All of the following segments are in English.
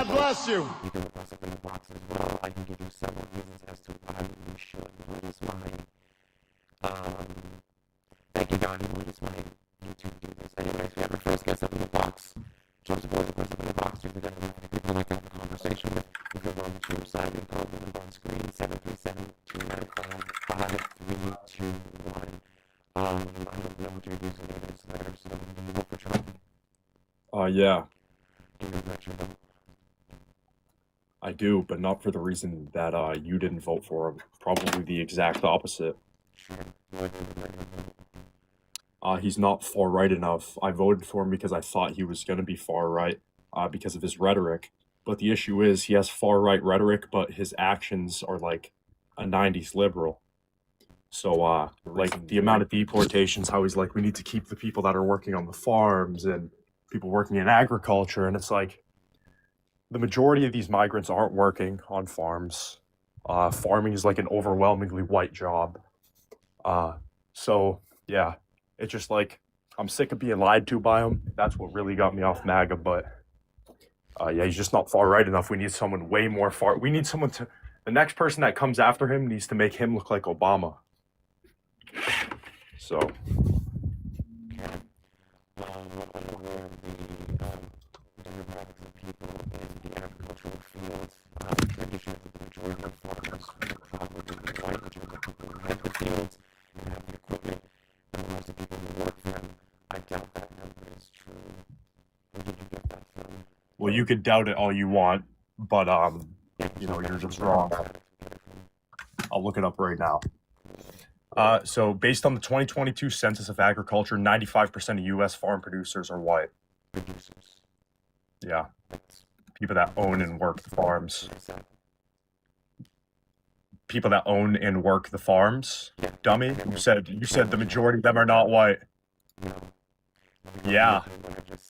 God bless you. You can look us up in the box as well. I can give you several reasons as to why you should. What is my, thank you, Donnie. What is my YouTube do this? Anyways, we have our first guest up in the box. Joseph Boys, of course, up in the box. You're the demographic people I'd like to have a conversation with. If you're on the tube side, you can call the number on screen, 737-295-5321. I don't know what your username is there, so do you vote for Trump? Yeah. Do you regret your vote? I do, but not for the reason that you didn't vote for him. Probably the exact opposite. Sure. Why do you regret your vote? He's not far right enough. I voted for him because I thought he was going to be far right because of his rhetoric. But the issue is he has far right rhetoric, but his actions are like a 90s liberal. So, like the amount of deportations, how he's like, we need to keep the people that are working on the farms and people working in agriculture. And it's like, the majority of these migrants aren't working on farms. Farming is like an overwhelmingly white job. So, yeah, it's just like, I'm sick of being lied to by him. That's what really got me off MAGA, but yeah, he's just not far right enough. We need someone way more far. We need someone to, the next person that comes after him needs to make him look like Obama. So. Okay. What I'm aware of the demographics of people in the agricultural fields, traditionally the majority of farmers are probably white, which are the people who head the fields and have the equipment, and most of the people who work for them. I doubt that number is true. Where did you get that from? Well, you could doubt it all you want, but you know, you're just wrong. I'll look it up right now. So based on the 2022 Census of Agriculture, 95% of U.S. farm producers are white. Producers. Yeah. People that own and work the farms. People that own and work the farms? Yeah. Dummy? You said the majority of them are not white. No. Yeah.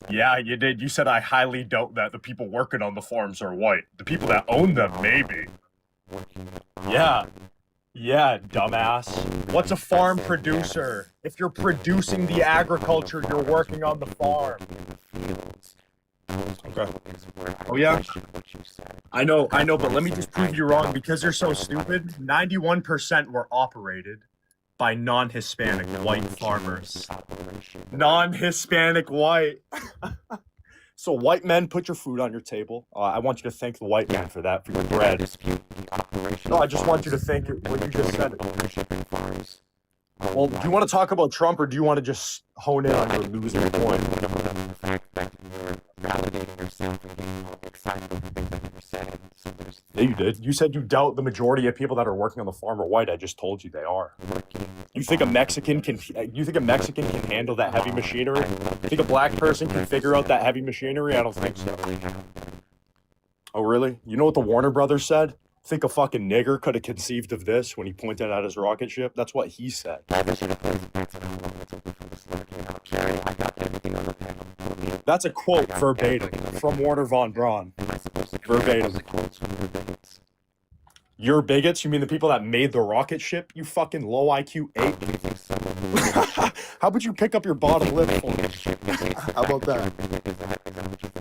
Yeah, you did. You said I highly doubt that the people working on the farms are white. The people that own them, maybe. Yeah. Yeah, dumbass. What's a farm producer? If you're producing the agriculture, you're working on the farm. Okay. Oh, yeah? I know, but let me just prove you wrong because you're so stupid. 91% were operated by non-Hispanic white farmers. Non-Hispanic white. So white men, put your food on your table. I want you to thank the white man for that, for your bread. No, I just want you to thank what you just said. Well, do you want to talk about Trump or do you want to just hone in on your losing point? The fact that you're validating yourself and getting all excited over things I never said. So there's Yeah, you did. You said you doubt the majority of people that are working on the farm are white. I just told you they are. You think a Mexican can handle that heavy machinery? You think a black person can figure out that heavy machinery? I don't think so. Oh, really? You know what the Warner Brothers said? Think a fucking nigger could have conceived of this when he pointed at his rocket ship? That's what he said. That's a quote verbatim from Warner Von Braun. Verbatim. Your bigots? You mean the people that made the rocket ship? You fucking low IQ ape. How about you pick up your bottom lip for me? How about that?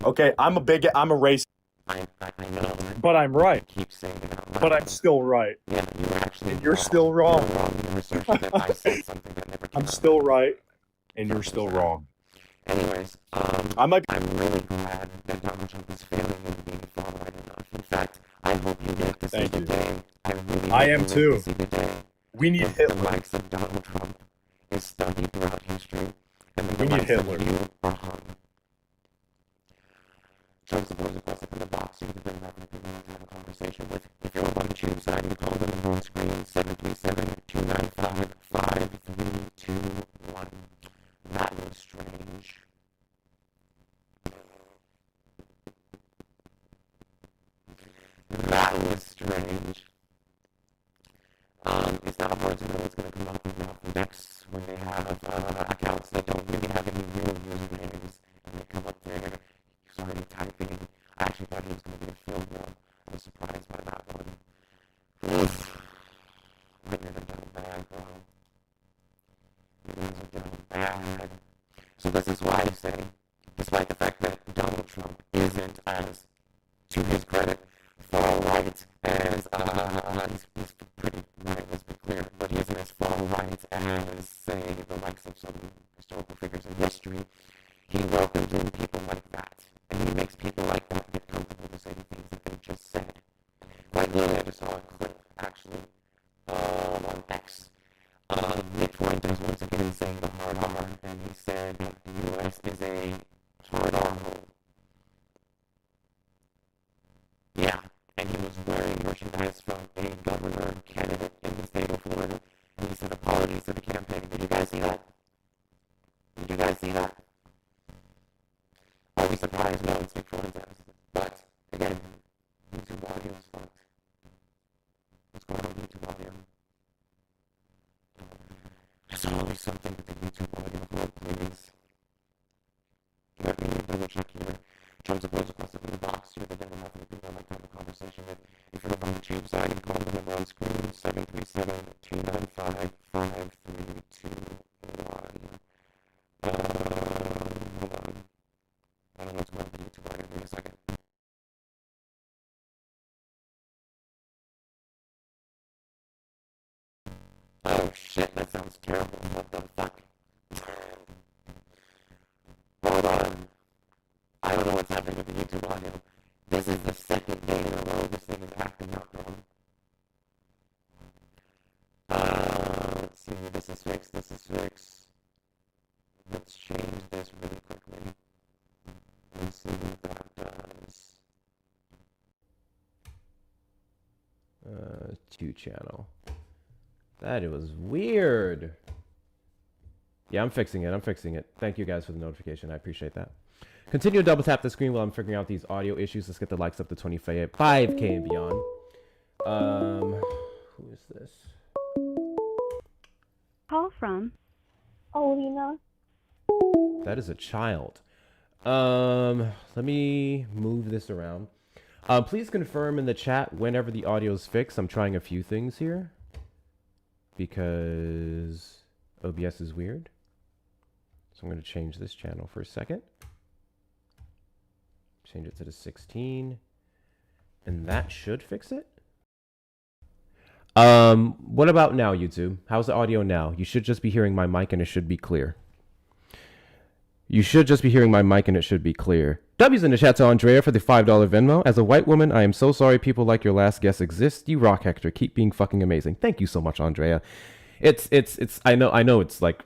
Okay, I'm a bigot. I'm a racist. I know. But I'm right. Keep saying it out loud. But I'm still right. Yeah, you're actually And you're still wrong. in your assertion that I said something that never came I'm out. still right, and you're still wrong. Anyways, I'm really glad that Donald Trump is failing in being far right enough. In fact, I hope you get to see Thank the you. day. I really I hope am you too. live to see the day. We need The Hitler. likes of Donald Trump is studied throughout history, and the We need likes Hitler. of you are hung. Trump supporters are close up in the box. You can bring back the people to have a conversation with. If you're up on the tube side, you call the number on screen, 737-295-5321. That was strange. That was strange. It's not hard to know what's going to come up with mouth next when they have accounts that don't really have any real usernames, and they come up there. He's already typing. I actually thought he was going to be a film though. I was surprised by that one. Oof. But you're down bad, bro. You guys are down bad. So this is why I say, despite the fact that Donald Trump isn't as, to 2 channel. That it was weird. Yeah, I'm fixing it. I'm fixing it. Thank you guys for the notification. I appreciate that. Continue to double tap the screen while I'm figuring out these audio issues. Let's get the likes up to 5K and beyond. Who is this? Call from Olina. That is a child. Let me move this around. Please confirm in the chat whenever the audio is fixed. I'm trying a few things here because OBS is weird. So I'm going to change this channel for a second. Change it to the 16. And that should fix it. What about now, YouTube? How's the audio now? You should just be hearing my mic and it should be clear. You should just be hearing my mic and it should be clear. W's in the chat to Andrea for the $5 Venmo. As a white woman, I am so sorry people like your last guest exist. You rock, Hector. Keep being fucking amazing. Thank you so much, Andrea. I know it's like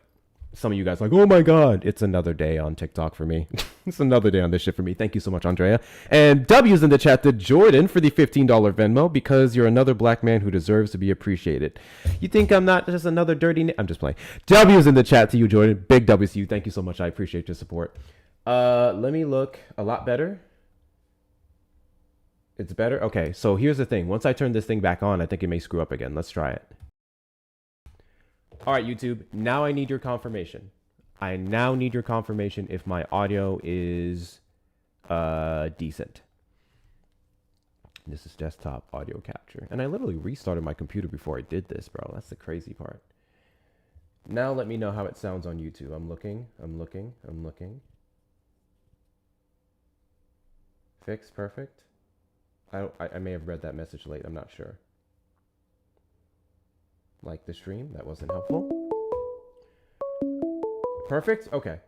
some of you guys are like, oh my God, it's another day on TikTok for me. It's another day on this shit for me. Thank you so much, Andrea. And W's in the chat to Jordan for the $15 Venmo because you're another black man who deserves to be appreciated. You think I'm not just another dirty... I'm just playing. W's in the chat to you, Jordan. Big W's to you. Thank you so much. I appreciate your support. Let me look a lot better. It's better? Okay, so here's the thing. Once I turn this thing back on, I think it may screw up again. Let's try it. All right, YouTube, now I need your confirmation. I now need your confirmation if my audio is decent. This is desktop audio capture. And I literally restarted my computer before I did this, bro. That's the crazy part. Now let me know how it sounds on YouTube. I'm looking. Fix, perfect. I may have read that message late. I'm not sure. Like the stream, that wasn't helpful. Perfect, okay.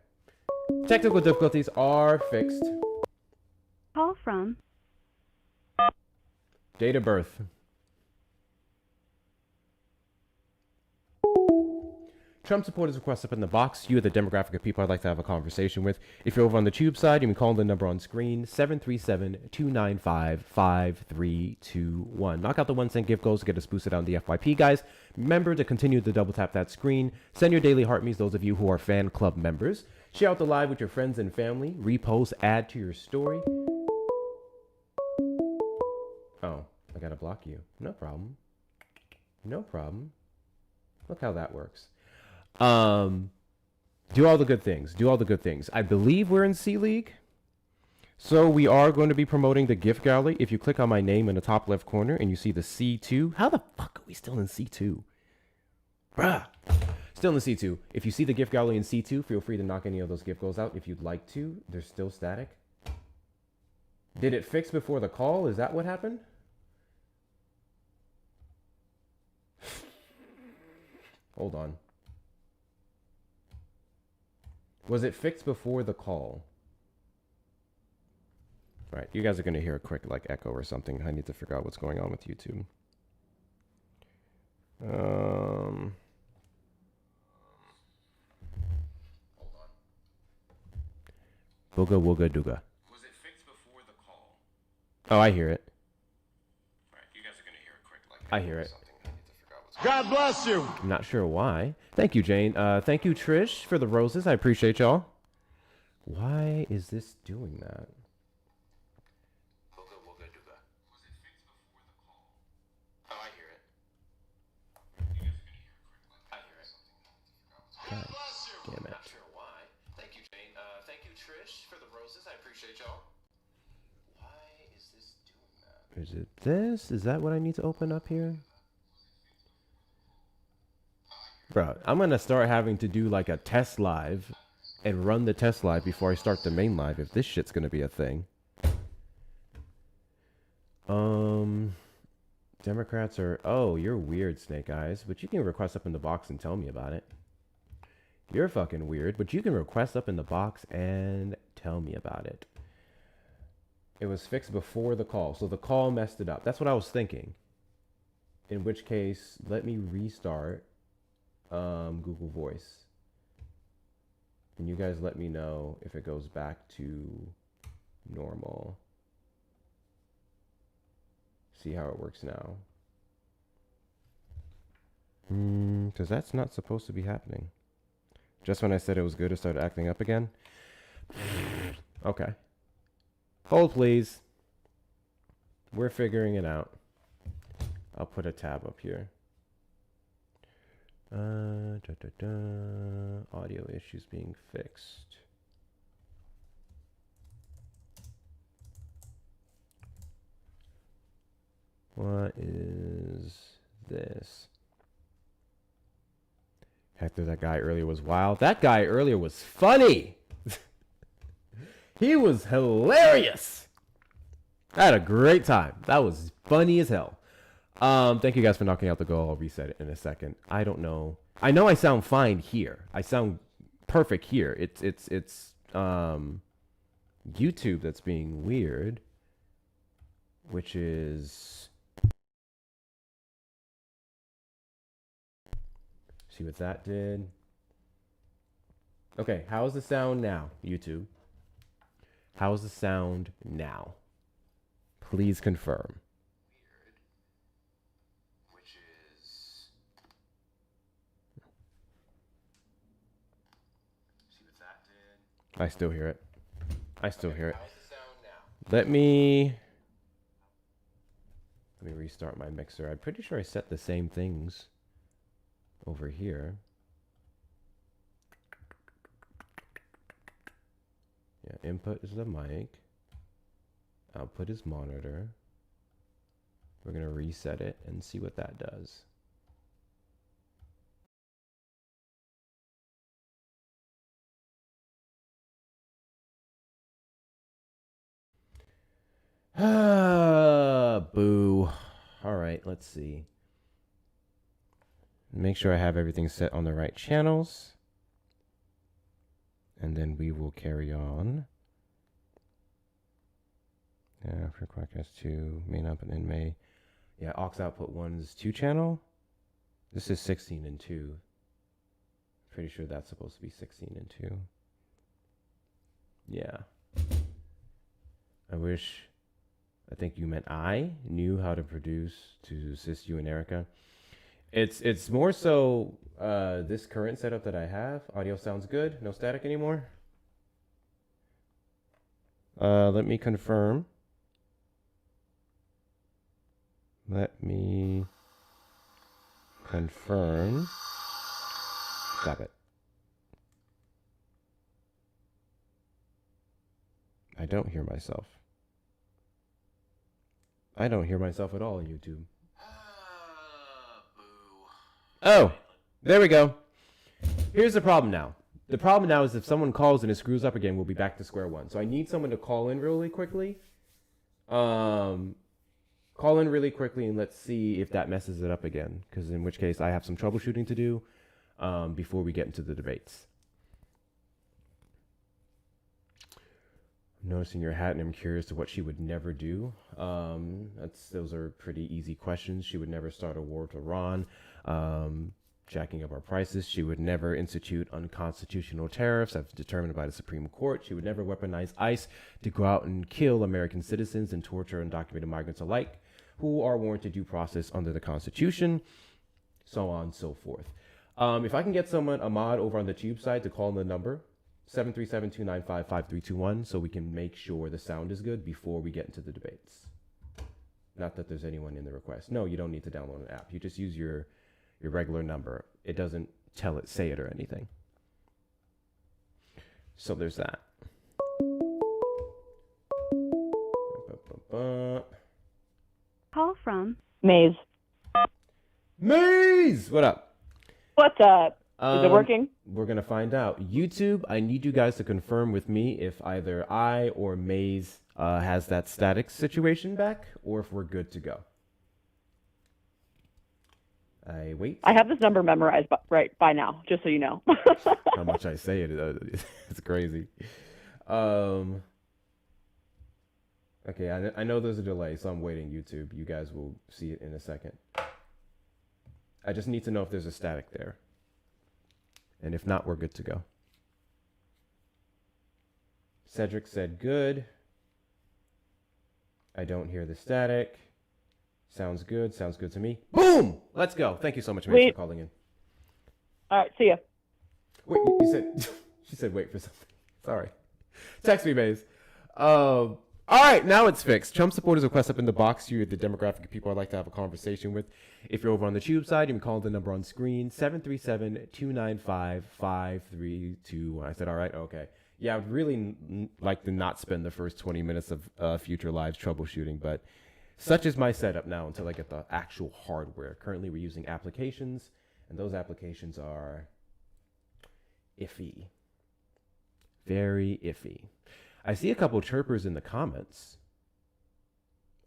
Technical difficulties are fixed. Call from Date of birth. Trump supporters request up in the box. You are the demographic of people I'd like to have a conversation with. If you're over on the tube side, you can call the number on screen, 737-295-5321. Knock out the 1-cent gift goals to get us boosted on the FYP, guys. Remember to continue to double tap that screen. Send your daily heart me's, those of you who are fan club members. Share out the live with your friends and family. Repost, add to your story. Oh, I gotta block you. No problem. No problem. Look how that works. Do all the good things. Do all the good things. I believe we're in C League. So we are going to be promoting the gift gallery. If you click on my name in the top left corner and you see the C2. How the fuck are we still in C2? Bruh. Still in the C2. If you see the gift gallery in C2, feel free to knock any of those gift goals out if you'd like to. They're still static. Did it fix before the call? Is that what happened? Hold on. Was it fixed before the call? All right, you guys are going to hear a quick like echo or something. I need to figure out what's going on with YouTube. Hold on. Booga wooga dooga. Was it fixed before the call? Oh, I hear it. All right, you guys are going to hear a quick like echo I hear it. God bless you. I'm not sure why. Thank you, Jane. Thank you, Trish, for the roses. I appreciate y'all. Why is this doing that? Booga wooga dooga. Was it fixed before the call? Oh, I hear it. You guys are gonna hear it quick. I hear it. God damn it. I'm not sure why. Thank you, Jane. Thank you, Trish, for the roses. I appreciate y'all. Why is this doing that? Is it this? Is that what I need to open up here? Bro, I'm going to start having to do like a test live and run the test live before I start the main live if this shit's going to be a thing. Democrats are... Oh, you're weird, Snake Eyes. But you can request up in the box and tell me about it. You're fucking weird, but you can request up in the box and tell me about it. It was fixed before the call, so the call messed it up. That's what I was thinking. In which case, let me restart... Google Voice, and you guys let me know if it goes back to normal. See how it works now. Because that's not supposed to be happening. Just when I said it was good, it started acting up again. Okay. Hold, please. We're figuring it out. I'll put a tab up here. Audio issues being fixed. What is this? Hector, that guy earlier was wild. That guy earlier was funny. He was hilarious. I had a great time. That was funny as hell. Thank you guys for knocking out the goal. I'll reset it in a second. I don't know. I know I sound fine here. I sound perfect here. It's YouTube that's being weird, which is, see what that did. Okay, how's the sound now, YouTube? How's the sound now? Please confirm. Weird. Which is. See what that did? I still hear it. I still hear it. How's the sound now? Let me restart my mixer. I'm pretty sure I set the same things over here. Yeah, input is the mic. Output is monitor. We're going to reset it and see what that does. Boo. All right, let's see. Make sure I have everything set on the right channels. And then we will carry on. Yeah, for Quackcast 2, main output in May. Yeah, aux output 1's 2 channel. This is 16 and 2. Pretty sure that's supposed to be 16 and 2. Yeah. I think you meant I knew how to produce to assist you and Erica. It's more so this current setup that I have. Audio sounds good. No static anymore. Let me confirm. Let me confirm. Stop it. I don't hear myself. I don't hear myself at all on YouTube. Oh, there we go. Here's the problem now. The problem now is if someone calls and it screws up again, we'll be back to square one. So I need someone to call in really quickly. Call in really quickly and let's see if that messes it up again. Because in which case I have some troubleshooting to do before we get into the debates. I'm noticing your hat and I'm curious to what she would never do. Those are pretty easy questions. She would never start a war with Iran. Jacking up our prices. She would never institute unconstitutional tariffs as determined by the Supreme Court. She would never weaponize ICE to go out and kill American citizens and torture undocumented migrants alike who are warranted due process under the Constitution, so on and so forth. If I can get someone, a mod over on the tube side, to call in the number 737-295-5321 so we can make sure the sound is good before we get into the debates. Not that there's anyone in the request. No, you don't need to download an app. You just use your regular number. It doesn't say it or anything. So there's that. Call from Maze. Maze! What up? What's up? Is it working? We're going to find out. YouTube, I need you guys to confirm with me if either I or Maze has that static situation back or if we're good to go. I wait. I have this number memorized right by now, just so you know. How much I say it, it's crazy. Okay, I know there's a delay, so I'm waiting, YouTube. You guys will see it in a second. I just need to know if there's a static there. And if not, we're good to go. Cedric said good. I don't hear the static. Sounds good. Sounds good to me. Boom! Let's go. Thank you so much, Maze, for calling in. All right, see ya. Wait, you said she said wait for something. Sorry. Text me, Maze. All right, now it's fixed. Trump supporters request up in the box. You're the demographic of people I'd like to have a conversation with. If you're over on the tube side, you can call the number on screen, 737-295-5321. I said, all right, okay. Yeah, I would really like to not spend the first 20 minutes of future lives troubleshooting, but such is my setup now until I get the actual hardware. Currently, we're using applications, and those applications are iffy. Very iffy. I see a couple chirpers in the comments.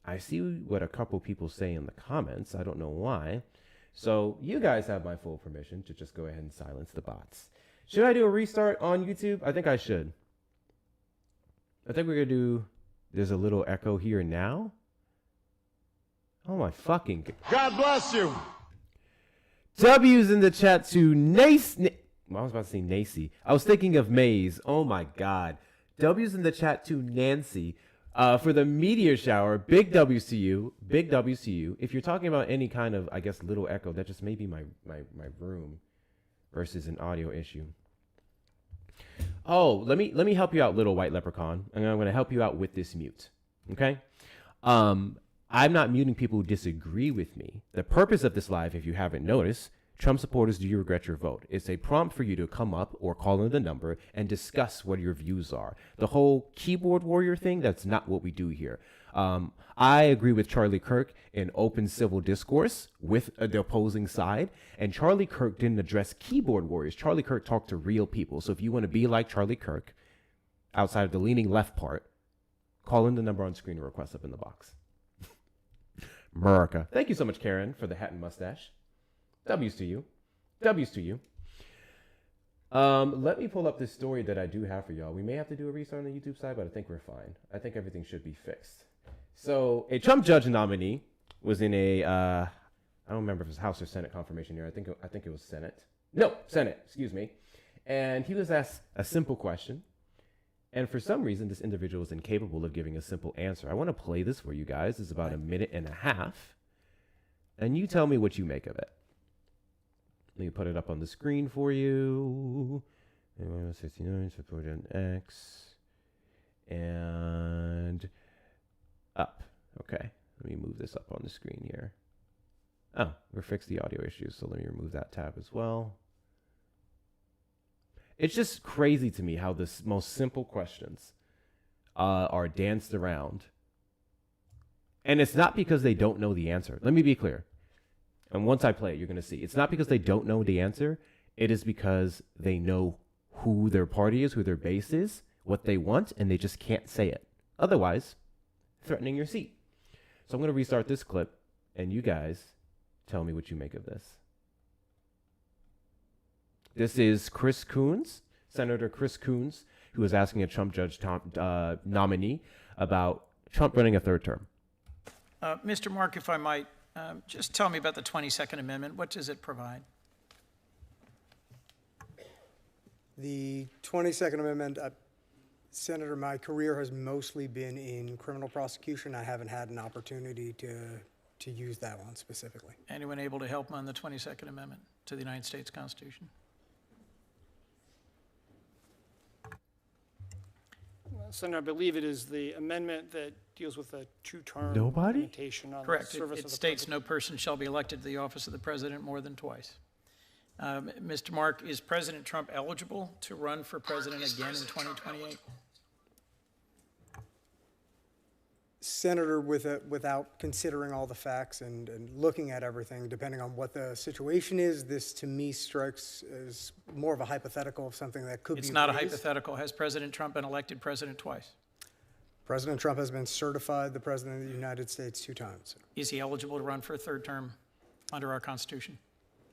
I see what a couple people say in the comments. I don't know why. So you guys have my full permission to just go ahead and silence the bots. Should I do a restart on YouTube? I think I should. I think we're going to do... There's a little echo here now. Oh my fucking... God bless you. W's in the chat to Nace... Well, I was about to say Nacy. I was thinking of Maze. Oh my God. W's in the chat to Nancy. For the meteor shower, big W's to you. Big W's to you. If you're talking about any kind of, I guess, little echo, that just may be my room versus an audio issue. Oh, let me help you out, little white leprechaun. And I'm going to help you out with this mute. Okay? I'm not muting people who disagree with me. The purpose of this live, if you haven't noticed, Trump supporters, do you regret your vote? It's a prompt for you to come up or call in the number and discuss what your views are. The whole keyboard warrior thing, that's not what we do here. I agree with Charlie Kirk in open civil discourse with the opposing side. And Charlie Kirk didn't address keyboard warriors. Charlie Kirk talked to real people. So if you want to be like Charlie Kirk, outside of the leaning left part, call in the number on screen or request up in the box. America. Thank you so much, Karen, for the hat and mustache. W's to you. W's to you. Let me pull up this story that I do have for y'all. We may have to do a restart on the YouTube side, but I think we're fine. I think everything should be fixed. So a Trump judge nominee was in a, I don't remember if it was House or Senate confirmation here. I think it was Senate. No, Senate, excuse me. And he was asked a simple question. And for some reason, this individual was incapable of giving a simple answer. I want to play this for you guys. It's about 1.5 minutes. And you tell me what you make of it. Let me put it up on the screen for you. 69, support X. And up. Okay. Let me move this up on the screen here. Oh, we fixed the audio issues, so let me remove that tab as well. It's just crazy to me how the most simple questions are danced around. And it's not because they don't know the answer. Let me be clear. And once I play it, you're going to see. It's not because they don't know the answer. It is because they know who their party is, who their base is, what they want, and they just can't say it. Otherwise, threatening your seat. So I'm going to restart this clip, and you guys tell me what you make of this. This is Chris Coons, Senator Chris Coons, who is asking a Trump judge nominee about Trump running a third term. Mr. Mark, if I might, just tell me about the 22nd Amendment. What does it provide? The 22nd Amendment, Senator, my career has mostly been in criminal prosecution. I haven't had an opportunity to use that one specifically. Anyone able to help on the 22nd Amendment to the United States Constitution? Senator, I believe it is the amendment that deals with a two-term Nobody? limitation on Correct. the service It of the states president. no person shall be elected to the office of the president more than twice. Mr. Mark, is President Trump eligible to run for president again in 2028? Senator, without considering all the facts and looking at everything, depending on what the situation is, this to me strikes as more of a hypothetical of something that could be It's not a raised. hypothetical. Has President Trump been elected president twice? President Trump has been certified the President of the United States 2 times. Is he eligible to run for a third term under our Constitution?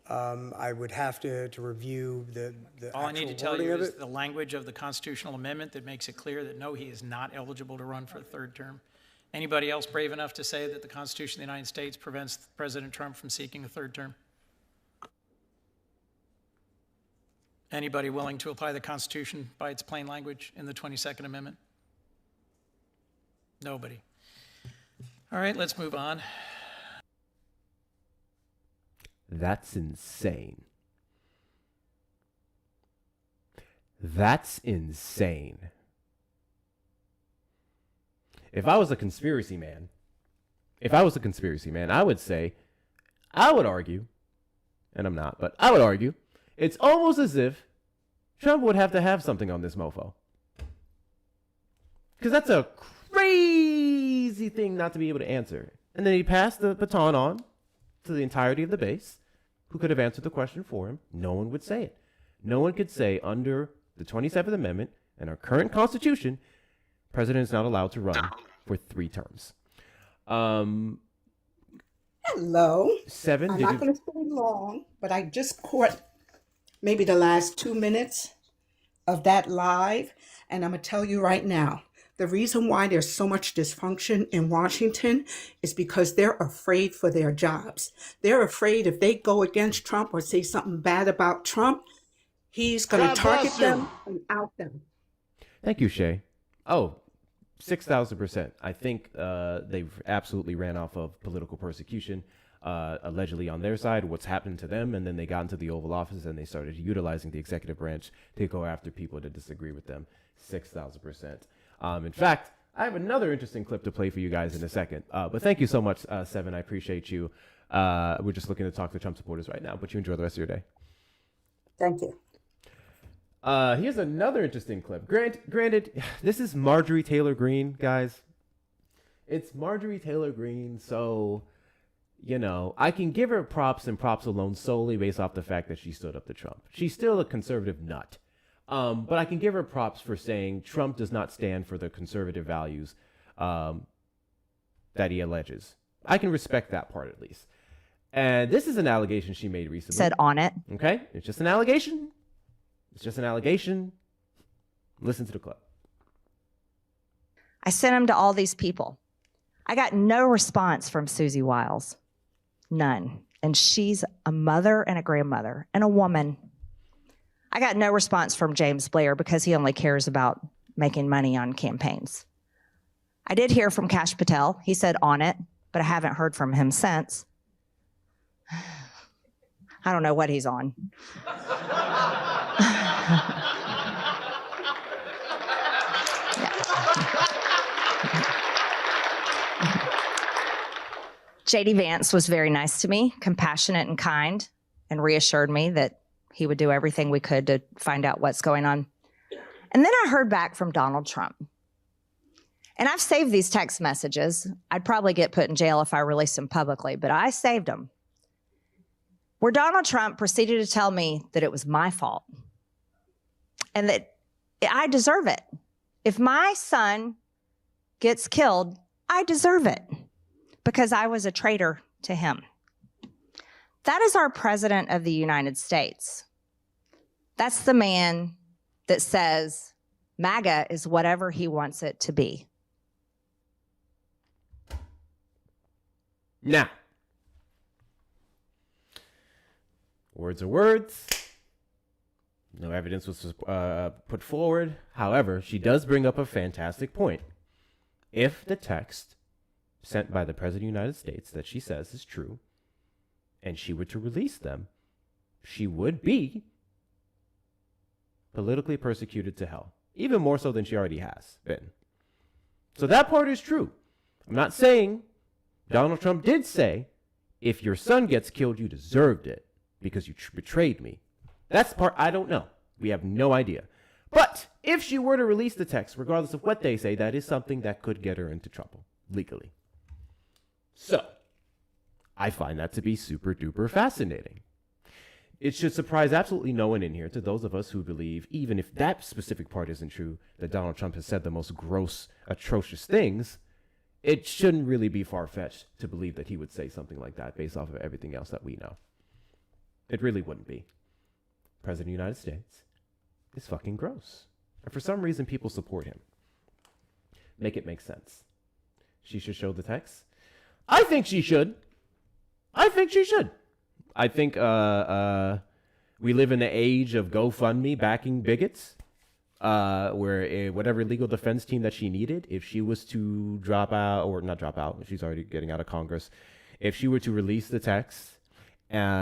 I would have to review the All I need to actual tell wording you of is it. the language of the constitutional amendment that makes it clear that no, he is not eligible to run for a third term. Anybody else brave enough to say that the Constitution of the United States prevents President Trump from seeking a third term? Anybody willing to apply the Constitution by its plain language in the 22nd Amendment? Nobody. All right, let's move on. That's insane. That's insane. If I was a conspiracy man, I would argue, and I'm not, but I would argue, it's almost as if Trump would have to have something on this mofo. Because that's a crazy thing not to be able to answer. And then he passed the baton on to the entirety of the base, who could have answered the question for him. No one would say it. No one could say under the 27th Amendment and our current Constitution, president is not allowed to run for 3 terms. Hello. 7. I'm not going to stay long, but I just caught maybe the last 2 minutes of that live, and I'm going to tell you right now, the reason why there's so much dysfunction in Washington is because they're afraid for their jobs. They're afraid if they go against Trump or say something bad about Trump, he's going to target them and out them. Thank you, Shay. Oh, 6,000%. I think they've absolutely ran off of political persecution, allegedly on their side, what's happened to them, and then they got into the Oval Office and they started utilizing the executive branch to go after people that disagree with them. 6,000%. In fact, I have another interesting clip to play for you guys in a second. But thank you so much, Seven. I appreciate you. We're just looking to talk to Trump supporters right now, but you enjoy the rest of your day. Thank you. Here's another interesting clip. Granted, this is Marjorie Taylor Green, guys. It's Marjorie Taylor Green, so, you know, I can give her props and props alone solely based off the fact that she stood up to Trump. She's still a conservative nut. But I can give her props for saying Trump does not stand for the conservative values that he alleges. I can respect that part at least. And this is an allegation she made recently. Said on it. Okay, it's just an allegation. It's just an allegation. Listen to the clip. I sent them to all these people. I got no response from Susie Wiles. None. And she's a mother and a grandmother and a woman. I got no response from James Blair because he only cares about making money on campaigns. I did hear from Kash Patel. He said on it, but I haven't heard from him since. I don't know what he's on. J.D. Vance was very nice to me, compassionate and kind, and reassured me that he would do everything we could to find out what's going on. And then I heard back from Donald Trump. And I've saved these text messages. I'd probably get put in jail if I released them publicly, but I saved them. Where Donald Trump proceeded to tell me that it was my fault and that I deserve it. If my son gets killed, I deserve it because I was a traitor to him. That is our president of the United States. That's the man that says MAGA is whatever he wants it to be. Now, words are words. No evidence was put forward. However, she does bring up a fantastic point. If the text sent by the President of the United States that she says is true, and she were to release them, she would be politically persecuted to hell, even more so than she already has been. So that part is true. I'm not saying Donald Trump did say, if your son gets killed, you deserved it because you betrayed me. That's the part I don't know. We have no idea. But if she were to release the text, regardless of what they say, that is something that could get her into trouble legally. So I find that to be super duper fascinating. It should surprise absolutely no one in here, to those of us who believe, even if that specific part isn't true, that Donald Trump has said the most gross, atrocious things. It shouldn't really be far-fetched to believe that he would say something like that based off of everything else that we know. It really wouldn't be. President of the United States is fucking gross. And for some reason, people support him. Make it make sense. She should show the text. I think she should. I think we live in the age of GoFundMe backing bigots, where whatever legal defense team that she needed, if she was to drop out, or not drop out, she's already getting out of Congress, if she were to release the text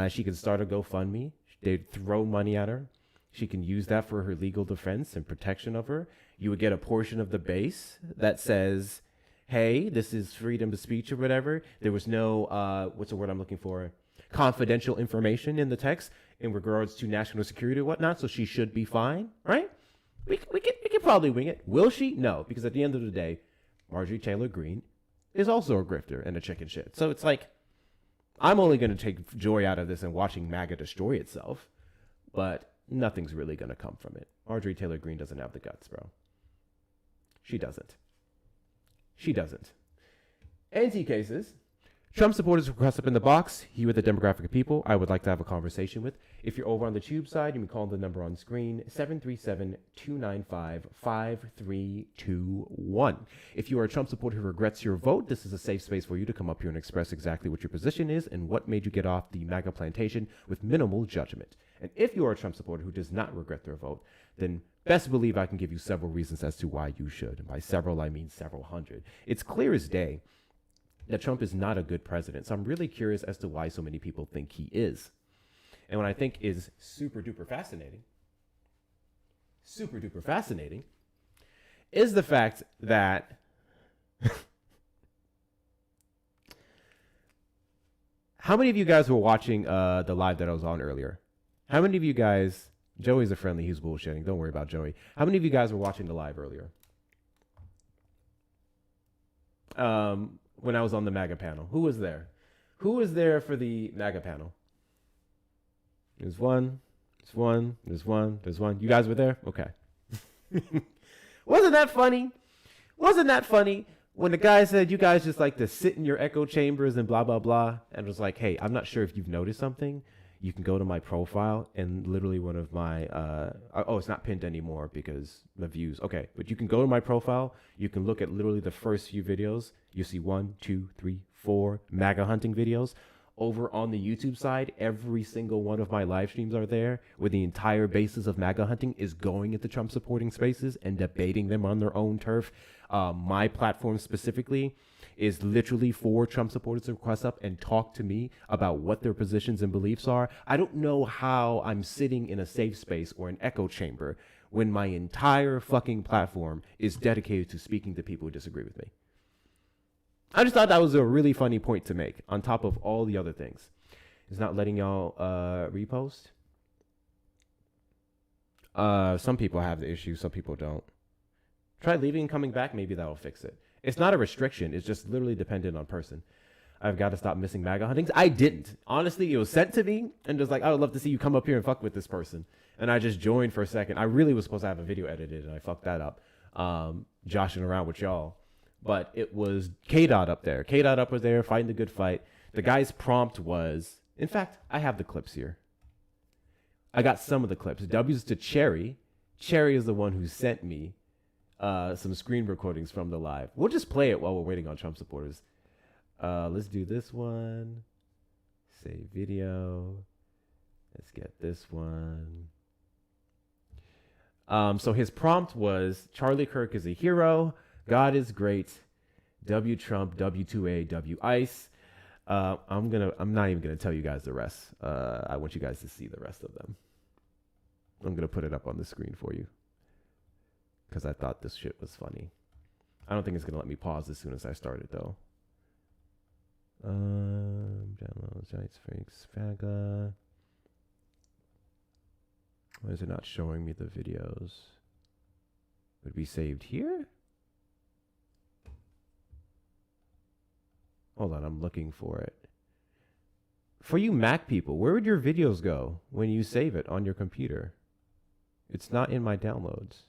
She can start a GoFundMe. They'd throw money at her. She can use that for her legal defense and protection of her. You would get a portion of the base that says, hey, this is freedom of speech or whatever. There was no, what's the word I'm looking for? Confidential information in the text in regards to national security or whatnot. So she should be fine, right? We can probably wing it. Will she? No, because at the end of the day, Marjorie Taylor Green is also a grifter and a chicken shit. So it's like, I'm only going to take joy out of this and watching MAGA destroy itself, but nothing's really going to come from it. Marjorie Taylor Green doesn't have the guts, bro. She doesn't. She doesn't. NT cases. Trump supporters were crossed up in the box. You are the demographic of people I would like to have a conversation with. If you're over on the tube side, you can call the number on screen, 737-295-5321. If you are a Trump supporter who regrets your vote, this is a safe space for you to come up here and express exactly what your position is and what made you get off the MAGA plantation with minimal judgment. And if you are a Trump supporter who does not regret their vote, then best believe I can give you several reasons as to why you should. And by several, I mean several hundred. It's clear as day that Trump is not a good president. So I'm really curious as to why so many people think he is. And what I think is super duper fascinating is the fact that how many of you guys were watching the live that I was on earlier? How many of you guys, Joey's a friendly, he's bullshitting. Don't worry about Joey. How many of you guys were watching the live earlier? When I was on the MAGA panel. Who was there? Who was there for the MAGA panel? There's one. You guys were there? Okay. Wasn't that funny? When the guy said, you guys just like to sit in your echo chambers and blah, blah, blah. And it was like, hey, I'm not sure if you've noticed something. You can go to my profile and literally one of my, it's not pinned anymore because the views. Okay, but you can go to my profile. You can look at literally the first few videos. You see 1, 2, 3, 4 MAGA hunting videos. Over on the YouTube side, every single one of my live streams are there where the entire basis of MAGA hunting is going into Trump supporting spaces and debating them on their own turf. My platform specifically is literally for Trump supporters to request up and talk to me about what their positions and beliefs are. I don't know how I'm sitting in a safe space or an echo chamber when my entire fucking platform is dedicated to speaking to people who disagree with me. I just thought that was a really funny point to make on top of all the other things. It's not letting y'all repost. Some people have the issue, some people don't. Try leaving and coming back, maybe that'll fix it. It's not a restriction. It's just literally dependent on person. I've got to stop missing MAGA huntings. I didn't. Honestly, it was sent to me and just like, I would love to see you come up here and fuck with this person. And I just joined for a second. I really was supposed to have a video edited and I fucked that up. Joshing around with y'all. But it was K-Dot up there. K-Dot up was there fighting the good fight. The guy's prompt was, in fact, I have the clips here. I got some of the clips. W's to Cherry. Cherry is the one who sent me some screen recordings from the live. We'll just play it while we're waiting on Trump supporters. Let's do this one. Save video. Let's get this one. So his prompt was, Charlie Kirk is a hero. God is great. W Trump, W2A, W ICE. I'm not even gonna tell you guys the rest. I want you guys to see the rest of them. I'm gonna put it up on the screen for you because I thought this shit was funny. I don't think it's gonna let me pause as soon as I start it though. Downloads, rights, freaks, faga. Why is it not showing me the videos? Would be saved here? Hold on, I'm looking for it. For you Mac people, where would your videos go when you save it on your computer? It's not in my downloads.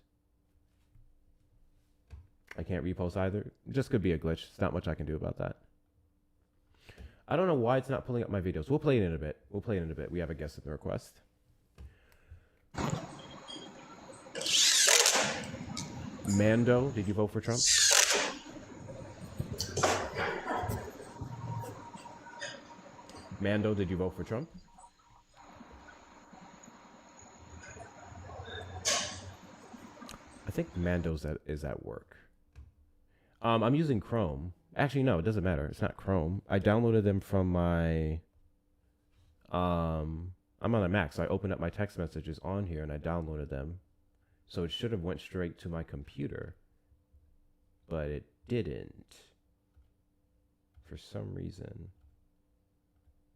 I can't repost either. It just could be a glitch. There's not much I can do about that. I don't know why it's not pulling up my videos. We'll play it in a bit. We have a guest in the request. Mando, did you vote for Trump? Mando, did you vote for Trump? I think Mando's is at work. I'm using Chrome. Actually, no, it doesn't matter. It's not Chrome. I downloaded them from my I'm on a Mac, so I opened up my text messages on here and I downloaded them. So it should have went straight to my computer, but it didn't for some reason.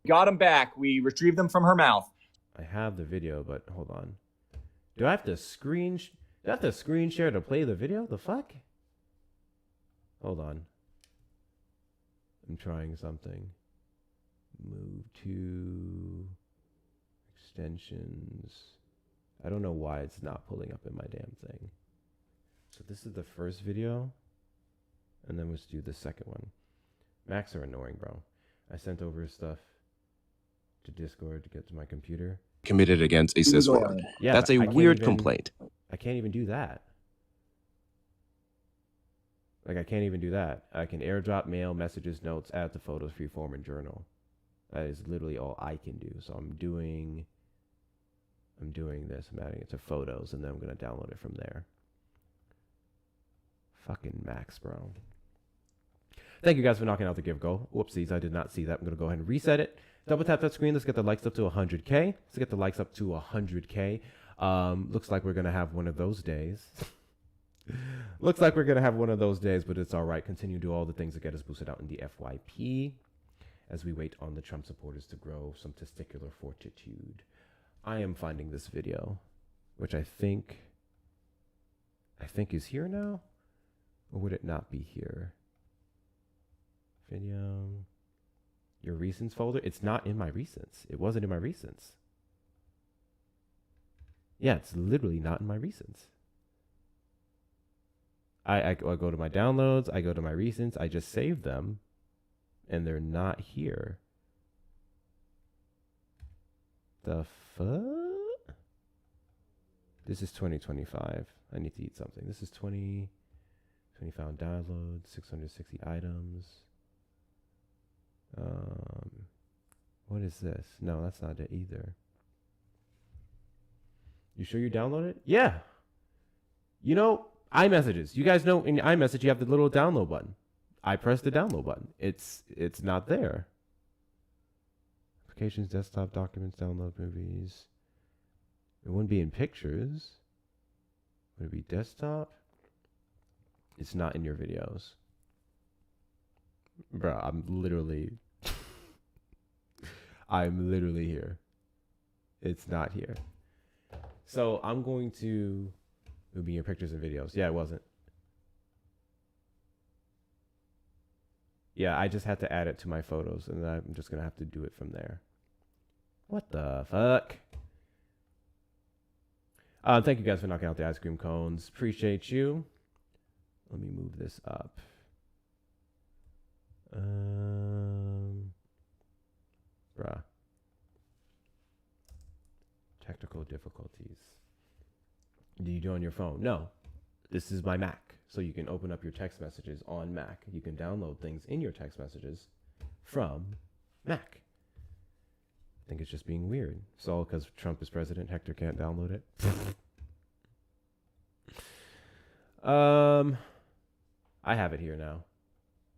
Got them back. We retrieved them from her mouth. I have the video, but hold on. Do I have to screen share to play the video? The fuck? Hold on. I'm trying something. Move to extensions. I don't know why it's not pulling up in my damn thing. So this is the first video, and then let's do the second one. Macs are annoying, bro. I sent over stuff to Discord to get to my computer. Committed against a cis woman. Yeah, that's a weird complaint. I can't even do that. Like, I can't even do that. I can airdrop mail, messages, notes, add to photos, freeform, and journal. That is literally all I can do. So I'm doing this. I'm adding it to photos, and then I'm going to download it from there. Fucking Max, bro. Thank you guys for knocking out the give goal. Whoopsies, I did not see that. I'm going to go ahead and reset it. Double tap that screen. Let's get the likes up to 100K. Let's get the likes up to 100K. Looks like we're going to have one of those days. Looks like we're going to have one of those days, but it's all right. Continue to do all the things that get us boosted out in the FYP as we wait on the Trump supporters to grow some testicular fortitude. I am finding this video, which I think is here now, or would it not be here? Video, your recents folder. It's not in my recents. It wasn't in my recents. Yeah, it's literally not in my recents. I go to my downloads. I go to my recents. I just saved them, and they're not here. The fuck? This is 2025. I need to eat something. This is 20 found downloads, 660 items. What is this? No, that's not it either. You sure you downloaded it? Yeah. You know, iMessages. You guys know in iMessage you have the little download button. I pressed the download button. It's not there. Applications, desktop, documents, download movies. It wouldn't be in pictures. Would it be desktop? It's not in your videos. Bro, I'm literally here. It's not here. So I'm going to, it would be your pictures and videos. Yeah, it wasn't. Yeah, I just had to add it to my photos, and then I'm just going to have to do it from there. What the fuck? Thank you guys for knocking out the ice cream cones. Appreciate you. Let me move this up. Bruh. Technical difficulties. Do you do on your phone? No. This is my Mac. So you can open up your text messages on Mac. You can download things in your text messages from Mac. I think it's just being weird. It's all because Trump is president. Hector can't download it. I have it here now.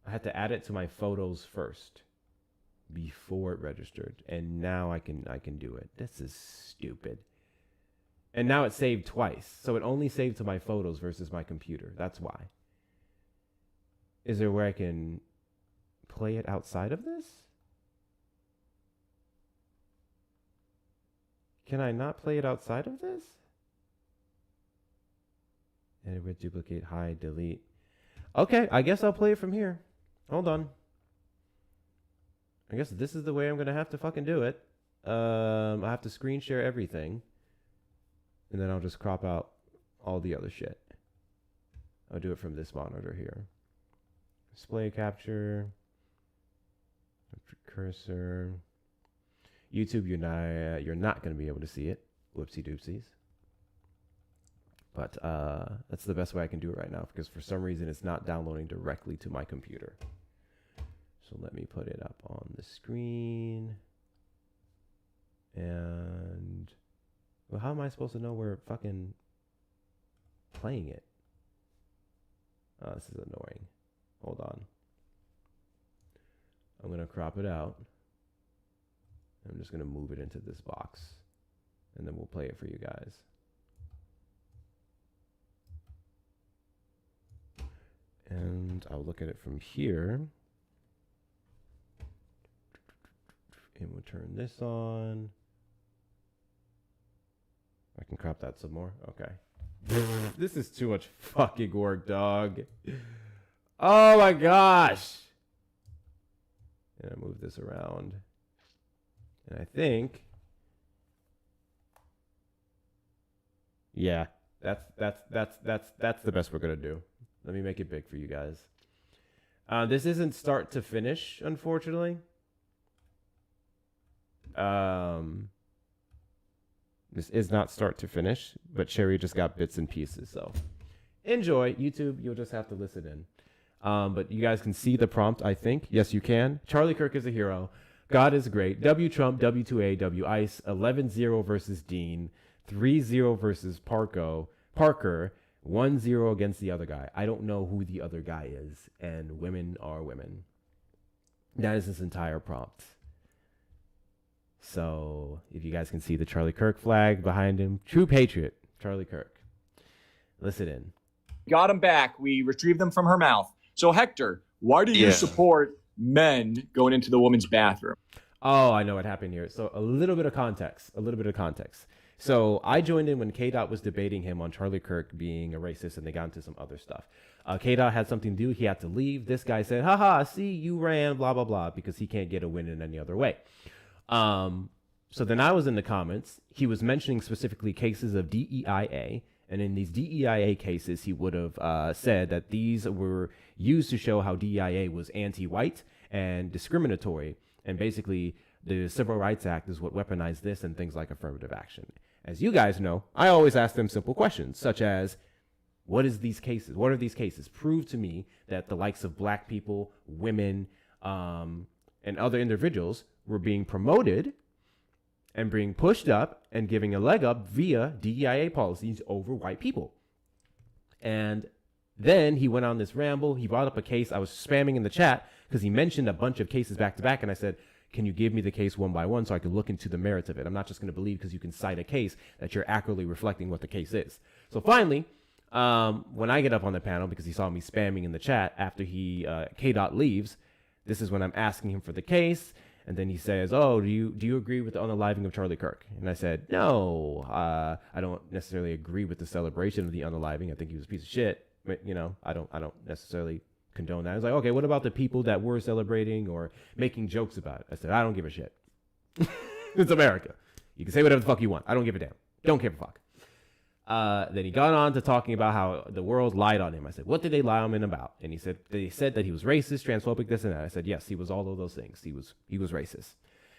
I had to add it to my photos first before it registered, and now I can do it. This is stupid. And now it's saved twice, so it only saved to my photos versus my computer. That's why. Is there where I can play it outside of this? Can I not play it outside of this? Edit, duplicate, hide, delete. Okay, I guess I'll play it from here. Hold on. I guess this is the way I'm going to have to fucking do it. I have to screen share everything. And then I'll just crop out all the other shit. I'll do it from this monitor here. Display capture. Cursor. YouTube, you're not going to be able to see it. Whoopsie doopsies. But that's the best way I can do it right now, because for some reason it's not downloading directly to my computer. So let me put it up on the screen. And well, how am I supposed to know we're fucking playing it? Oh, this is annoying. Hold on. I'm going to crop it out. I'm just going to move it into this box, and then we'll play it for you guys. And I'll look at it from here. And we'll turn this on. I can crop that some more. Okay. This is too much fucking work, dog. Oh my gosh. And I move this around. And I think, yeah, that's the best we're gonna do. Let me make it big for you guys. This isn't start to finish, unfortunately. This is not start to finish, but Cherry just got bits and pieces. So enjoy. YouTube, you'll just have to listen in. But you guys can see the prompt, I think. Yes, you can. Charlie Kirk is a hero. God is great. W Trump, W2A, W ICE, 11-0 versus Dean, 3-0 versus Parker, 1-0 against the other guy. I don't know who the other guy is, and women are women. That is this entire prompt. So if you guys can see the Charlie Kirk flag behind him, true patriot, Charlie Kirk. Listen in. Got him back. We retrieved them from her mouth. So Hector, why do you support men going into the woman's bathroom? Oh, I know what happened here. So a little bit of context. So I joined in when K-Dot was debating him on Charlie Kirk being a racist, and they got into some other stuff. K-Dot had something to do. He had to leave. This guy said, haha, see, you ran, blah, blah, blah, because he can't get a win in any other way. So then I was in the comments. He was mentioning specifically cases of DEIA. And in these DEIA cases, he would have said that these were used to show how DEIA was anti-white and discriminatory. And basically, the Civil Rights Act is what weaponized this and things like affirmative action. As you guys know, I always ask them simple questions, such as, what are these cases? Prove to me that the likes of black people, women, and other individuals were being promoted and being pushed up and giving a leg up via DEIA policies over white people. And then he went on this ramble. He brought up a case I was spamming in the chat because he mentioned a bunch of cases back to back. And I said, can you give me the case one by one so I can look into the merits of it? I'm not just going to believe because you can cite a case that you're accurately reflecting what the case is. So finally, when I get up on the panel, because he saw me spamming in the chat after K-Dot leaves, this is when I'm asking him for the case. And then he says, oh, do you agree with the unaliving of Charlie Kirk? And I said, no, I don't necessarily agree with the celebration of the unaliving. I think he was a piece of shit. But, I don't necessarily condone that. I was like, okay, what about the people that were celebrating or making jokes about it? I said, I don't give a shit. It's America. You can say whatever the fuck you want. I don't give a damn. Don't give a fuck. Then he got on to talking about how the world lied on him. I said, what did they lie on him about? And he said, they said that he was racist, transphobic, this and that. I said, yes, he was all of those things. He was racist.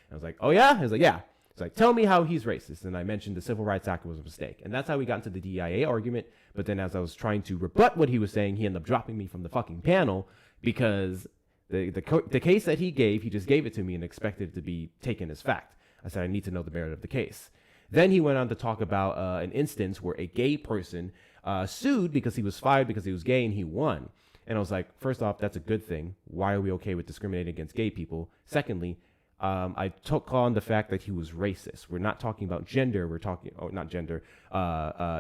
And I was like, oh yeah? He was like, yeah. He's like, tell me how he's racist. And I mentioned the Civil Rights Act was a mistake. And that's how we got into the DEIA argument. But then as I was trying to rebut what he was saying, he ended up dropping me from the fucking panel because the case that he gave, he just gave it to me and expected it to be taken as fact. I said, I need to know the merit of the case. Then he went on to talk about an instance where a gay person sued because he was fired because he was gay and he won. And I was like, first off, that's a good thing. Why are we okay with discriminating against gay people? Secondly, I took on the fact that he was racist. We're not talking about gender. We're talking, not gender,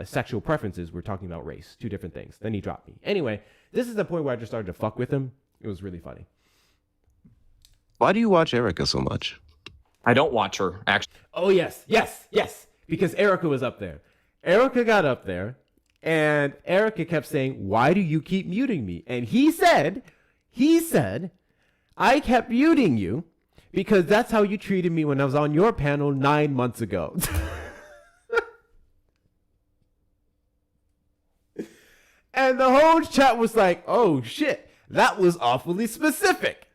sexual preferences. We're talking about race. Two different things. Then he dropped me. Anyway, this is the point where I just started to fuck with him. It was really funny. Why do you watch Erica so much? I don't watch her, actually. Oh, yes. Because Erica was up there. Erica got up there, and Erica kept saying, why do you keep muting me? And he said, I kept muting you because that's how you treated me when I was on your panel 9 months ago. And the whole chat was like, oh, shit, that was awfully specific.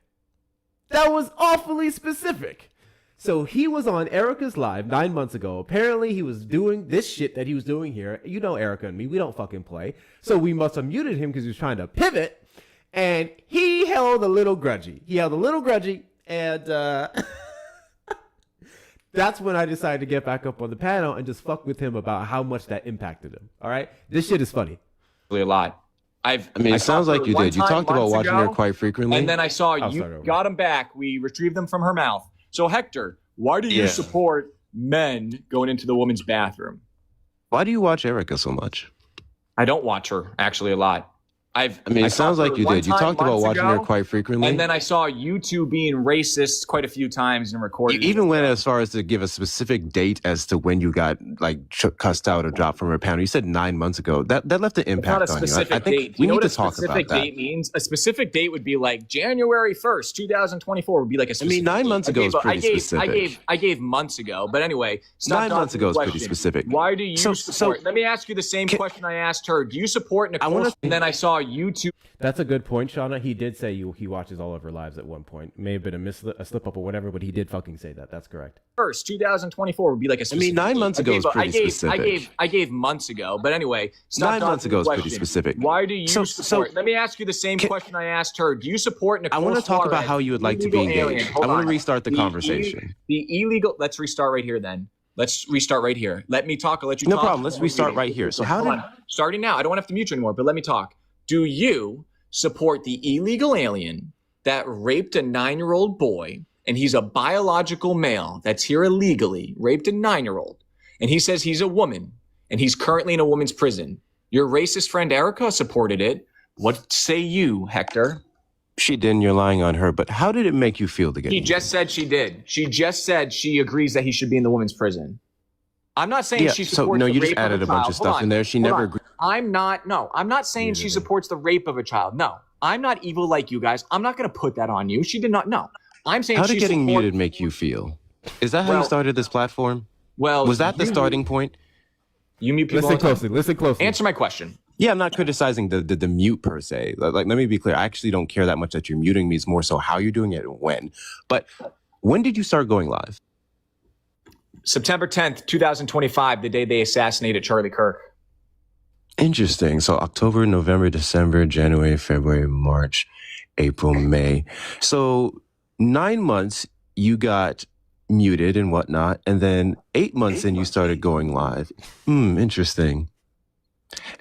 So he was on Erica's live 9 months ago. Apparently he was doing this shit that he was doing here. You know Erica and me, we don't fucking play. So we must have muted him because he was trying to pivot. And he held a little grudgy. And that's when I decided to get back up on the panel and just fuck with him about how much that impacted him. All right? This shit is funny. A lot. It sounds like you did. You talked about watching her quite frequently. And then I saw you got them back. We retrieved them from her mouth. So Hector, why do you Yeah. support men going into the women's bathroom? Why do you watch Erica so much? I don't watch her actually a lot. I mean, it sounds like you did. You talked about watching her quite frequently. And then I saw you two being racist quite a few times and recorded. You even went as far as to give a specific date as to when you got like cussed out or dropped from her panel. You said 9 months ago. That left an impact on you. I think date. we You know need what to talk a specific about that. date means? A specific date would be like January 1st, 2024 would be like a specific 9 months ago is pretty specific. I gave months ago. But anyway, 9 months ago is pretty specific. Why do you support? Let me ask you the same question I asked her. Do you support Nicole? And then I saw you two. That's a good point, Shauna. He did say he watches all of her lives at one point. May have been a slip up or whatever, but he did fucking say that. That's correct. First, 2024 would be like a specific. 9 months ago is pretty specific. I gave months ago, but anyway, 9 months ago is pretty specific. Why do you support? Let me ask you the same question I asked her. Do you support Nicole? I want to talk about how you would like to be engaged. I want to restart the conversation. The illegal. Let's restart right here then. Let's restart right here. Let me talk. I'll let you talk. No problem. Let's restart right here. So starting now? I don't want to have to mute you anymore, but let me talk. Do you support the illegal alien that raped a 9-year-old boy, and he's a biological male that's here illegally, raped a 9-year-old, and he says he's a woman, and he's currently in a woman's prison? Your racist friend Erica supported it. What say you, Hector? She didn't. You're lying on her. But how did it make you feel to get? She just said she did. She just said she agrees that he should be in the woman's prison. I'm not saying she supports no, you the just rape added of a bunch of stuff in there. She never agreed. I'm not saying she supports the rape of a child. No, I'm not evil like you guys. I'm not going to put that on you. She did not. No, I'm saying. How did getting muted make you feel? Is that how you started this platform? Well, was that the starting point? You mute people. Listen closely. Answer my question. Yeah, I'm not criticizing the mute per se. Like, let me be clear. I actually don't care that much that you're muting me. It's more so how you're doing it and when. But when did you start going live? September 10th, 2025, the day they assassinated Charlie Kirk. Interesting. So October, November, December, January, February, March, April, May. So 9 months you got muted and whatnot. And then 8 months in you started going live. Interesting.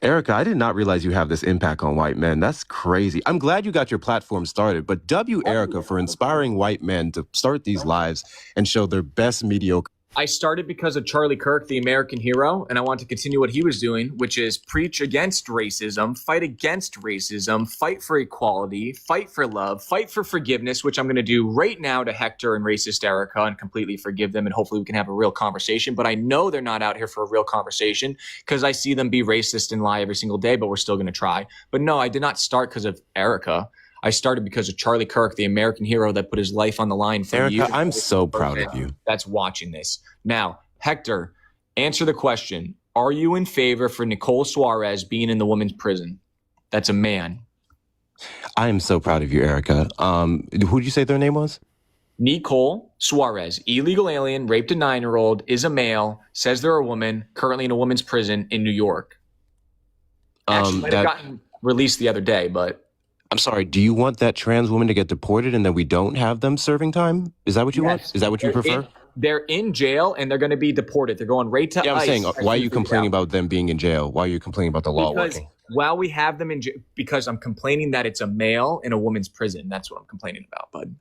Erica, I did not realize you have this impact on white men. That's crazy. I'm glad you got your platform started, but W Erica for inspiring white men to start these lives and show their best mediocre. I started because of Charlie Kirk, the American hero, and I want to continue what he was doing, which is preach against racism, fight for equality, fight for love, fight for forgiveness, which I'm going to do right now to Hector and racist Erica and completely forgive them, and hopefully we can have a real conversation. But I know they're not out here for a real conversation because I see them be racist and lie every single day, but we're still going to try. But no, I did not start because of Erica. I started because of Charlie Kirk, the American hero that put his life on the line for Erica, years. I'm so proud of you. That's watching this. Now, Hector, answer the question. Are you in favor for Nicole Suarez being in the women's prison? That's a man. I am so proud of you, Erica. Who did you say their name was? Nicole Suarez, illegal alien, raped a 9-year-old, is a male, says they're a woman, currently in a women's prison in New York. Actually, might have gotten released the other day, but... I'm sorry, do you want that trans woman to get deported and then we don't have them serving time? Is that what you want? Is that what you prefer? They're in jail and they're going to be deported. They're going right to ICE. Yeah, I'm saying, why are you complaining about them being in jail? Why are you complaining about the law working? While we have them in jail, because I'm complaining that it's a male in a woman's prison. That's what I'm complaining about, bud.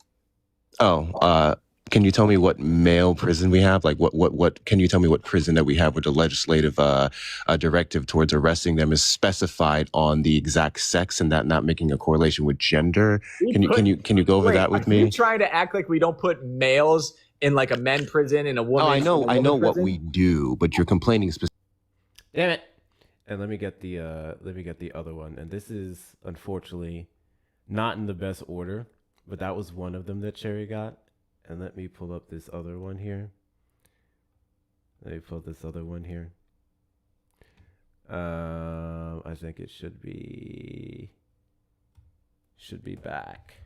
Oh, can you tell me what male prison we have? Like, what? Can you tell me what prison that we have where the legislative directive towards arresting them is specified on the exact sex and that not making a correlation with gender? Can you go over that with me? Are you trying to act like we don't put males in like a men prison and a woman? Oh, I know what we do, but you're complaining specifically. Damn it! And let me get the other one. And this is unfortunately not in the best order, but that was one of them that Cherry got. And let me pull up this other one here. I think it should be back.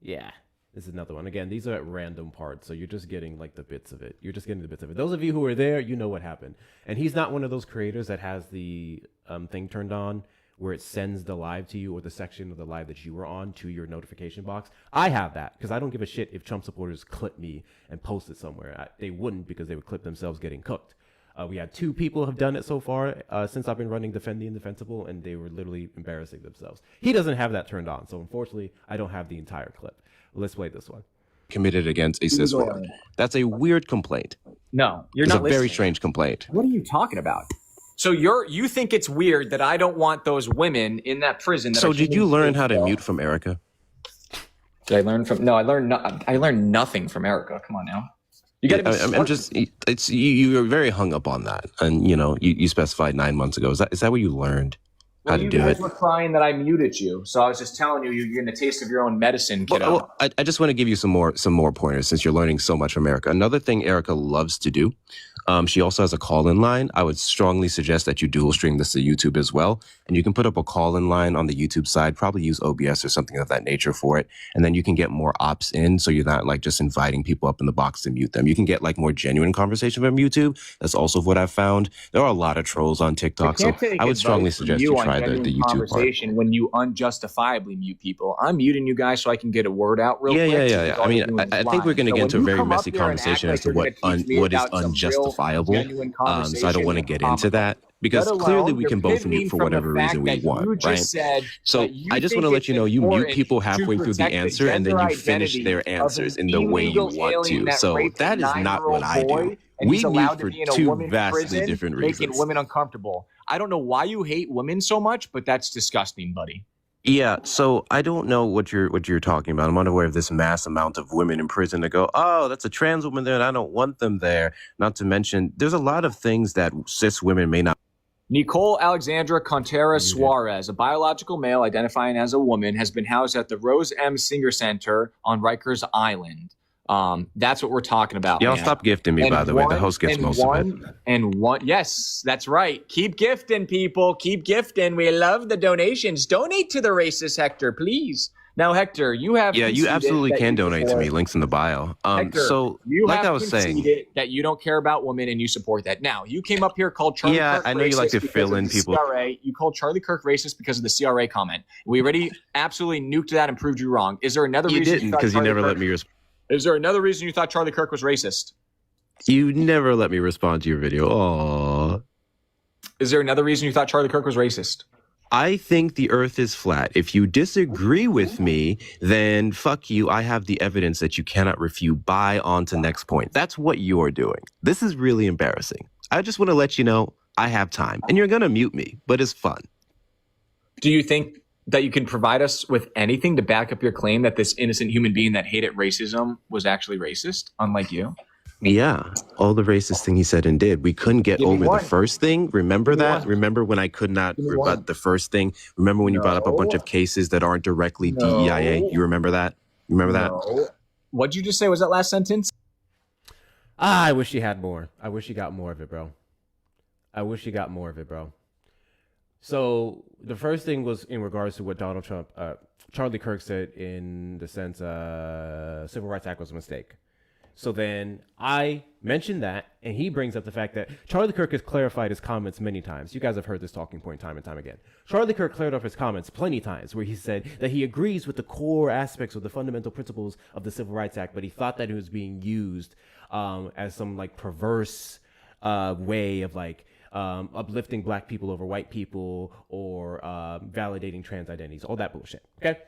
Yeah, this is another one. Again, these are at random parts, so you're just getting like the bits of it. Those of you who were there, you know what happened. And he's not one of those creators that has the thing turned on where it sends the live to you or the section of the live that you were on to your notification box. I have that because I don't give a shit if Trump supporters clip me and post it somewhere. They wouldn't, because they would clip themselves getting cooked. We had 2 people have done it so far since I've been running Defend the Indefensible, and they were literally embarrassing themselves. He doesn't have that turned on, so unfortunately, I don't have the entire clip. Let's play this one. committed against a cis Illegal woman. alien. That's a weird complaint. No, you're It's not a very listening. strange complaint. What are you talking about? So you think it's weird that I don't want those women in that prison? That So are did you learn how to mute from Erica? Did I learn from? No, I learned nothing from Erica. Come on now. You got to be. I'm just. It's you're very hung up on that, and you specified 9 months ago. Is that what you learned how to you do guys it? were crying that I muted you, so I was just telling you you're getting a taste of your own medicine, kiddo. Well, I just want to give you some more pointers since you're learning so much from Erica. Another thing Erica loves to do, she also has a call-in line. I would strongly suggest that you dual stream this to YouTube as well, and you can put up a call-in line on the YouTube side. Probably use OBS or something of that nature for it, and then you can get more ops in, so you're not like just inviting people up in the box to mute them. You can get like more genuine conversation from YouTube. That's also what I've found. There are a lot of trolls on TikTok, so I would strongly suggest you try the YouTube part. When you unjustifiably mute people. I'm muting you guys so I can get a word out real quick. Yeah. I mean, I think we're going to get into a very messy conversation as to what is unjustifiable. So I don't want to get into that because clearly we can both mute for whatever reason we want, right? So I just want to let you know, you mute people halfway through the answer and then you finish their answers in the way you want to. So that is not what I do. We mute for two vastly different reasons. Making women uncomfortable. I don't know why you hate women so much, but that's disgusting, buddy. Yeah, so I don't know what you're talking about. I'm unaware of this mass amount of women in prison to go, oh, that's a trans woman there and I don't want them there. Not to mention, there's a lot of things that cis women may not. Nicole Alexandra Contreras Suarez, a biological male identifying as a woman, has been housed at the Rose M. Singer Center on Rikers Island. That's what we're talking about. Y'all stop gifting me, by the way. The host gets most of it. Yes, that's right. Keep gifting, people. Keep gifting. We love the donations. Donate to the racist Hector, please. Now, Hector, you have you absolutely can donate to me. Links in the bio. Hector, so like I was saying, that you don't care about women and you support that. Now, you came up here called Charlie Kirk I know you like to fill in people. CRA. You called Charlie Kirk racist because of the CRA comment. We already absolutely nuked that and proved you wrong. Is there another reason? You didn't, because you never let me respond. Is there another reason you thought Charlie Kirk was racist? You never let me respond to your video. Aww. Is there another reason you thought Charlie Kirk was racist? I think the earth is flat. If you disagree with me, then fuck you. I have the evidence that you cannot refute. Bye, on to next point. That's what you're doing. This is really embarrassing. I just want to let you know I have time. And you're going to mute me, but it's fun. Do you think that you can provide us with anything to back up your claim that this innocent human being that hated racism was actually racist, unlike you? Yeah, all the racist thing he said and did. We couldn't get over the first thing. Remember that? Remember when I could not rebut the first thing? Remember when you brought up a bunch of cases that aren't directly DEIA? You remember that? Remember that? What'd you just say? Was that last sentence? I wish you had more. I wish you got more of it, bro. So the first thing was in regards to what Donald Trump, Charlie Kirk said in the sense Civil Rights Act was a mistake. So then I mentioned that, and he brings up the fact that Charlie Kirk has clarified his comments many times. You guys have heard this talking point time and time again. Charlie Kirk cleared up his comments plenty times where he said that he agrees with the core aspects of the fundamental principles of the Civil Rights Act, but he thought that it was being used as some like perverse way of like uplifting black people over white people or validating trans identities, all that bullshit. Okay.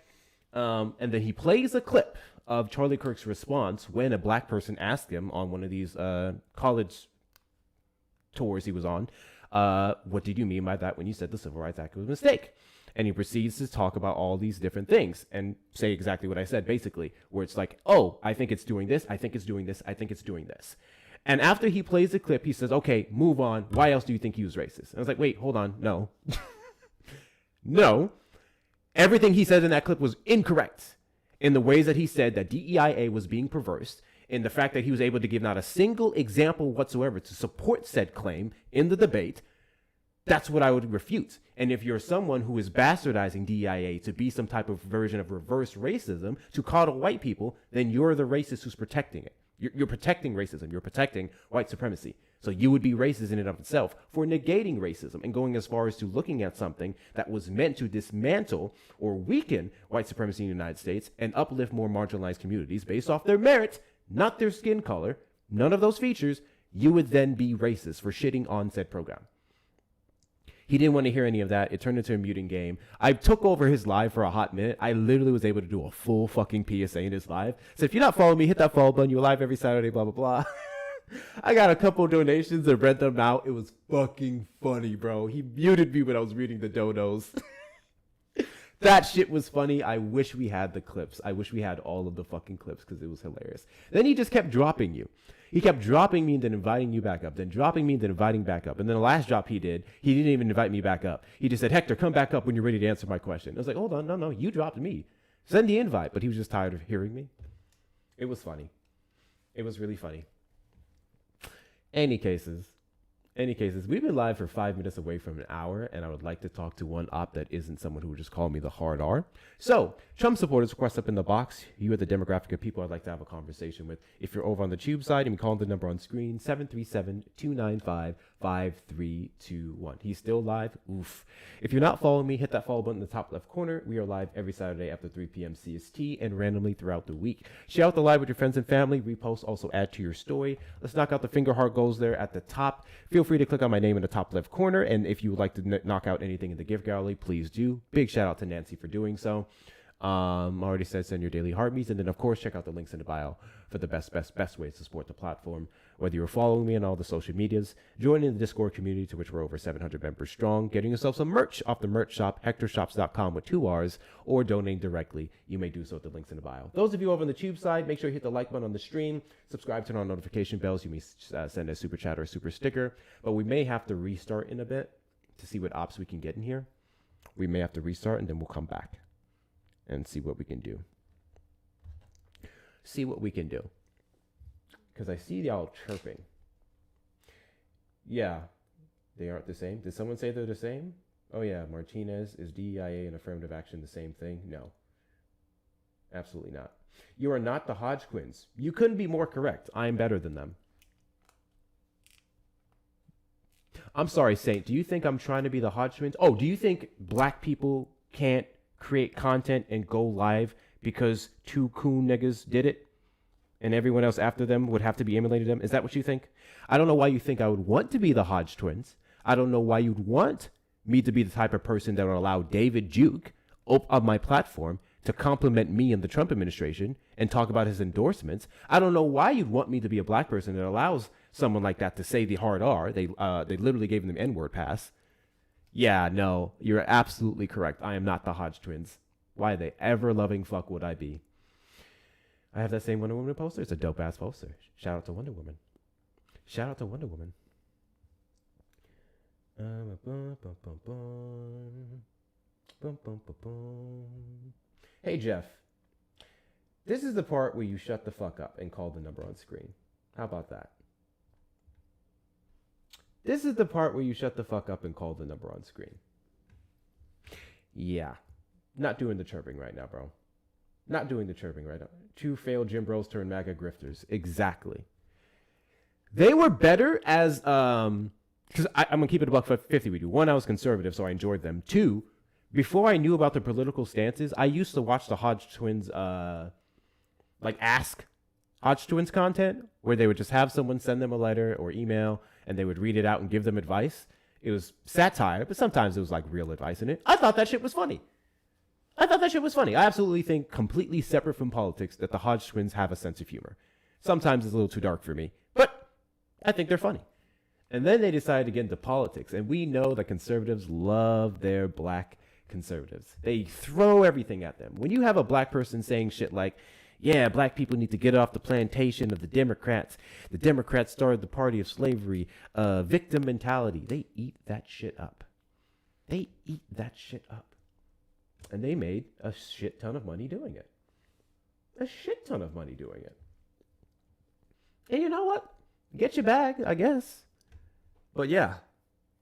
And then he plays a clip of Charlie Kirk's response when a black person asked him on one of these college tours he was on, what did you mean by that when you said the Civil Rights Act was a mistake? And he proceeds to talk about all these different things and say exactly what I said, basically, where it's like, oh, I think it's doing this, I think it's doing this, I think it's doing this. And after he plays the clip, he says, okay, move on. Why else do you think he was racist? And I was like, wait, hold on. No. No. Everything he said in that clip was incorrect in the ways that he said that DEIA was being perverse, in the fact that he was able to give not a single example whatsoever to support said claim in the debate. That's what I would refute. And if you're someone who is bastardizing DEIA to be some type of version of reverse racism to coddle white people, then you're the racist who's protecting it. You're protecting racism. You're protecting white supremacy. So you would be racist in and of itself for negating racism and going as far as to looking at something that was meant to dismantle or weaken white supremacy in the United States and uplift more marginalized communities based off their merit, not their skin color, none of those features. You would then be racist for shitting on said program. He didn't want to hear any of that. It turned into a muting game. I took over his live for a hot minute. I literally was able to do a full fucking PSA in his live. So if you're not following me, hit that follow button. You're live every Saturday, blah, blah, blah. I got a couple donations and read them out. It was fucking funny, bro. He muted me when I was reading the donos. That shit was funny. I wish we had the clips. I wish we had all of the fucking clips because it was hilarious. Then he just kept dropping you. He kept dropping me and then inviting you back up, then dropping me and then inviting back up. And then the last drop he did, he didn't even invite me back up. He just said, Hector, come back up when you're ready to answer my question. I was like, hold on, no, you dropped me. Send the invite. But he was just tired of hearing me. It was funny. It was really funny. Any cases, we've been live for 5 minutes away from an hour, and I would like to talk to one op that isn't someone who would just call me the hard R. So, Trump supporters request up in the box. You are the demographic of people I'd like to have a conversation with. If you're over on the tube side, you can call the number on screen, 737-295-5321. He's still live. Oof. If you're not following me, hit that follow button in the top left corner. We are live every Saturday after 3 p.m. CST and randomly throughout the week. Share out the live with your friends and family. Repost, also add to your story. Let's knock out the finger heart goals there at the top. Feel free to click on my name in the top left corner. And if you would like to knock out anything in the gift gallery, please do. Big shout out to Nancy for doing so. Already said send your daily heartbeats, and then of course check out the links in the bio for the best ways to support the platform. Whether you're following me on all the social medias, joining the Discord community to which we're over 700 members strong, getting yourself some merch off the merch shop hectorshops.com with 2 R's, or donating directly, you may do so at the links in the bio. Those of you over on the tube side, make sure you hit the like button on the stream, subscribe, turn on notification bells. You may send a super chat or a super sticker, but we may have to restart in a bit to see what ops we can get in here. We may have to restart and then we'll come back and see what we can do. Because I see y'all chirping. Yeah, they aren't the same. Did someone say they're the same? Oh yeah, Martinez, is DEIA and affirmative action the same thing? No. Absolutely not. You are not the Hodgkins. You couldn't be more correct. I am better than them. I'm sorry, Saint. Do you think I'm trying to be the Hodgkins? Oh, do you think black people can't create content and go live because 2 coon niggas did it and everyone else after them would have to be emulated them? Is that what you think? I don't know why you think I would want to be the Hodge twins. I don't know why you'd want me to be the type of person that would allow David Duke on my platform to compliment me and the Trump administration and talk about his endorsements. I don't know why you'd want me to be a black person that allows someone like that to say the hard R. They literally gave them the N-word pass. Yeah, no, you're absolutely correct. I am not the Hodge twins. Why the ever-loving fuck would I be? I have that same Wonder Woman poster. It's a dope-ass poster. Shout out to Wonder Woman. Shout out to Wonder Woman. Hey, Jeff. This is the part where you shut the fuck up and call the number on screen. How about that? This is the part where you shut the fuck up and call the number on screen. Yeah. Not doing the chirping right now, bro. Not doing the chirping right now. 2 failed Jim Bros turned MAGA grifters. Exactly. They were better as, because I'm going to keep it $1.50 with you. 1, I was conservative, so I enjoyed them. 2, before I knew about their political stances, I used to watch the Hodge Twins, Ask Hodge Twins content, where they would just have someone send them a letter or email, and they would read it out and give them advice. It was satire, but sometimes it was like real advice in it. I thought that shit was funny. I absolutely think, completely separate from politics, that the Hodge Twins have a sense of humor. Sometimes it's a little too dark for me, but I think they're funny. And then they decided to get into politics, and we know that conservatives love their black conservatives. They throw everything at them. When you have a black person saying shit like, yeah, black people need to get off the plantation of the Democrats. The Democrats started the party of slavery, victim mentality. They eat that shit up. And they made a shit ton of money doing it. And you know what? Get your bag, I guess. But yeah,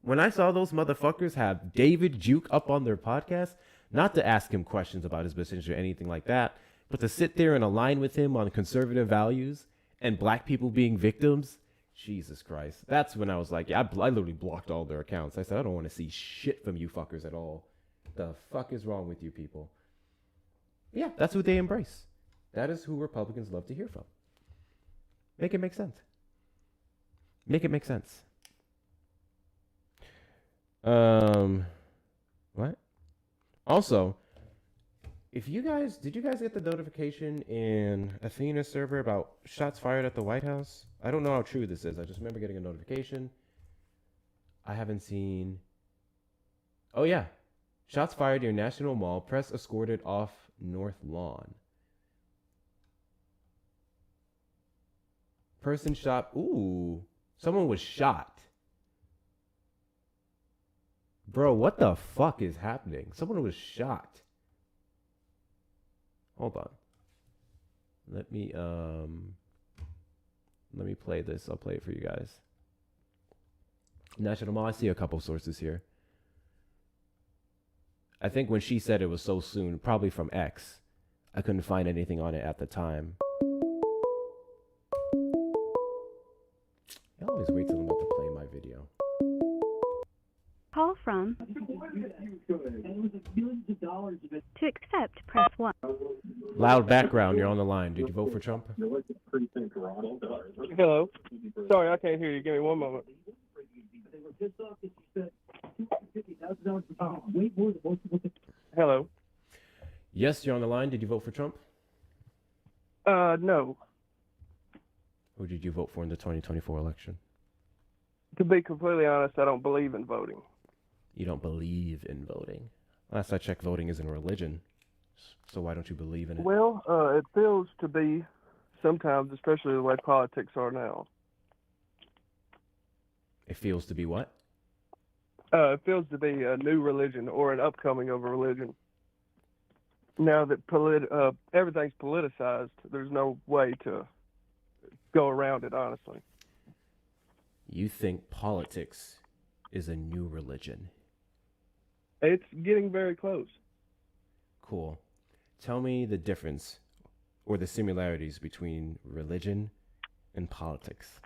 when I saw those motherfuckers have David Duke up on their podcast, not to ask him questions about his business or anything like that, but to sit there and align with him on conservative values and black people being victims, Jesus Christ. That's when I was like, yeah, I literally blocked all their accounts. I said, I don't want to see shit from you fuckers at all. The fuck is wrong with you people? Yeah, that's who they embrace. That is who Republicans love to hear from. Make it make sense. What? Also, did you guys get the notification in Athena's server about shots fired at the White House? I don't know how true this is. I just remember getting a notification. I haven't seen. Oh yeah, shots fired near National Mall. Press escorted off North Lawn. Person shot. Ooh, someone was shot. Bro, what the fuck is happening? Someone was shot. Hold on. Let me play this. I'll play it for you guys. National Mall. I see a couple sources here. I think when she said it was so soon, probably from X. I couldn't find anything on it at the time. I always wait till I'm about to play my video. Call from. To accept, press 1. Loud background, you're on the line. Did you vote for Trump? Hello. Sorry, I can't hear you. Give me one moment. Hello. Yes, you're on the line. Did you vote for Trump? No. Who did you vote for in the 2024 election? To be completely honest, I don't believe in voting. You don't believe in voting. Last I checked, voting isn't a religion. So why don't you believe in it? Well, it feels to be sometimes, especially the way politics are now. It feels to be what? It feels to be a new religion or an upcoming of a religion. Now that everything's politicized, there's no way to go around it, honestly. You think politics is a new religion? It's getting very close. Cool. Tell me the difference or the similarities between religion and politics.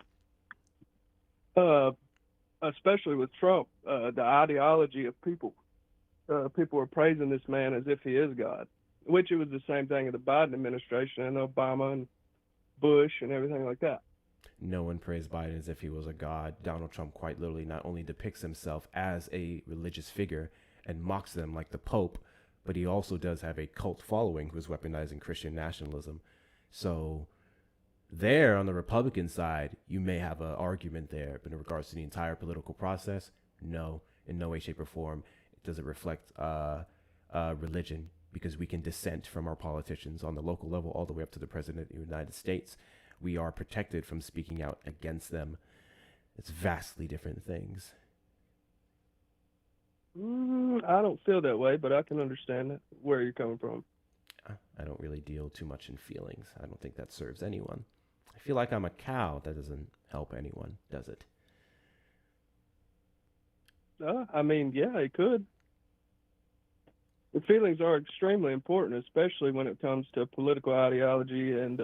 Especially with Trump, the ideology of people. People are praising this man as if he is God, which it was the same thing in the Biden administration and Obama and Bush and everything like that. No one praised Biden as if he was a god. Donald Trump quite literally not only depicts himself as a religious figure and mocks them like the Pope, but he also does have a cult following who's weaponizing Christian nationalism. So there on the Republican side, you may have an argument there, but in regards to the entire political process, no, in no way, shape, or form does it reflect religion, because we can dissent from our politicians on the local level all the way up to the President of the United States. We are protected from speaking out against them. It's vastly different things. I don't feel that way, but I can understand it, where you're coming from. I don't really deal too much in feelings. I don't think that serves anyone. I feel like I'm a cow. That doesn't help anyone, does it? I mean, yeah, it could. The feelings are extremely important, especially when it comes to political ideology and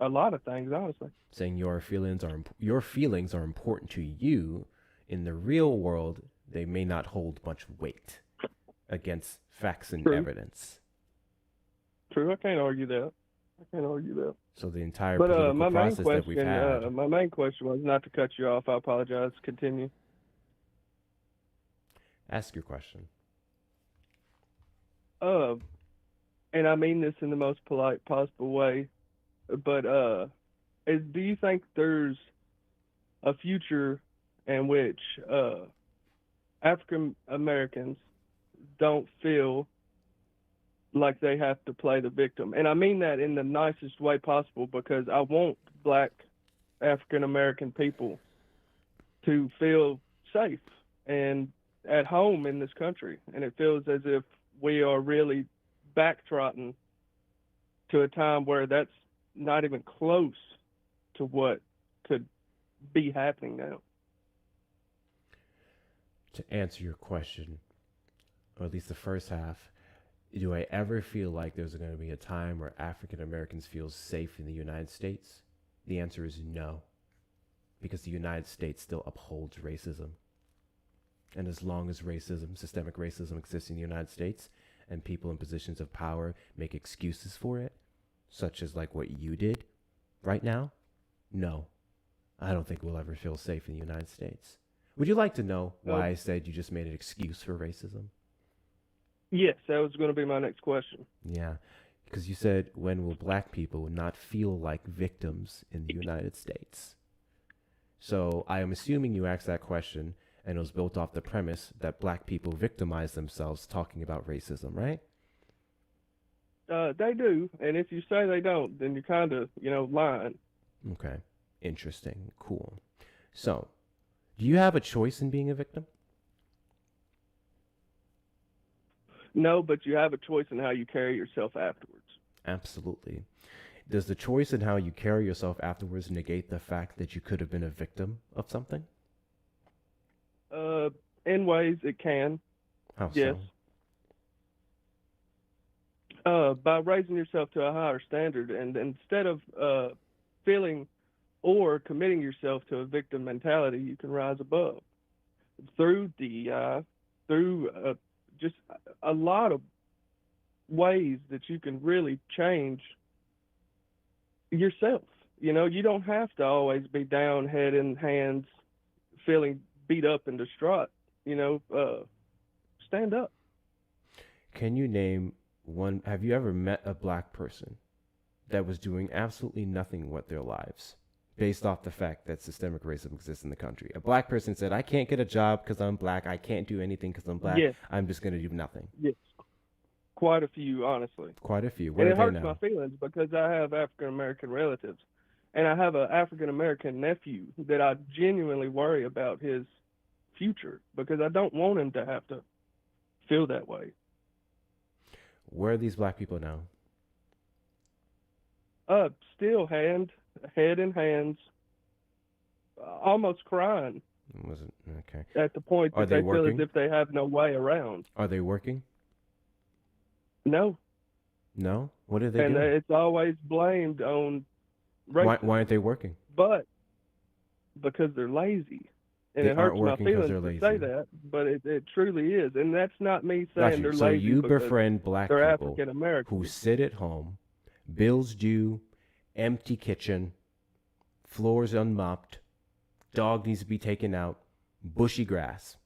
a lot of things, honestly. Saying your feelings are important to you. In the real world, they may not hold much weight against facts and evidence. True, I can't argue that. So the entire political process that we've had. My main question was not to cut you off. I apologize. Continue. Ask your question. And I mean this in the most polite possible way, but do you think there's a future in which African Americans don't feel like they have to play the victim? And I mean that in the nicest way possible, because I want Black African American people to feel safe and at home in this country. And it feels as if we are really backtrotting to a time where that's not even close to what could be happening now. To answer your question, or at least the first half, do I ever feel like there's going to be a time where African Americans feel safe in the United States? The answer is no, because the United States still upholds racism. And as long as racism, systemic racism, exists in the United States, and people in positions of power make excuses for it, such as like what you did right now, no, I don't think we'll ever feel safe in the United States. Would you like to know why I said you just made an excuse for racism? Yes, that was going to be my next question. Yeah, because you said, when will black people not feel like victims in the United States? So I am assuming you asked that question, and it was built off the premise that black people victimize themselves talking about racism, right? They do, and if you say they don't, then you're kind of, lying. Okay, interesting, cool. So, do you have a choice in being a victim? No, but you have a choice in how you carry yourself afterwards. Absolutely. Does the choice in how you carry yourself afterwards negate the fact that you could have been a victim of something? In ways it can. How yes. so? By raising yourself to a higher standard, and instead of feeling or committing yourself to a victim mentality, you can rise above through DEI, through just a lot of ways that you can really change yourself. You don't have to always be down, head in hands, feeling beat up and distraught. Stand up. Can you name one? Have you ever met a black person that was doing absolutely nothing with their lives based off the fact that systemic racism exists in the country? A black person said, I can't get a job because I'm black. I can't do anything because I'm black. Yes. I'm just going to do nothing. Yes. Quite a few, honestly. Quite a few. And Where it are they hurts now? my feelings because I have African-American relatives. And I have an African-American nephew that I genuinely worry about his future because I don't want him to have to feel that way. Where are these black people now? Still head in hands, almost crying. Was it okay? At the point Are that they they feel working? as if they have no way around. Are they working? No. No? What are they And doing? it's always blamed on racism. Why aren't they working? But because they're lazy. And They it aren't hurts my working 'cause feelings they're to say lazy. that, but it truly is. And that's not me Got saying you. they're So lazy you because befriend black they're people African American. who sit at home, bills due, empty kitchen, floors unmopped, dog needs to be taken out, bushy grass.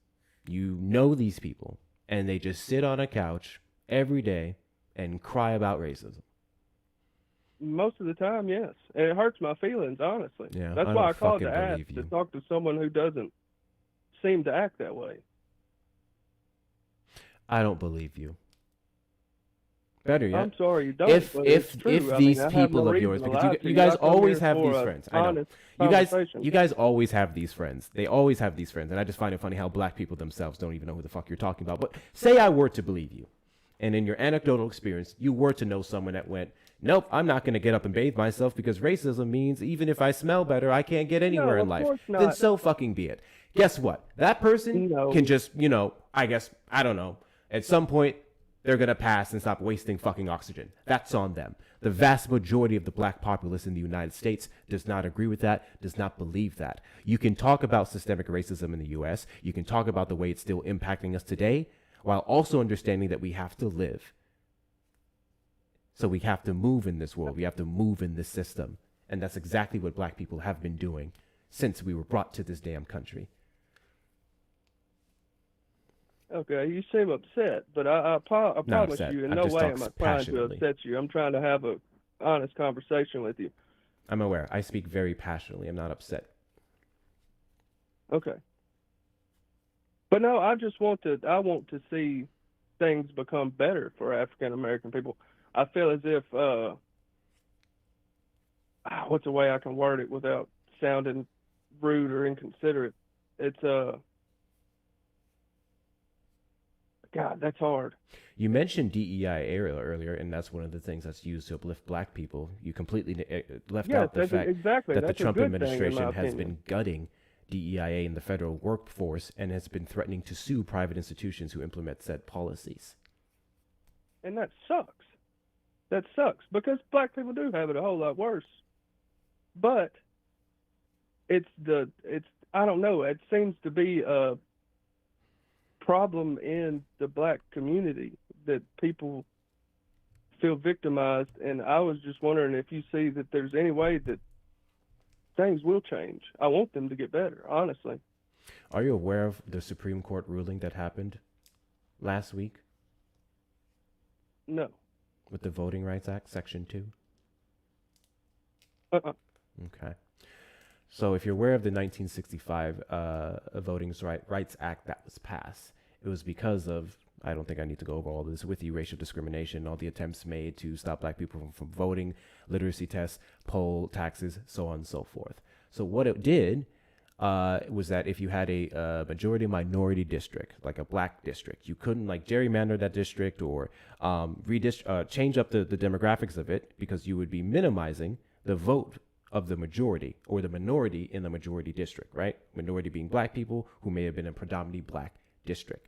You know these people, and they just sit on a couch every day and cry about racism. Most of the time, yes. And it hurts my feelings, honestly. Yeah, That's I why don't I called fucking to ask believe to you. talk to someone who doesn't seem to act that way. I don't believe you. Better yet, I'm sorry you don't. if but if it's true. if I these mean, I have people no of reason yours, to because lie you to guys I come always here have for these a friends. I know. honest You conversation. guys always have these friends. They always have these friends, and I just find it funny how black people themselves don't even know who the fuck you're talking about. But say I were to believe you, and in your anecdotal experience, you were to know someone that went, nope, I'm not going to get up and bathe myself because racism means even if I smell better, I can't get anywhere in of life. course Then not. so fucking be it. Guess what? That person No. can just, I guess, I don't know, at some point, they're going to pass and stop wasting fucking oxygen. That's on them. The vast majority of the black populace in the United States does not agree with that, does not believe that. You can talk about systemic racism in the U.S. You can talk about the way it's still impacting us today, while also understanding that we have to live. So we have to move in this world. We have to move in this system. And that's exactly what black people have been doing since we were brought to this damn country. Okay, you seem upset, but I promise upset. you, in I've no just way talked am I trying to passionately. upset you. I'm trying to have a honest conversation with you. I'm aware. I speak very passionately. I'm not upset. Okay. But no, I want to see things become better for African American people. I feel as if what's a way I can word it without sounding rude or inconsiderate? It's God, that's hard. You mentioned DEIA earlier, and that's one of the things that's used to uplift black people. You completely left Yes, out the that's fact exactly. that the That's a Trump good thing, in my administration has opinion. been gutting DEIA in the federal workforce and has been threatening to sue private institutions who implement said policies. And that sucks. That sucks because black people do have it a whole lot worse. But it's I don't know, it seems to be a problem in the black community that people feel victimized, and I was just wondering if you see that there's any way that things will change. I want them to get better, honestly. Are you aware of the Supreme Court ruling that happened last week No. with the Voting Rights Act, Section 2? Okay. So if you're aware of the 1965 Voting Rights Act that was passed, it was because of, I don't think I need to go over all this with you, racial discrimination, all the attempts made to stop black people from voting, literacy tests, poll taxes, so on and so forth. So what it did was that if you had a majority minority district, like a black district, you couldn't like gerrymander that district or change up the demographics of it, because you would be minimizing the vote of the majority or the minority in the majority district, right? Minority being black people who may have been a predominantly black district.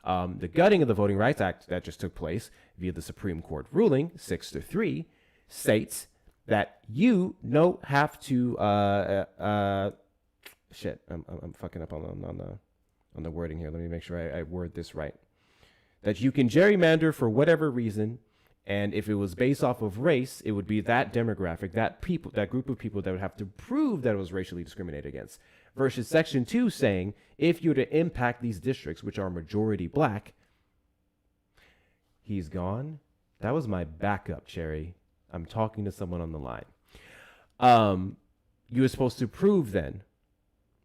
The gutting of the Voting Rights Act that just took place via the Supreme Court ruling 6-3 states that you don't have to shit. I'm fucking up on the wording here. Let me make sure I word this right. That you can gerrymander for whatever reason, and if it was based off of race, it would be that demographic, that group of people that would have to prove that it was racially discriminated against. Versus Section 2 saying, if you were to impact these districts, which are majority black, he's gone. That was my backup, Cherry. I'm talking to someone on the line. You were supposed to prove then.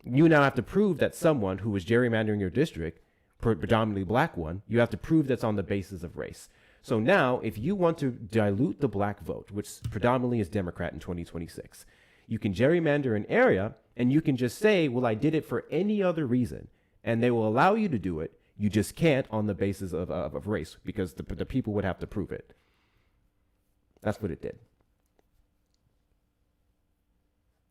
You now have to prove that someone who was gerrymandering your district, predominantly black one, you have to prove that's on the basis of race. So now, if you want to dilute the black vote, which predominantly is Democrat in 2026, you can gerrymander an area and you can just say, well, I did it for any other reason. And they will allow you to do it. You just can't on the basis of race, because the people would have to prove it. That's what it did.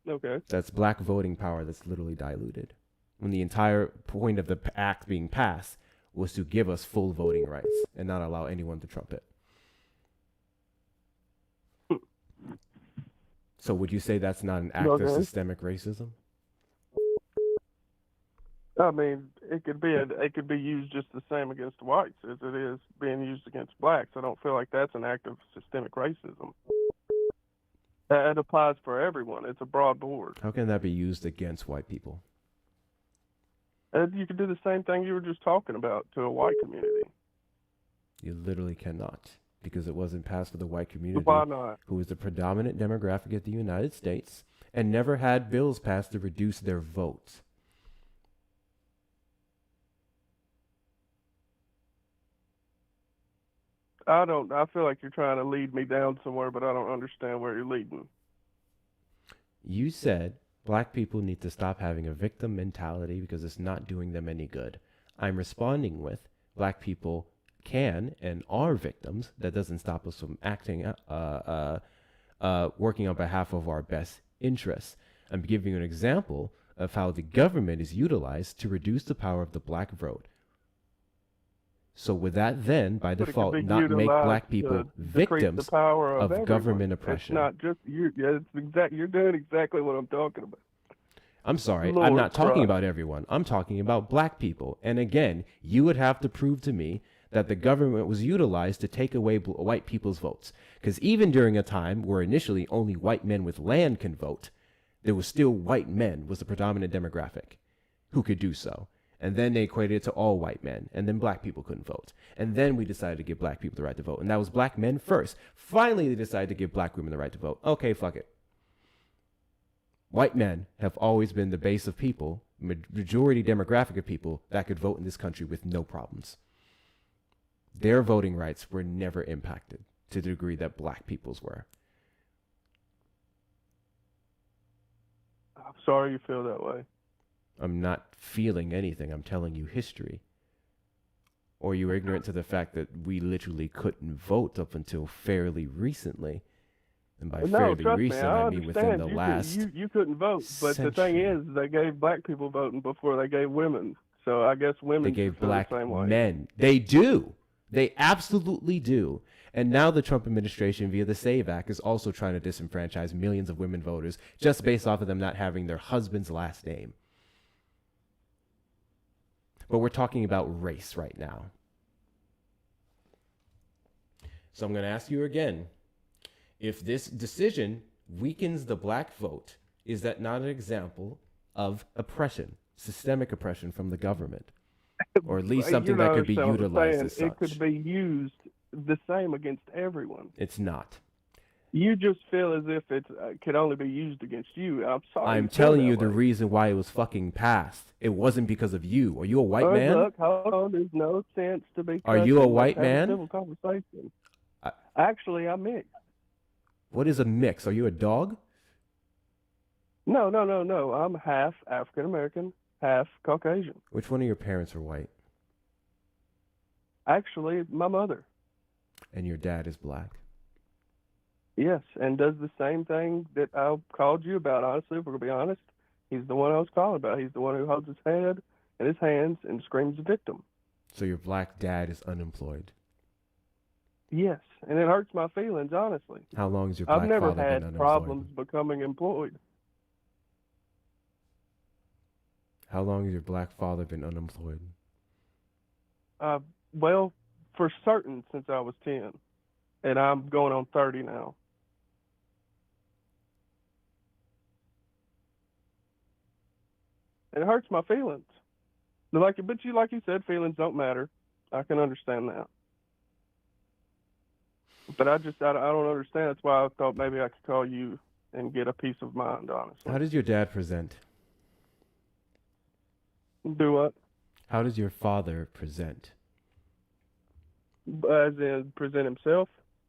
Okay. That's black voting power that's literally diluted. When the entire point of the act being passed was to give us full voting rights and not allow anyone to trump it. So would you say that's not an act of systemic racism? I mean, it could be used just the same against whites as it is being used against blacks. I don't feel like that's an act of systemic racism. It applies for everyone. It's a broad board. How can that be used against white people? You could do the same thing you were just talking about to a white community. You literally cannot, because it wasn't passed for the white community, Why not? who is the predominant demographic of the United States, and never had bills passed to reduce their vote. I feel like you're trying to lead me down somewhere, but I don't understand where you're leading. You said black people need to stop having a victim mentality because it's not doing them any good. I'm responding with black people can and are victims. That doesn't stop us from acting, working on behalf of our best interests. I'm giving you an example of how the government is utilized to reduce the power of the black vote. So would that then, by default, not make black people victims of government oppression? It's not just you. Yeah, you're doing exactly what I'm talking about. I'm sorry, I'm not talking about everyone. I'm talking about black people. And again, you would have to prove to me that the government was utilized to take away white people's votes. Because even during a time where initially only white men with land can vote, there was still white men was the predominant demographic who could do so. And then they equated it to all white men, and then black people couldn't vote. And then we decided to give black people the right to vote. And that was black men first. Finally, they decided to give black women the right to vote. Okay, fuck it. White men have always been the base of people, majority demographic of people that could vote in this country with no problems. Their voting rights were never impacted to the degree that black people's were. I'm sorry you feel that way. I'm not feeling anything. I'm telling you history. Or you're ignorant to the fact that we literally couldn't vote up until fairly recently. And by fairly recent, I mean within the last You couldn't vote, but century. the thing is, they gave black people voting before they gave women. So I guess women They gave feel black the same way. men. They do. They absolutely do. And now the Trump administration, via the SAVE Act, is also trying to disenfranchise millions of women voters just based off of them not having their husband's last name. But we're talking about race right now. So I'm going to ask you again, if this decision weakens the black vote, is that not an example of oppression? systemic oppression from the government, or at least something that could be so I'm utilized saying as such. it could be used the same against everyone. It's not. You just feel as if it could only be used against you. I'm sorry. I'm you feel telling that you the way. reason why it was fucking passed. It wasn't because of you. Are you a white man? Look, hold on. There's no sense to be. Are you a cussing. white Let's have man? a civil conversation. Actually, I'm mixed. What is a mix? Are you a dog? No. I'm half African American, half Caucasian. Which one of your parents are white? Actually, my mother. And your dad is black? Yes, and does the same thing that I called you about. Honestly, if we're gonna be honest, he's the one I was calling about. He's the one who holds his head in his hands and screams victim. So your black dad is unemployed? Yes, and it hurts my feelings, honestly. How long has your black I've never father been had unemployed? problems becoming employed. How long has your black father been unemployed? Well, for certain since I was 10, and I'm going on 30 now. It hurts my feelings. But you said, feelings don't matter. I can understand that. But I don't understand. That's why I thought maybe I could call you and get a peace of mind, honestly. How does your dad present? Do what? How does your father present? As in present himself?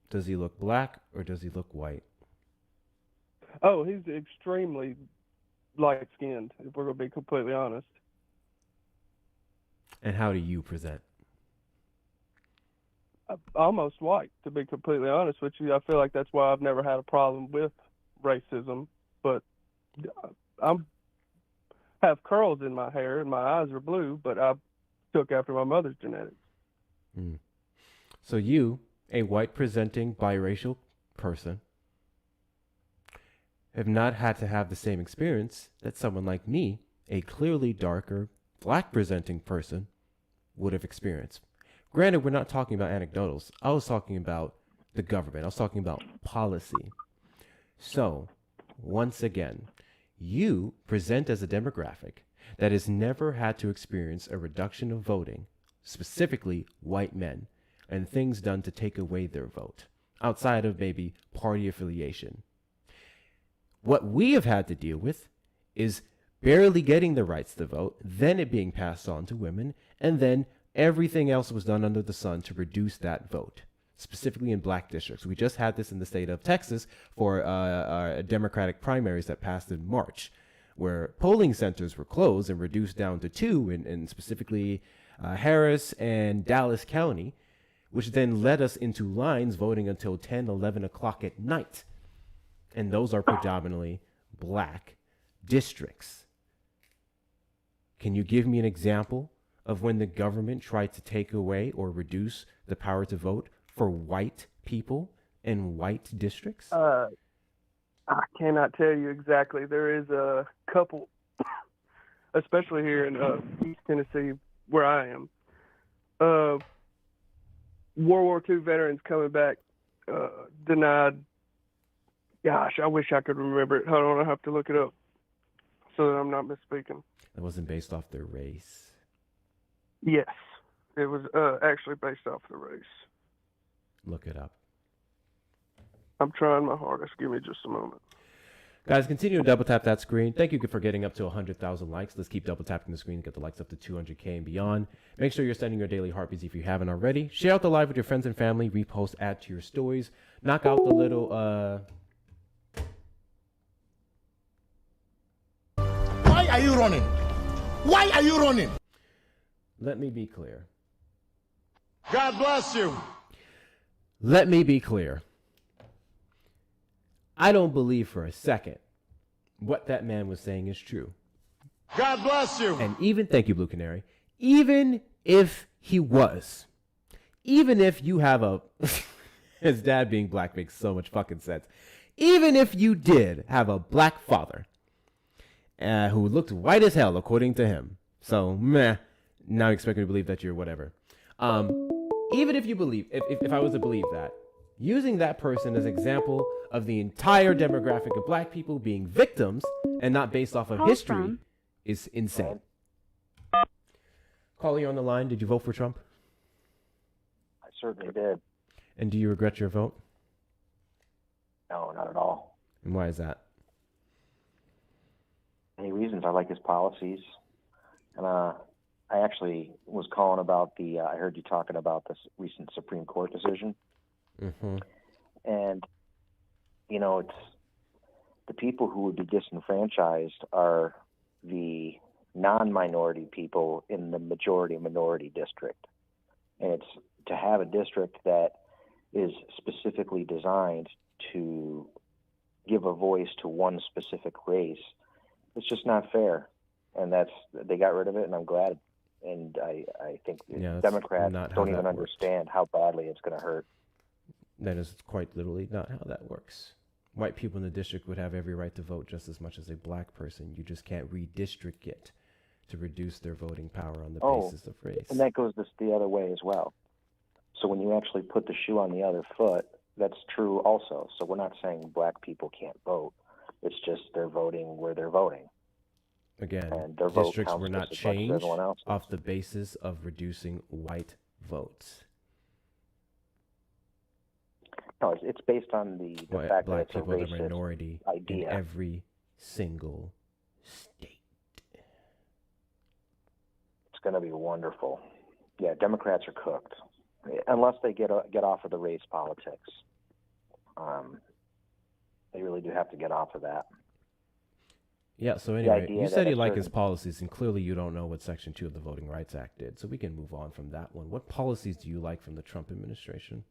Does he look black or does he look white? Oh, he's extremely light-skinned, if we're going to be completely honest. And how do you present? Almost white, to be completely honest with you. I feel like that's why I've never had a problem with racism. But I have curls in my hair and my eyes are blue, but I took after my mother's genetics. So you, a white presenting biracial person, have not had to have the same experience that someone like me, a clearly darker, black presenting person, would have experienced. Granted, we're not talking about anecdotals. I was talking about the government. I was talking about policy. So, once again, you present as a demographic that has never had to experience a reduction of voting, specifically white men, and things done to take away their vote, outside of maybe party affiliation. What we have had to deal with is barely getting the rights to vote, then it being passed on to women, and then everything else was done under the sun to reduce that vote, specifically in black districts. We just had this in the state of Texas for our Democratic primaries that passed in March, where polling centers were closed and reduced down to 2 in specifically Harris and Dallas County, which then led us into lines voting until 10, 11 o'clock at night. And those are predominantly black districts. Can you give me an example of when the government tried to take away or reduce the power to vote for white people in white districts? I cannot tell you exactly. There is a couple, especially here in East Tennessee, where I am. World War II veterans coming back denied. Gosh, I wish I could remember it. Hold on, I have to look it up so that I'm not misspeaking. It wasn't based off their race. Yes, it was actually based off the race. Look it up. I'm trying my hardest. Give me just a moment. Guys, continue to double tap that screen. Thank you for getting up to 100,000 likes. Let's keep double tapping the screen to get the likes up to 200K and beyond. Make sure you're sending your daily heartbeats if you haven't already. Share out the live with your friends and family. Repost, add to your stories. Knock out the little Why are you running? Why are you running? Let me be clear. God bless you. Let me be clear. I don't believe for a second what that man was saying is true. God bless you. And even, thank you, Blue Canary, even if he was, even if you have a, his dad being black makes so much fucking sense. Even if you did have a black father who looked white as hell, according to him. So, meh, now you expect me to believe that you're whatever. Even if you believe, if I was to believe that, using that person as example of the entire demographic of black people being victims and not based off of history is insane. Caller, you on the line. Did you vote for Trump? I certainly did. And do you regret your vote? No, not at all. And why is that? Many reasons. I like his policies. And I actually was calling about I heard you talking about this recent Supreme Court decision. Mm-hmm. And, it's the people who would be disenfranchised are the non-minority people in the majority-minority district. And it's to have a district that is specifically designed to give a voice to one specific race. It's just not fair. And they got rid of it, and I'm glad. And I think Democrats don't even understand how badly it's going to hurt. That is quite literally not how that works. White people in the district would have every right to vote just as much as a black person. You just can't redistrict it to reduce their voting power on the basis of race. And that goes the other way as well. So when you actually put the shoe on the other foot, that's true also. So we're not saying black people can't vote. It's just they're voting where they're voting. Again, and their districts vote were not counts just as much as changed everyone else's. off the basis of reducing white votes. No, it's based on the fact that Black it's a people are the racist minority idea. in every single state. It's going to be wonderful. Yeah, Democrats are cooked unless they get off of the race politics. They really do have to get off of that. Yeah, so anyway, idea you that said you a like his certain- policies, and clearly you don't know what Section 2 of the Voting Rights Act did, so we can move on from that one. What policies do you like from the Trump administration?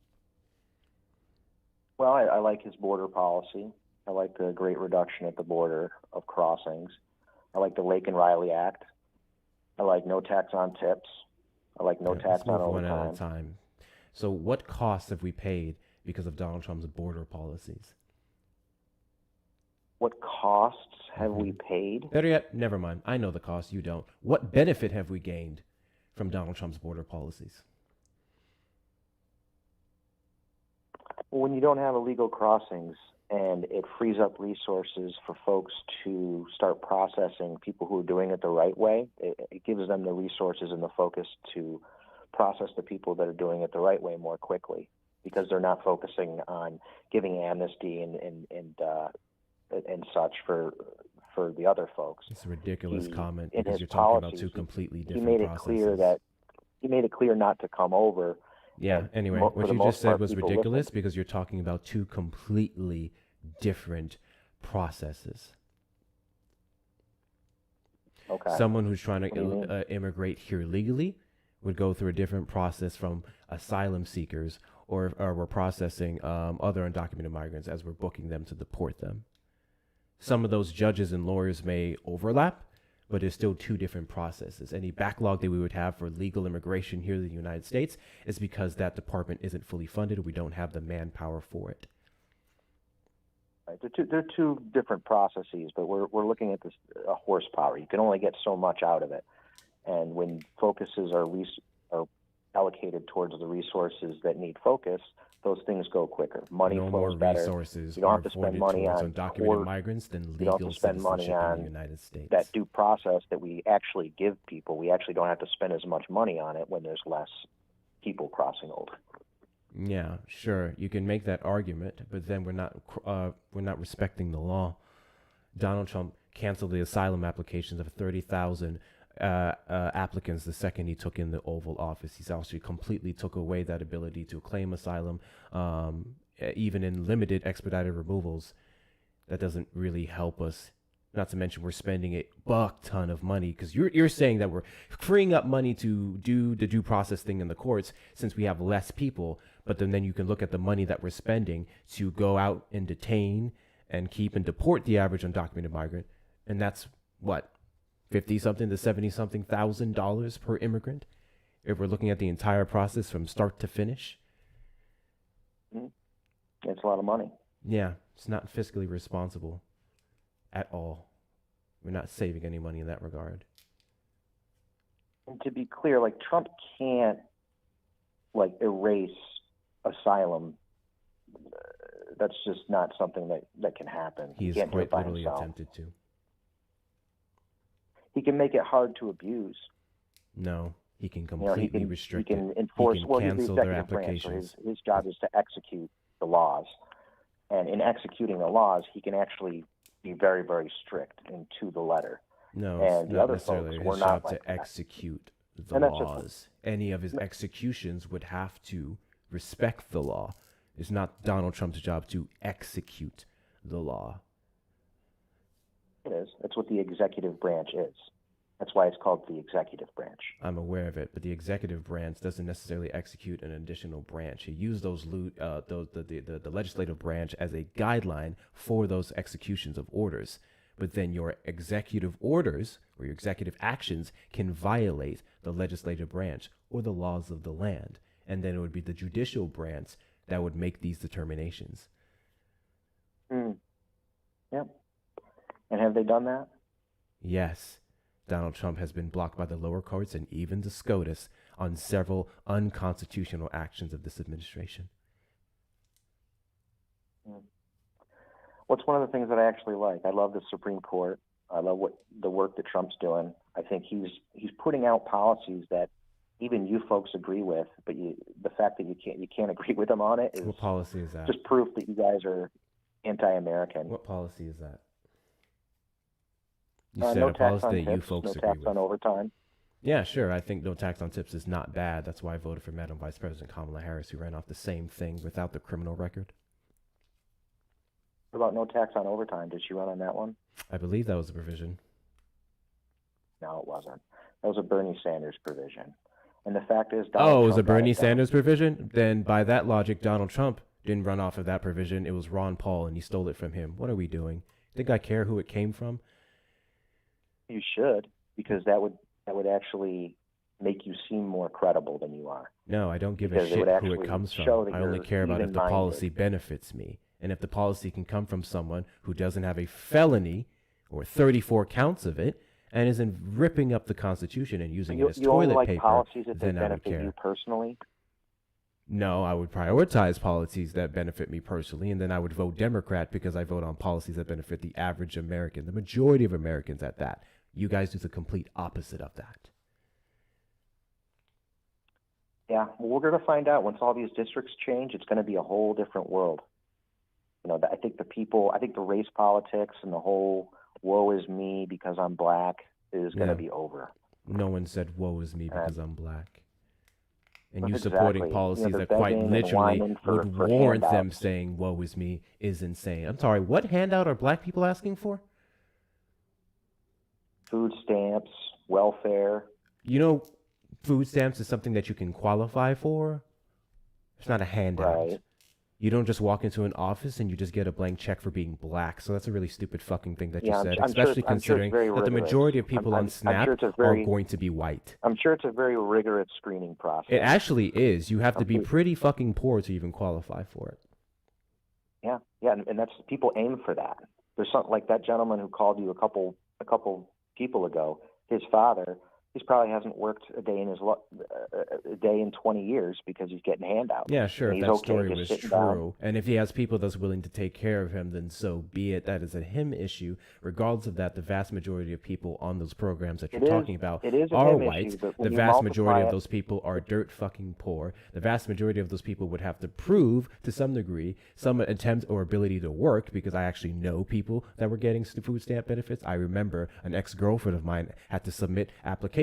Well, I like his border policy. I like the great reduction at the border of crossings. I like the Lake and Riley Act. I like no tax on tips. I like no tax Let's on move one overtime. at a time. So what costs have we paid because of Donald Trump's border policies? What costs have we paid? Better yet, never mind. I know the cost, you don't. What benefit have we gained from Donald Trump's border policies? When you don't have illegal crossings and it frees up resources for folks to start processing people who are doing it the right way, it gives them the resources and the focus to process the people that are doing it the right way more quickly, because they're not focusing on giving amnesty and such for the other folks. It's a ridiculous comment in because his you're talking about policies, two completely he different made it processes. he made it clear not to come over. Yeah, anyway, for what the you most just said part, was people ridiculous listen. because you're talking about two completely different processes. Okay. Someone who's trying What do you mean? to immigrate here legally would go through a different process from asylum seekers, or we're processing other undocumented migrants as we're booking them to deport them. Some of those judges and lawyers may overlap, but there's still two different processes. Any backlog that we would have for legal immigration here in the United States is because that department isn't fully funded, or we don't have the manpower for it. Right. They're two different processes, but we're looking at this horsepower. You can only get so much out of it, and when focuses are allocated towards the resources that need focus, those things go quicker. Money No flows more better. resources You don't are have to spend afforded money towards on undocumented court. migrants than You don't legal have to spend money citizenship in on the United States. that due process that we actually give people. We actually don't have to spend as much money on it when there's less people crossing over. Yeah, sure. You can make that argument, but then we're not respecting the law. Donald Trump canceled the asylum applications of 30,000 applicants the second he took in the Oval Office. He's actually completely took away that ability to claim asylum, even in limited expedited removals. That doesn't really help us. Not to mention we're spending a buck ton of money, because you're saying that we're freeing up money to do the due process thing in the courts since we have less people. But then you can look at the money that we're spending to go out and detain and keep and deport the average undocumented migrant. And that's what, 50 something to 70 something $1,000 per immigrant, if we're looking at the entire process from start to finish. It's a lot of money. Yeah, it's not fiscally responsible at all. We're not saving any money in that regard. And to be clear, like, Trump can't erase asylum. That's just not something that can happen. He He has can't do it quite by literally himself. attempted to. He can make it hard to abuse. No, He can You know, completely restrict he can it. enforce. He can Well, he's the cancel their executive branch, so applications. his job is to execute the laws, and in executing the laws, he can actually be very, very strict and to the letter. No, And it's the not other necessarily folks were his not job like to that. execute the And that's just- laws. Any of his executions would have to respect the law. It's not Donald Trump's job to execute the law. It is. That's what the executive branch is. That's why it's called the executive branch. I'm aware of it, but the executive branch doesn't necessarily execute an additional branch. He used the legislative branch as a guideline for those executions of orders. But then your executive orders or your executive actions can violate the legislative branch or the laws of the land. And then it would be the judicial branch that would make these determinations. Yep. And have they done that? Yes, Donald Trump has been blocked by the lower courts and even the SCOTUS on several unconstitutional actions of this administration. Well, it's one of the things that I actually like. I love the Supreme Court. I love the work that Trump's doing. I think he's putting out policies that even you folks agree with, but the fact that you can't agree with him on it is What policy is that? just proof that you guys are anti-American. What policy is that? You said No a tax policy on that you tips, folks no agree tax with. on overtime. Yeah, sure. I think no tax on tips is not bad. That's why I voted for Madam Vice President Kamala Harris, who ran off the same thing without the criminal record. What about no tax on overtime? Did she run on that one? I believe that was a provision. No, it wasn't. That was a Bernie Sanders provision. And the fact is, Oh, it was a Trump got Bernie it done. Sanders provision? Then by that logic, Donald Trump didn't run off of that provision. It was Ron Paul, and he stole it from him. What are we doing? Think I care who it came from? You should, because that would actually make you seem more credible than you are. No, I don't give a Because it shit would who actually it comes show from. that I only you're care about if the even-minded. policy benefits me. And if the policy can come from someone who doesn't have a felony or 34 counts of it and isn't ripping up the Constitution and using it as You only toilet like paper, policies that then I would benefit care. you personally. No, I would prioritize policies that benefit me personally, and then I would vote Democrat because I vote on policies that benefit the average American, the majority of Americans at that. You guys do the complete opposite of that. Yeah, well, we're going to find out once all these districts change. It's going to be a whole different world. You know, I think the race politics and the whole "woe is me because I'm black" is going to be over. No one said "woe is me" because I'm black. And you Exactly. supporting You know, policies they're that quite begging and literally whining for would warrant them handouts. saying "woe is me" is insane. I'm sorry, what handout are black people asking for? Food stamps, welfare. You know, food stamps is something that you can qualify for. It's not a handout. Right. You don't just walk into an office and you just get a blank check for being black. So that's a really stupid fucking thing that you Yeah, said, I'm sure especially it's considering very that the rigorous. majority of people I'm on Snap sure it's a are very- going to be white. I'm sure it's a very rigorous screening process. It actually is. You have to be pretty fucking poor to even qualify for it. Yeah, and that's people aim for that. There's something like that gentleman who called you a couple people ago. His father, he probably hasn't worked a day in 20 years because he's getting handouts. Yeah, sure. And If he's that story just was sitting true, down. and if he has people that's willing to take care of him, then so be it. That is a him issue. Regardless of that, the vast majority of people on those programs that you're talking about it is a are him issue, white. but The when you vast majority multiply of it- those people are dirt fucking poor. The vast majority of those people would have to prove, to some degree, some attempt or ability to work, because I actually know people that were getting food stamp benefits. I remember an ex-girlfriend of mine had to submit applications.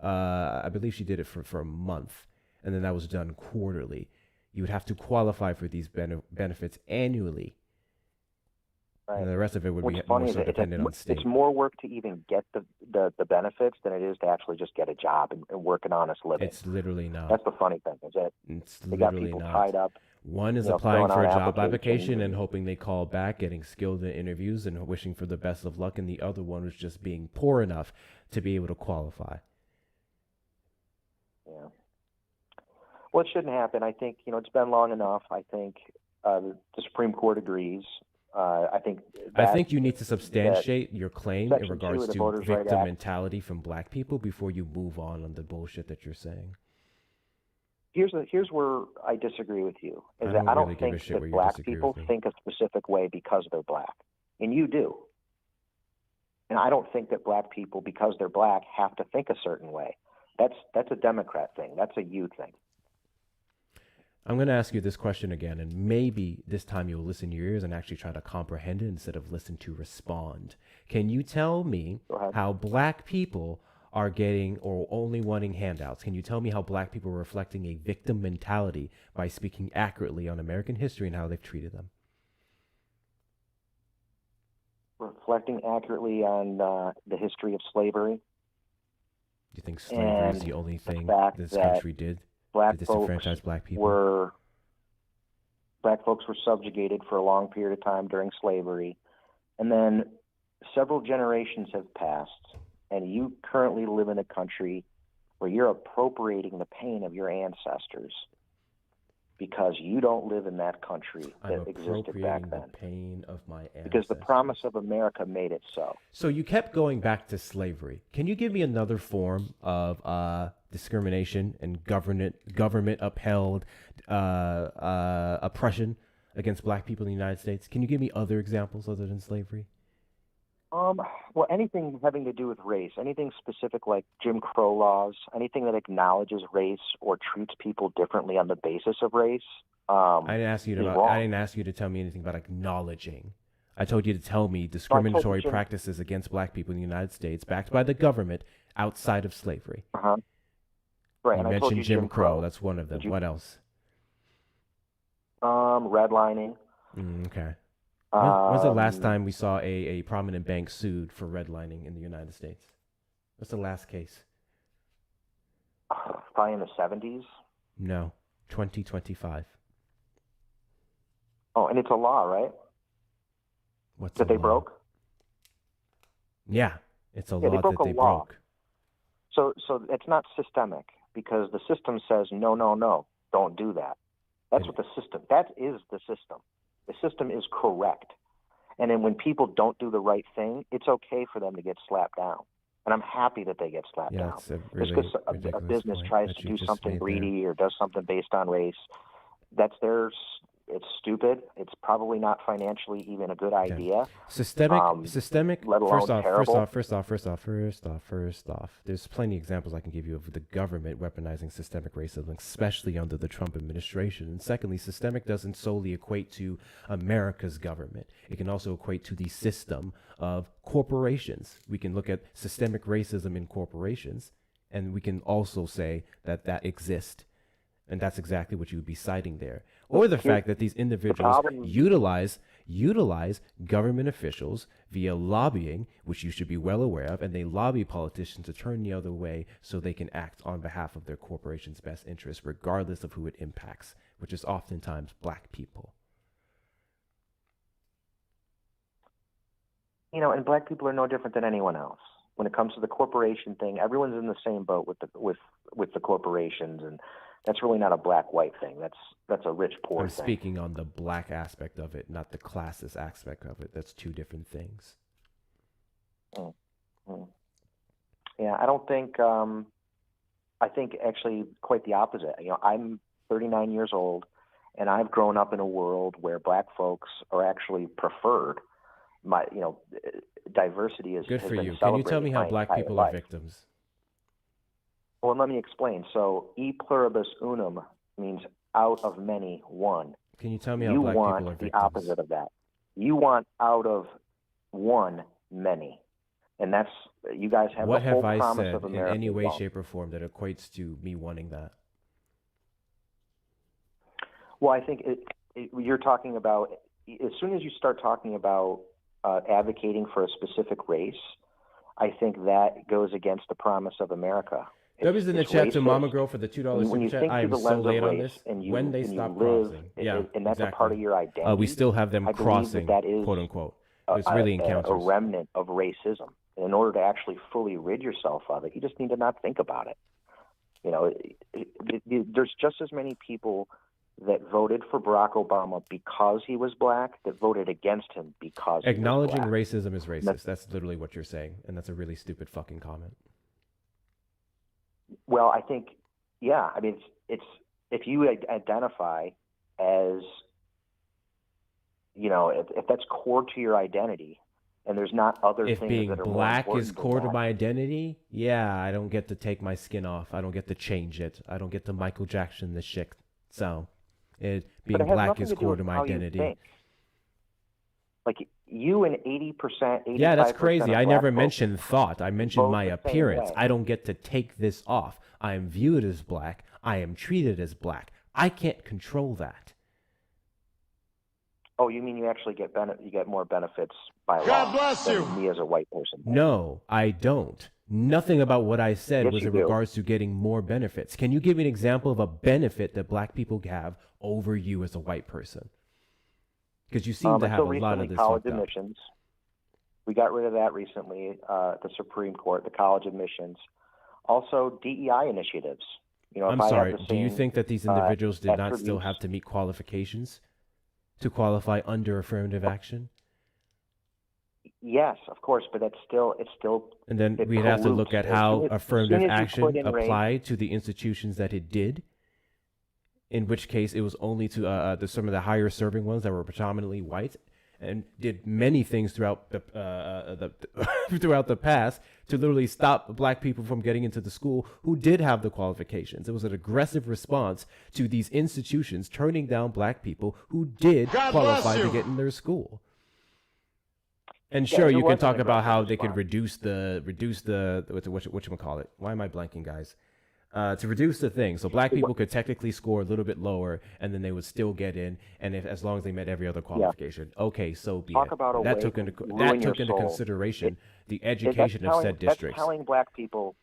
I believe she did it for a month, and then that was done quarterly. You would have to qualify for these benefits annually. Right. And the rest of it would What's be funny more is so that dependent on state. it's more work to even get the benefits than it is to actually just get a job and work an honest living. It's literally not. That's the funny thing, is that It's they got literally people not. tied up. One is you know, applying filling for a out job application applications and hoping they call back, getting skilled in interviews and wishing for the best of luck. And the other one was just being poor enough to be able to qualify. Yeah. Well, it shouldn't happen. I think, it's been long enough. I think the Supreme Court agrees. I think you need to substantiate your claim in Section 2 regards of the to Voters' Right victim Act- mentality from black people before you move on the bullshit that you're saying. Here's where I disagree with you. Is I that don't I really don't give a think shit where that you black disagree people with me. think a specific way because they're black, and you do. And I don't think that black people, because they're black, have to think a certain way. That's a Democrat thing. That's a you thing. I'm going to ask you this question again, and maybe this time you'll listen to your ears and actually try to comprehend it instead of listen to respond. Can you tell me how black people are getting or only wanting handouts? Can you tell me how black people are reflecting a victim mentality by speaking accurately on American history and how they've treated them? Reflecting accurately on the history of slavery. Do you think slavery is the only thing this country did Black to folks disenfranchise black people? Black folks were subjugated for a long period of time during slavery, and then several generations have passed, and you currently live in a country where you're appropriating the pain of your ancestors because you don't live in that country that existed back then. The pain of my ancestors. Because the promise of America made it so. So you kept going back to slavery. Can you give me another form of discrimination and government upheld oppression against black people in the United States? Can you give me other examples other than slavery? Well, anything having to do with race, anything specific like Jim Crow laws, anything that acknowledges race or treats people differently on the basis of race. I didn't ask you to tell me anything about acknowledging. I told you to tell me discriminatory practices against black people in the United States backed by the government outside of slavery. Right. You mentioned Jim Crow. That's one of them. What else? Redlining. Okay. When's the last time we saw a prominent bank sued for redlining in the United States? What's the last case? Probably in the 70s. No, 2025. Oh, and it's a law, right? What's that they law? broke? Yeah, it's a law that they broke. So it's not systemic because the system says no, don't do that. That is the system. The system is correct. And then when people don't do the right thing, it's okay for them to get slapped down. And I'm happy that they get slapped down. It's a really Just because a business tries to do something greedy or does something based on race, that's theirs. It's stupid. It's probably not financially even a good idea. Systemic. Let alone terrible. First off. There's plenty of examples I can give you of the government weaponizing systemic racism, especially under the Trump administration. And secondly, systemic doesn't solely equate to America's government. It can also equate to the system of corporations. We can look at systemic racism in corporations, and we can also say that exists. And that's exactly what you would be citing there. Or the fact that these individuals utilize government officials via lobbying, which you should be well aware of, and they lobby politicians to turn the other way so they can act on behalf of their corporation's best interests, regardless of who it impacts, which is oftentimes black people. And black people are no different than anyone else. When it comes to the corporation thing, everyone's in the same boat with the corporations, and that's really not a black-white thing. That's a rich-poor thing. I'm speaking on the black aspect of it, not the classist aspect of it. That's two different things. Yeah, I don't think. I think actually quite the opposite. I'm 39 years old, and I've grown up in a world where black folks are actually preferred. Diversity is good for you. Can you tell me how black people are victims? Well, let me explain. So, e pluribus unum means out of many, one. Can you tell me how black people are victims? You want the opposite of that. You want out of one, many. And that's, you guys have the whole promise of America. What have I said in any way, shape, or form that equates to me wanting that? Well, I think you're talking about, as soon as you start talking about advocating for a specific race, I think that goes against the promise of America. W's in the chat to Mama Girl for the $2 super chat. I am so late on this. When they stop crossing. Yeah, and that's a part of your identity. We still have them crossing, quote unquote. It's really encounters. A remnant of racism. And in order to actually fully rid yourself of it, you just need to not think about it. There's just as many people that voted for Barack Obama because he was black that voted against him because acknowledging he was black. Racism is racist. That's literally what you're saying, and that's a really stupid fucking comment. Well, I think, yeah. I mean, it's if you identify as, if that's core to your identity, and there's not other If things being that are more black is important than core to that. my identity, yeah, I don't get to take my skin off. I don't get to change it. I don't get to Michael Jackson the shit. So, being But it has black nothing is to do core with to my how you identity. think. Like you and 80%, 85% Yeah, that's crazy. of I black never folks mentioned thought. I mentioned vote my the same appearance. way. I don't get to take this off. I am viewed as black. I am treated as black. I can't control that. Oh, you mean you actually get you get more benefits by God law bless than you. me as a white person? No, I don't. Nothing about what I said Yes, was you in do. regards to getting more benefits. Can you give me an example of a benefit that black people have over you as a white person? Because you seem to have Until a lot recently, of this college fucked up. admissions. We got rid of that recently, the Supreme Court, the college admissions. Also, DEI initiatives. You know, I'm if I sorry. have the Do you same, think that these individuals did not still attributes- have to meet qualifications to qualify under affirmative action? Yes, of course, but it's still. And then it we'd have to look pollutes. at how As soon as affirmative you put action in race- applied to the institutions that it did. In which case, it was only to some of the higher serving ones that were predominantly white, and did many things throughout the throughout the past to literally stop black people from getting into the school who did have the qualifications. It was an aggressive response to these institutions turning down black people who did God bless qualify to you. get in their school. And Yeah, sure, it you was can an talk about how aggressive they could response. reduce the whatchamacallit. Why am I blanking, guys? To reduce the thing, so black people could technically score a little bit lower, and then they would still get in, and as long as they met every other qualification. Okay, so be Talk it. about a That way took to into ruin your soul. consideration the That's education of said districts. That's telling black people.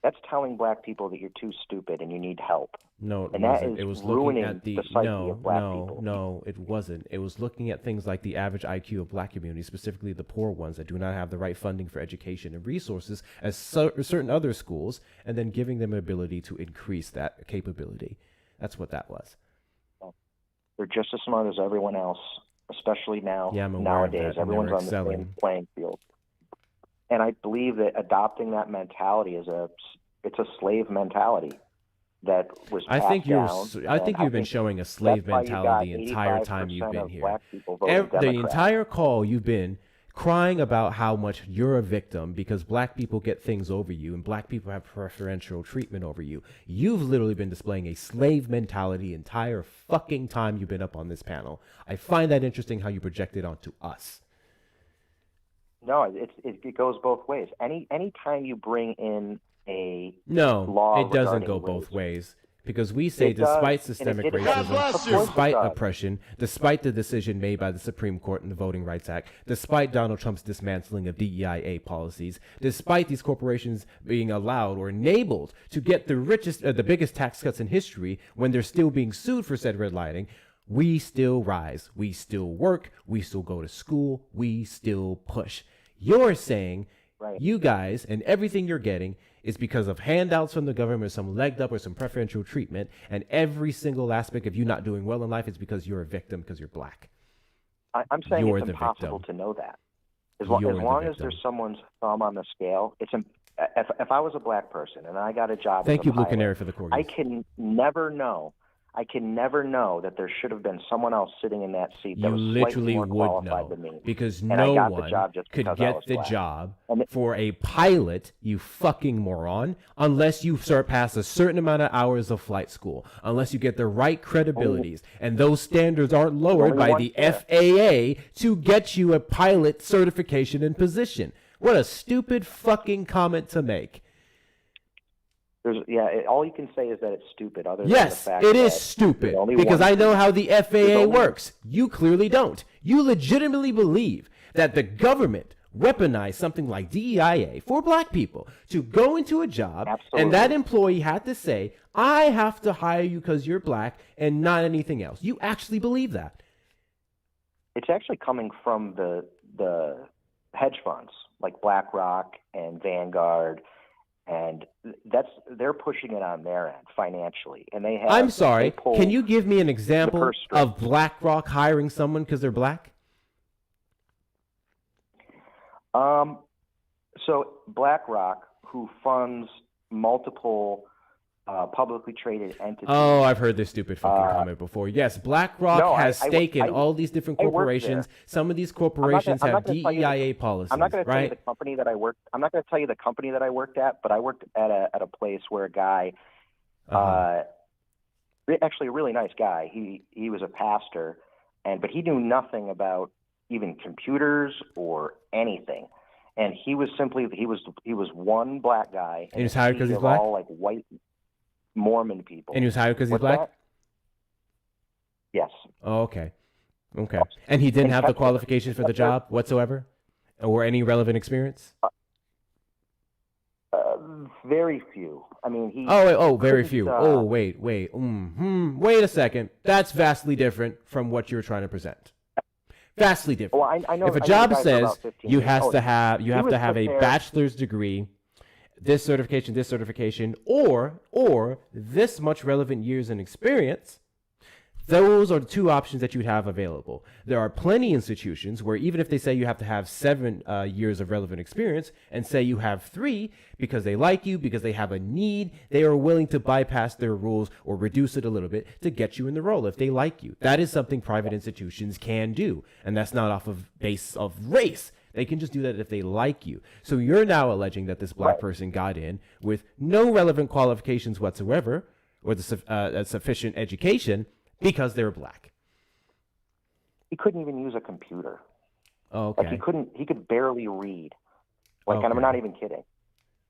That's telling black people that you're too stupid and you need help. No, it and that wasn't. is It was looking ruining at the psyche of black people. No, it wasn't. It was looking at things like the average IQ of black communities, specifically the poor ones that do not have the right funding for education and resources as certain other schools, and then giving them an ability to increase that capability. That's what that was. They're just as smart as everyone else, especially now. Yeah, I'm aware of nowadays, that, and they're everyone's on the excelling. same playing field. And I believe that adopting that mentality it's a slave mentality that was I passed think down. I think and you've been showing a slave that's why you mentality got the entire time you've 85% been of here. black people voting The Democrat. entire call you've been crying about how much you're a victim because black people get things over you and black people have preferential treatment over you. You've literally been displaying a slave mentality the entire fucking time you've been up on this panel. I find that interesting how you project it onto us. No, it goes both ways. Any time you bring in a No, law it doesn't regarding go race, both ways. Because we say, It does, despite and systemic it does. God bless racism, you. despite Of course it does. oppression, despite the decision made by the Supreme Court in the Voting Rights Act, despite Donald Trump's dismantling of DEIA policies, despite these corporations being allowed or enabled to get the biggest tax cuts in history when they're still being sued for said redlining, we still rise. We still work. We still go to school. We still push. You're saying you guys and everything you're getting is because of handouts from the government, some legged up or some preferential treatment, and every single aspect of you not doing well in life is because you're a victim because you're black. I'm saying You're it's the impossible victim. to know that. You're the As victim. there's someone's thumb on the scale, if I was a black person and I got a job Thank as you, a Blue pilot, Canary, for the corgis. I can never know that there should have been someone else sitting in that seat that You was literally slightly more would qualified know than me. because And I no got the one job just could because I get was the black. job And for a pilot, you fucking moron, unless you surpass a certain amount of hours of flight school, unless you get the right credibilities, and those standards aren't lowered only by one the fair. FAA to get you a pilot certification and position. What a stupid fucking comment to make. All you can say is that it's stupid. Other than Yes, the fact it is that stupid there's only because one I know seat. how the There's FAA only- works. You clearly don't. You legitimately believe that the government weaponized something like DEIA for black people to go into a job, and that employee had to say, I have to hire you because you're black and not anything else. You actually believe that. It's actually coming from the hedge funds like BlackRock and Vanguard, and they're pushing it on their end financially, and they have. I'm sorry. they pull Can you give me an the example purse strings. of BlackRock hiring someone because they're black? So BlackRock, who funds multiple publicly traded entity. Oh, I've heard this stupid fucking comment before. Yes, BlackRock has stake in all these different corporations. Some of these corporations have DEIA policies, I'm not going to tell you right? the company that I worked. I'm not going to tell you the company that I worked at, but I worked at a place where a guy, actually a really nice guy. He was a pastor, but he knew nothing about even computers or anything. And he was one black guy. And he was hired because he's black? All like white Mormon people. And he was hired because he's What's black? that? Yes. Oh, okay. Okay. And he didn't have the qualifications for the job whatsoever? Or any relevant experience? Very few. I mean, he... very few. Wait a second. That's vastly different from what you're trying to present. Vastly different. Well, I know, if a job says you have to have a prepared. bachelor's degree, this certification, or this much relevant years in experience, those are the two options that you have available. There are plenty of institutions where even if they say you have to have 7 years of relevant experience and say you have 3 because they like you, because they have a need, they are willing to bypass their rules or reduce it a little bit to get you in the role if they like you. That is something private institutions can do, and that's not off of base of race. They can just do that if they like you. So you're now alleging that this black person got in with no relevant qualifications whatsoever or the sufficient education because they're black. He couldn't even use a computer. Oh, okay. Like he could barely read. And I'm not even kidding.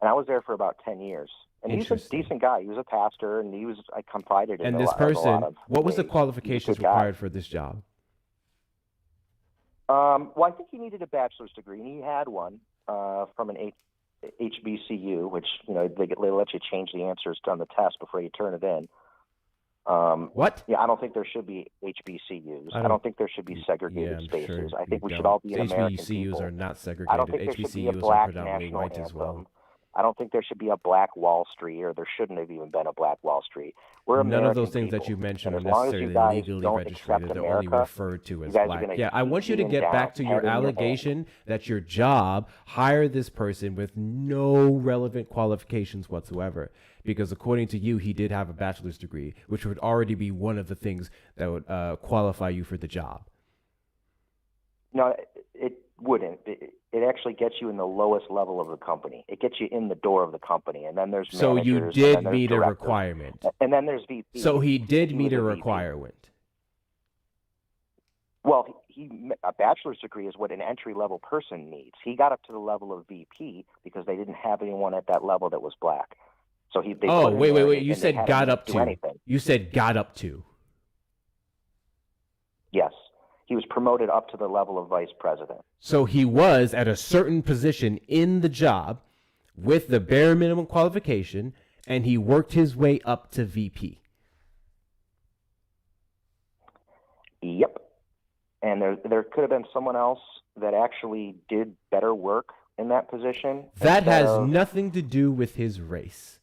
And I was there for about 10 years. And he's a decent guy. He was a pastor, and I confided in him. And this person, what was the qualifications required for this job? Well, I think he needed a bachelor's degree, and he had one from an HBCU, which, they let you change the answers on the test before you turn it in. What? Yeah, I don't think there should be HBCUs. I don't think there should be segregated spaces. I think we should all be an American people. HBCUs are not segregated. I don't think there should be a HBCUs are black predominantly national white anthem. as well. I don't think there should be a black Wall Street, or there shouldn't have even been a black Wall Street. We're None American of those things people. that you mentioned are And as long as you necessarily guys legally don't registered. accept They're only America, referred to as you guys are black. gonna Yeah, I want you to keep get being back to down, your head in your allegation that your job hired this person with no relevant qualifications whatsoever. Because according to you, he did have a bachelor's degree, which would already be one of the things that would qualify you for the job. No, it wouldn't. It actually gets you in the lowest level of the company. It gets you in the door of the company, and then there's So you managers, did and then meet there's a directors, requirement. and then there's VP. So he did meet was a VP. requirement. Well, a bachelor's degree is what an entry-level person needs. He got up to the level of VP because they didn't have anyone at that level that was black. So they Oh, put him wait. there, You and said they had got him up do to. anything. You said got up to. Yes. He was promoted up to the level of vice president. So he was at a certain position in the job with the bare minimum qualification, and he worked his way up to VP. Yep. And there could have been someone else that actually did better work in that position. That has nothing to do with his race.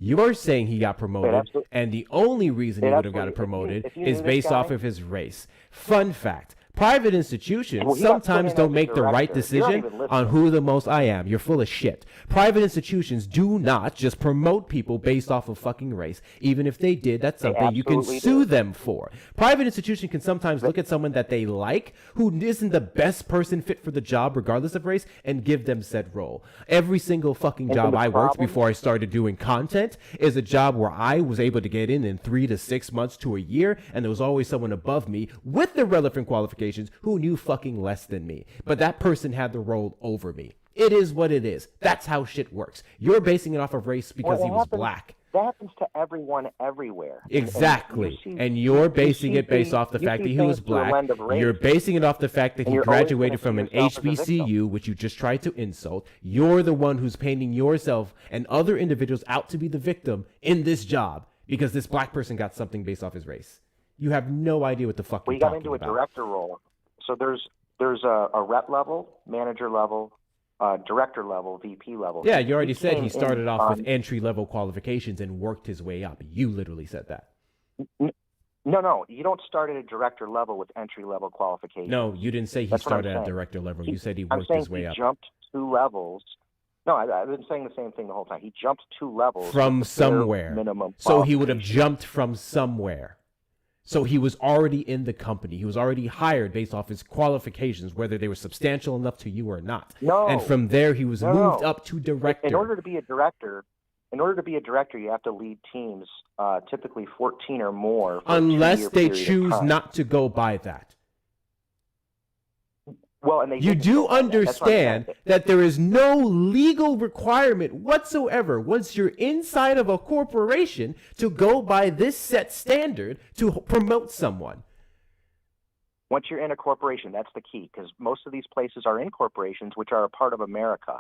You're saying he got promoted, and the only reason he would have gotten promoted if you is knew this based guy- off of his race. Fun fact. Private institutions Well, he got put sometimes in don't as make the right director. You're not decision even listening. on who the most I am. You're full of shit. Private institutions do not just promote people based off of fucking race. Even if they did, that's something you can absolutely sue do. them for. Private institution can sometimes look at someone that they like who isn't the best person fit for the job regardless of race and give them said role. Every single fucking And job the I worked problem- before I started doing content is a job where I was able to get in 3 to 6 months to a year, and there was always someone above me with the relevant qualifications who knew fucking less than me. But that person had the role over me. It is what it is. That's how shit works. You're basing it off of race because Well, he it was happens- black. That happens to everyone everywhere. Exactly. And And you're basing see it based things- off the you fact see that he was things through a black. lens of race. You're basing it off the fact that And he you're always graduated gonna from see an yourself as a HBCU, which you just tried to insult. You're the one who's painting yourself and other individuals out to be the victim in this job because this black person got something based off his race. You have no idea what the fuck Well, you're you got talking into a about. director role. So there's a rep level, manager level, director level, VP level. Yeah, you already said came he started in off on- with entry-level qualifications and worked his way up. You literally said that. No, you don't start at a director level with entry level qualifications. No, you didn't say he That's what I'm started at saying. director level. You said he I'm worked saying his way he up. jumped 2 levels No, I've been saying the same thing the whole time. He jumped 2 levels from with the bare somewhere. minimum So he would have qualifications. jumped from somewhere. So he was already in the company. He was already hired based off his qualifications, whether they were substantial enough to you or not. No. And from there, he was moved No. up to director. In order to be a director, you have to lead teams, typically 14 or more. For Unless a they 2-year period of choose time. not to go by that. Well, and they You didn't do go by that. That's what I'm understand saying. that there is no legal requirement whatsoever once you're inside of a corporation to go by this set standard to promote someone. Once you're in a corporation, that's the key, because most of these places are in corporations, which are a part of America,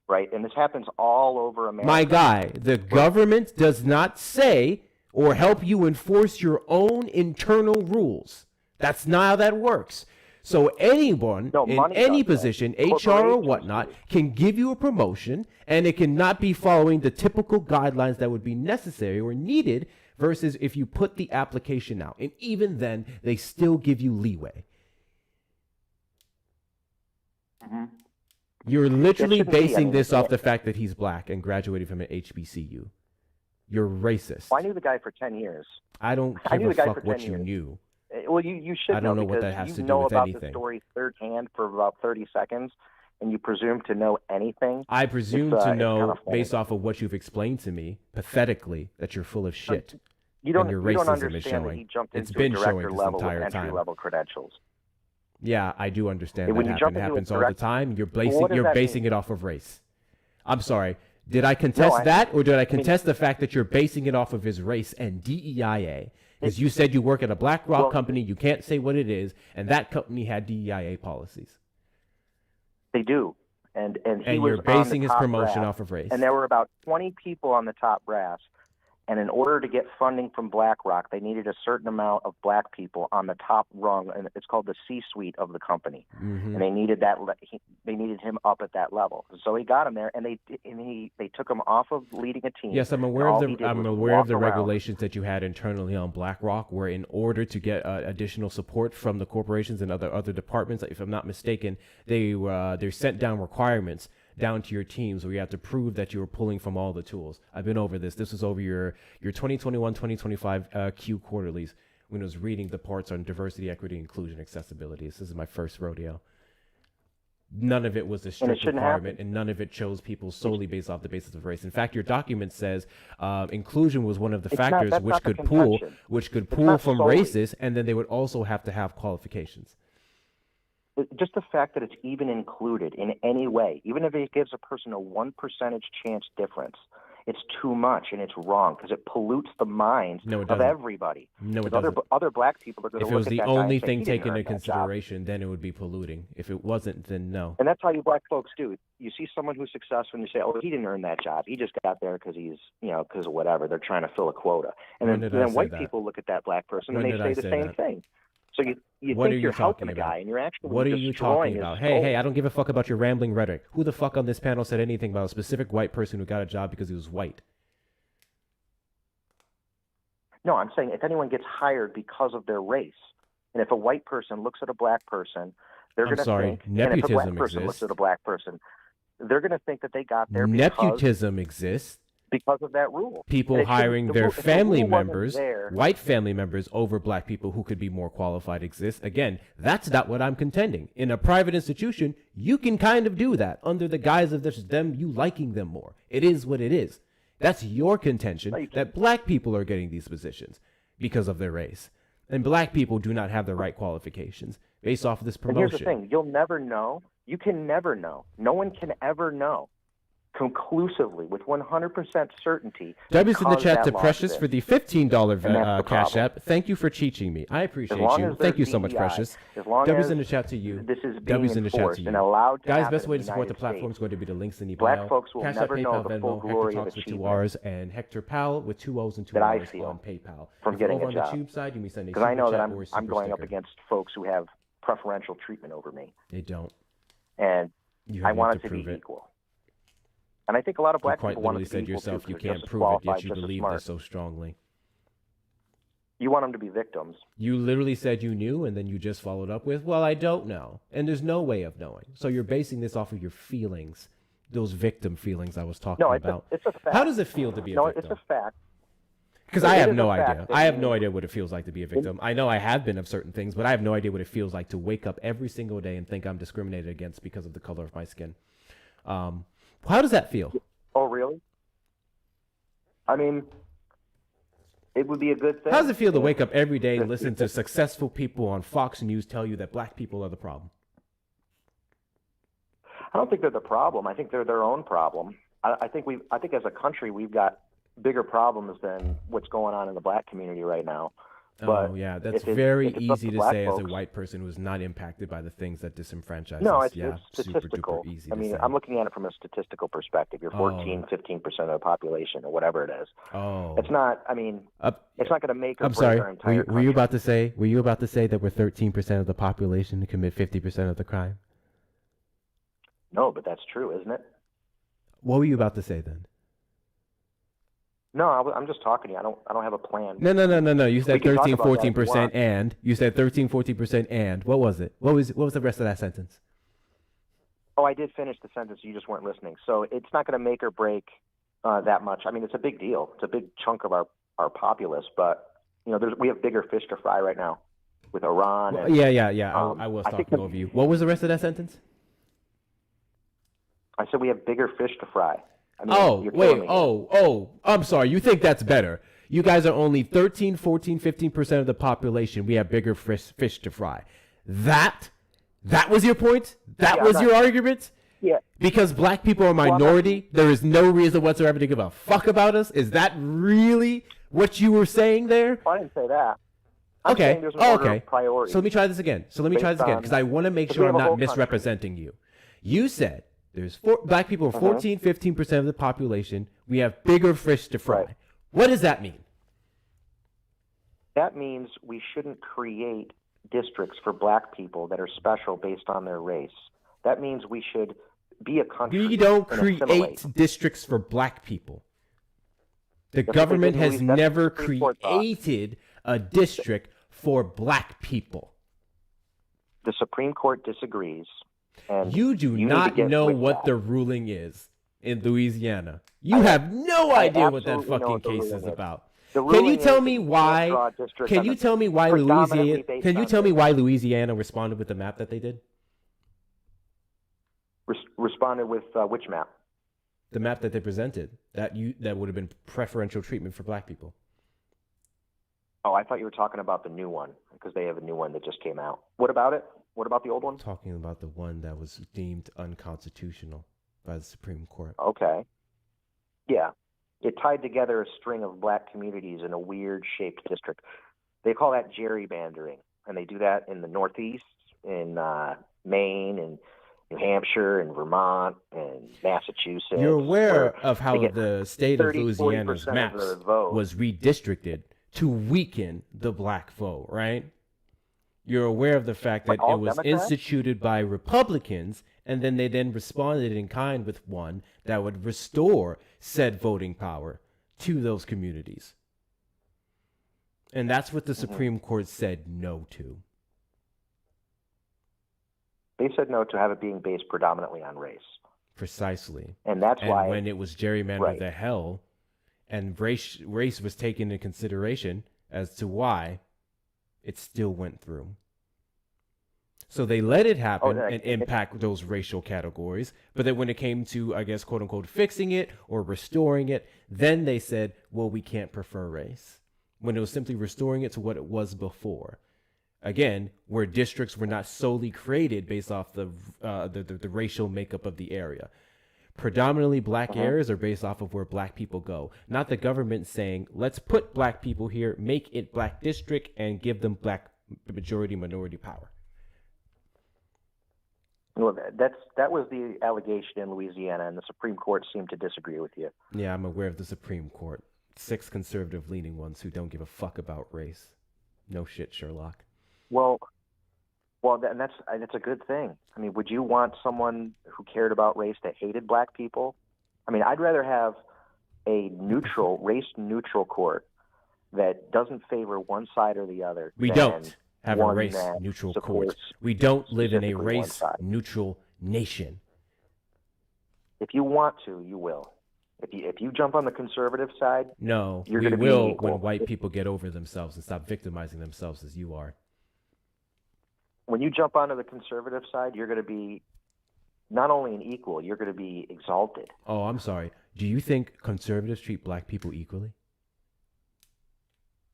right? And this happens all over America. My guy, the government does not say or help you enforce your own internal rules. That's not how that works. So anyone in money any does that. position, HR or Corporations whatnot, do. can give you a promotion, and it cannot be following the typical guidelines that would be necessary or needed versus if you put the application out. And even then, they still give you leeway. Mm-hmm. You're literally shouldn't be. I basing mean, this yeah. off the fact that he's black and graduated from an HBCU. You're racist. Well, I knew the guy for 10 years. I don't I knew give a the guy fuck for what 10 you years. knew. Well, you should I don't know what because that has you to do know with about anything. the story third hand for about 30 seconds, and you presume to know anything. I presume It's, to it's know, kinda funny. based off of what you've explained to me, pathetically, that you're full of shit. You don't, and your you don't racism understand is that showing. he jumped It's into been a showing director this level with entire time. entry-level credentials. Yeah, I do understand And that when you jump happen. It into a happens all the direct- time. You're Well, what does you're that basing mean? it off of race. I'm sorry. Did I contest that, or did I contest the fact that you're basing it off of his race and DEIA? Because you said you work at a BlackRock company, you can't say what it is, and that company had DEIA policies. They do. And he And was you're basing on the his top promotion brass, off of race. And there were about 20 people on the top brass. And in order to get funding from BlackRock, they needed a certain amount of black people on the top rung, and it's called the C-suite of the company. Mm-hmm. And they needed they needed him up at that level. So he got him there, and they took him off of leading a team. Yes, I'm and aware all of he the did was regulations walk around. that you had internally on BlackRock, where in order to get additional support from the corporations and other departments, if I'm not mistaken, they sent down requirements down to your teams where you have to prove that you were pulling from all the tools. I've been over this. This was over your 2021-2025 Q quarterlies when I was reading the parts on diversity, equity, inclusion, accessibility. This is my first rodeo. None of it was a strict shouldn't requirement, happen. and none of it chose people solely based off the basis of race. In fact, your document says inclusion was one of the factors that's which not the could pull contention. It's not from solely. races, and then they would also have to have qualifications. Just the fact that it's even included in any way, even if it gives a person a 1% chance difference, it's too much and it's wrong because it pollutes the minds of doesn't. everybody. No, it Because doesn't. other black people are going to If it look was at the that guy only and say, thing "He didn't taken earn into that job." consideration, then it would be polluting. If it wasn't, then no. And that's how you black folks do. You see someone who's successful and you say, "Oh, he didn't earn that job. He just got there because he's, because of whatever. They're trying to fill a quota." And When then, did I then say white that? people look at that black person When and did they I say the say same that? thing. So you What are think you you're helping talking a about? guy and you're actually What are you destroying talking about? his Hey, soul. I don't give a fuck about your rambling rhetoric. Who the fuck on this panel said anything about a specific white person who got a job because he was white? No, I'm saying if anyone gets hired because of their race, and if a white person looks at a black person, they're I'm going to sorry, think, and if a black nepotism person looks exists. at a black person, they're going to think that they got there Nepotism exists. because of that rule. People And it shouldn't- hiring the their rule- if the family rule wasn't members, there- white family members, over black people who could be more qualified exists. Again, that's not what I'm contending. In a private institution, you can kind of do that under the guise of you liking them more. It is what it is. That's your contention that black people are getting these positions because of their race. And black people do not have the right qualifications based off of this And promotion. here's the thing: you'll never know. You can never know. No one can ever know conclusively with 100% certainty. W's in the because chat that to law Precious exists. for the $15 And that's the Cash problem. App. Thank you for teaching me. I appreciate long you. as Thank you there's so much, DEI, Precious. as long W's as in the chat to you. this is being W's in the chat enforced to you. and allowed to Guys, happen best way in to the support the United platform is States, going to be the links in the black bio. folks will Cash never App, know PayPal, the Venmo, full Hector glory of Talks with two achievement R's, and Hector Powell with 2 O's and 2 that I R's feel on PayPal. from If you're getting over a on job. the tube side, you may send a Because I know super that chat or a I'm super going up sticker. against folks who have preferential treatment over me, They don't. and You I have want yet it to prove be it. equal. And I think a lot of You black quite people want literally it to be said equal yourself too, you 'cause they're can't just prove it, qualified yet you just as believe smart. this so strongly. You want them to be victims. You literally said you knew, and then you just followed up with, well, I don't know. And there's no way of knowing. So you're basing this off of your feelings. those victim feelings I was talking No, about. it's a fact. How does it feel to be a no, victim? it's a fact. Because I have is no a fact idea. that I have you- no idea what it feels like to be a victim. I know I have been of certain things, but I have no idea what it feels like to wake up every single day and think I'm discriminated against because of the color of my skin. How does that feel? Oh, really? I mean, it would be a good thing. How does it feel to wake up every day and listen to successful people on Fox News tell you that black people are the problem? I don't think they're the problem. I think they're their own problem. I think as a country we've got bigger problems than what's going on in the black community right now. But Oh, yeah. That's if it- very if it's up easy to black say as a folks- white person who's not impacted by the things that disenfranchise No, us. it's Yeah, statistical. super duper easy I to mean, say. I'm looking at it from a statistical perspective. You're 15% of the population or whatever it is. Oh. It's not, I mean, it's not going to make or I'm break sorry. our entire Were you about to say? Were you about to say that we're 13% of the population to commit 50% of the crime? No, but that's true, isn't it? What were you about to say then? No, I'm just talking to you. I don't have a plan. No. You We said can talk 13, about that if you 14%, want. and you said 13, 14%, and what was it? What was the rest of that sentence? Oh, I did finish the sentence. You just weren't listening. So it's not going to make or break that much. I mean, it's a big deal. It's a big chunk of our populace, but we have bigger fish to fry right now with Iran. Well, and, yeah. I was I think talking over you. What was the rest of that sentence? I said we have bigger fish to fry. I mean, you're killing me. I'm sorry. You think that's better? You guys are only 13, 14, 15% of the population. We have bigger fish to fry. That was your point? That was your argument? Yeah. Because black people are a minority, there is no reason whatsoever to give a fuck about us? Is that really what you were saying there? I didn't say that. I'm saying there's an order of priority. So let me try this again. Because I want to make sure I'm not misrepresenting you. You said there's black people are 14, 15% of the population. We have bigger fish to fry. Right. What does that mean? That means we shouldn't create districts for black people that are special based on their race. That means we should be a country. We don't and create assimilate. districts for black people. The government has never created a district for black people. The Supreme Court disagrees. And you do you not know what the ruling is in Louisiana. You have no idea what that fucking case is about. Can you tell me why? Can you tell me why Louisiana? Can you tell me why Louisiana responded with the map that they did? Responded with which map? The map that they presented. That would have been preferential treatment for black people. Oh, I thought you were talking about the new one because they have a new one that just came out. What about it? What about the old one? Talking about the one that was deemed unconstitutional by the Supreme Court. Okay. Yeah. It tied together a string of black communities in a weird-shaped district. They call that gerrymandering, and they do that in the Northeast, in Maine, and New Hampshire, and Vermont, and Massachusetts. You're aware of how the state of Louisiana's maps was redistricted to weaken the black vote, right? You're aware of the fact that it was instituted by Republicans, and then they responded in kind with one that would restore said voting power to those communities. And that's what the Supreme Court said no to. They said no to have it being based predominantly on race. Precisely. And that's why when it was gerrymandered to hell, and race was taken into consideration as to why it still went through. So they let it happen and impact those racial categories. But then when it came to, I guess, quote unquote, fixing it or restoring it, then they said, well, we can't prefer race. When it was simply restoring it to what it was before. Again, where districts were not solely created based off the racial makeup of the area. Predominantly black areas are based off of where black people go. Not the government saying, let's put black people here, make it black district, and give them black minority power. Well, that was the allegation in Louisiana, and the Supreme Court seemed to disagree with you. Yeah, I'm aware of the Supreme Court. 6 conservative-leaning ones who don't give a fuck about race. No shit, Sherlock. Well, and that's a good thing. I mean, would you want someone who cared about race that hated black people? I mean, I'd rather have a race-neutral court that doesn't favor one side or the other. We don't have a race-neutral court. We don't live in a race-neutral nation. If you want to, you will. If you jump on the conservative side, No, you're we going to be will equal. when white people get over themselves and stop victimizing themselves as you are. When you jump onto the conservative side, you're going to be not only an equal, you're going to be exalted. Oh, I'm sorry. Do you think conservatives treat black people equally?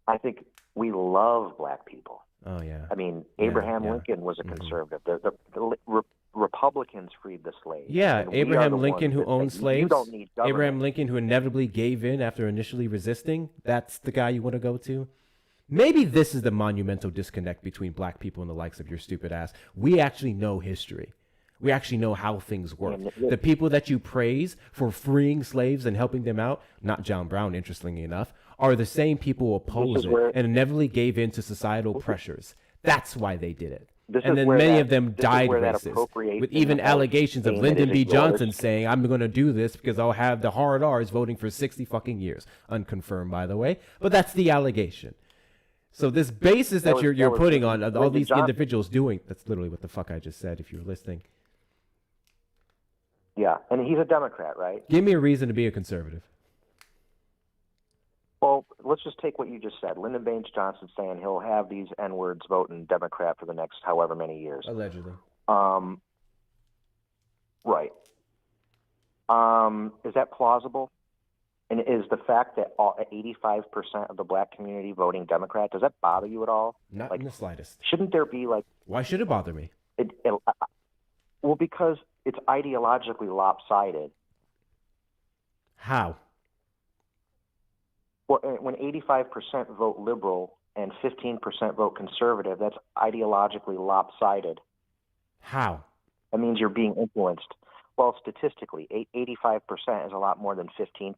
I think we love black people. Oh, yeah. I mean, Yeah, Abraham yeah. Lincoln was a conservative. The Republicans freed the slaves. Yeah, and we are Abraham the Lincoln ones who that owned say, slaves. You don't need government. Abraham Lincoln who inevitably gave in after initially resisting. That's the guy you want to go to? Maybe this is the monumental disconnect between black people and the likes of your stupid ass. We actually know history. We actually know how things work. The people that you praise for freeing slaves and helping them out, not John Brown, interestingly enough, are the same people who oppose it and inevitably gave in to societal pressures. That's why they did it. And then many of them died racist, with even allegations of Lyndon B. Johnson saying, I'm going to do this because I'll have the hard R's voting for 60 fucking years. Unconfirmed, by the way. But that's the allegation. So this basis that you're putting on all these individuals doing, that's literally what the fuck I just said, if you're listening. Yeah, and he's a Democrat, right? Give me a reason to be a conservative. Well, let's just take what you just said. Lyndon Baines Johnson saying he'll have these N-words voting Democrat for the next however many years. Allegedly. Right. Is that plausible? And is the fact that 85% of the black community voting Democrat, does that bother you at all? Not in the slightest. Shouldn't there be like... Why should it bother me? Well, because it's ideologically lopsided. How? Well, when 85% vote liberal and 15% vote conservative, that's ideologically lopsided. How? That means you're being influenced. Well, statistically, 85% is a lot more than 15%.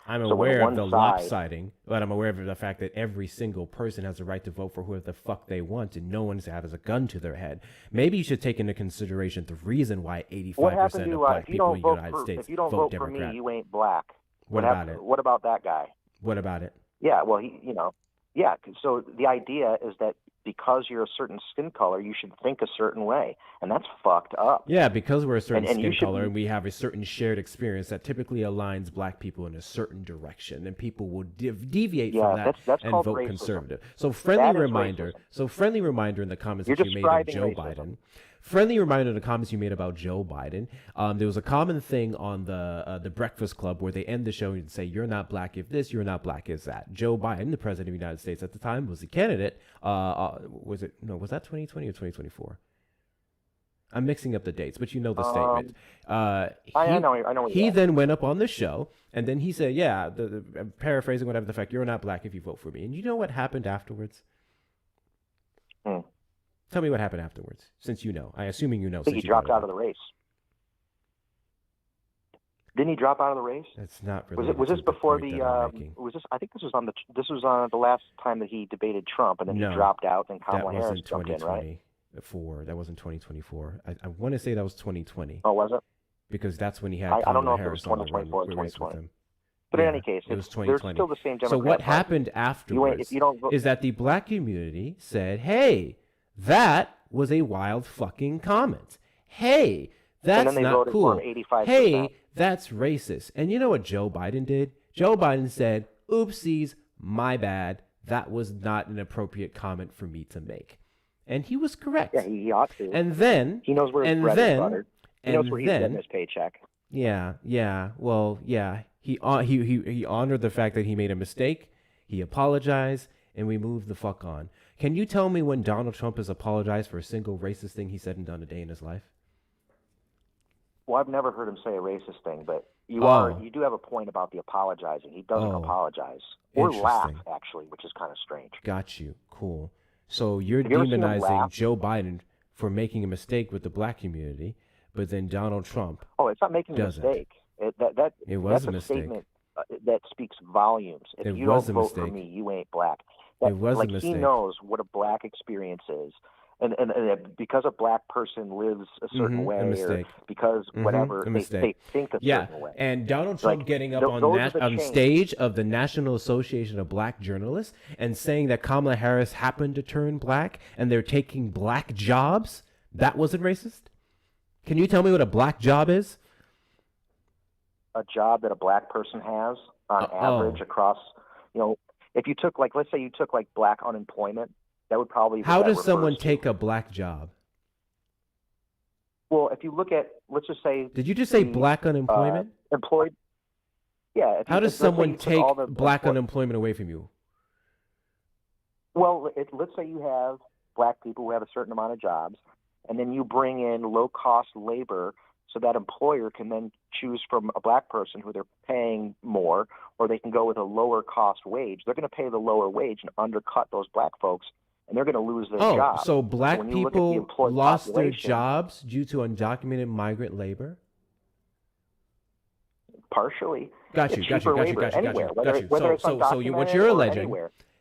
I'm aware of the lopsiding, but I'm aware of the fact that every single person has a right to vote for whoever the fuck they want, and no one has a gun to their head. Maybe you should take into consideration the reason why 85% of black people in the United States if you don't vote vote for Democrat. me, you ain't black. What about it? What about that guy? What about it? Yeah, well, yeah. So the idea is that because you're a certain skin color, you should think a certain way, and that's fucked up. Yeah, because we're a certain And you skin should color and we have a certain shared experience that typically aligns black people in a certain direction, and people will deviate from that that's and called vote racism. conservative. So That friendly is reminder. racism. So friendly reminder in the comments You're that you made of describing Joe racism. Biden. Friendly reminder in the comments you made about Joe Biden. There was a common thing on the Breakfast Club where they end the show and say, "You're not black if this, you're not black if that." Joe Biden, the president of the United States at the time, was the candidate. Was that 2020 or 2024? I'm mixing up the dates, but you know the statement. I know. He then went up on the show and then he said, "Yeah, I'm paraphrasing whatever the fact, you're not black if you vote for me." And you know what happened afterwards? Tell me what happened afterwards, since you know. Assuming you know. I think he dropped out of the race. Didn't he drop out of the race? That's not really. Was this before the? Was this? I think this was on the. This was on the last time that he debated Trump, and then he dropped out, and Kamala Harris jumped in, right? That wasn't 2024. I want to say that was 2020. Oh, was it? Because that's when he had I don't know Kamala if it Harris was on the 2024 or race with 2020. him. But in any case, it was they're 2020. still the same Democrat So what Party. happened afterwards if you don't vote, is that the black community said, "Hey, that was a wild fucking comment. Hey, that's and then they not voted cool. For him 85%. Hey, that's racist." And you know what Joe Biden did? Joe Biden said, "Oopsies, my bad. That was not an appropriate comment for me to make." And he was correct. Yeah, he ought to. And then he knows where his bread is buttered. He knows where he's getting his paycheck. Yeah. Well, yeah. He honored the fact that he made a mistake. He apologized, and we moved the fuck on. Can you tell me when Donald Trump has apologized for a single racist thing he said and done a day in his life? Well, I've never heard him say a racist thing, but you do have a point about the apologizing. He doesn't apologize or laugh, actually, which is kind of strange. Got you. Cool. So you're Have you ever seen him demonizing laugh? Joe Biden for making a mistake with the black community, but then Donald Trump. Oh, it's not making a doesn't. mistake. It was that's a mistake. Statement that speaks volumes. If It you was don't a vote for mistake. me, you ain't black. It was a like he mistake. knows what a black experience is, and because a black person lives a certain way, a or mistake. because whatever a they mistake. think a certain way. And Donald Trump Like, getting up those are the on change. stage of the National Association of Black Journalists and saying that Kamala Harris happened to turn black and they're taking black jobs, that wasn't racist? Can you tell me what a black job is? a job that a black person has on average across, if you took, like, let's say you took, like, black unemployment, that would probably... How does someone take a black job? Well, if you look at, let's just say... Did you just say black unemployment? Employed. Yeah. How does someone take black unemployment away from you? Well, let's say you have black people who have a certain amount of jobs, and then you bring in low-cost labor so that employer can then choose from a black person who they're paying more, or they can go with a lower-cost wage. They're going to pay the lower wage and undercut those black folks, and they're going to lose their jobs. So black people lost their jobs due to undocumented migrant labor? Partially. Got you. So what you're alleging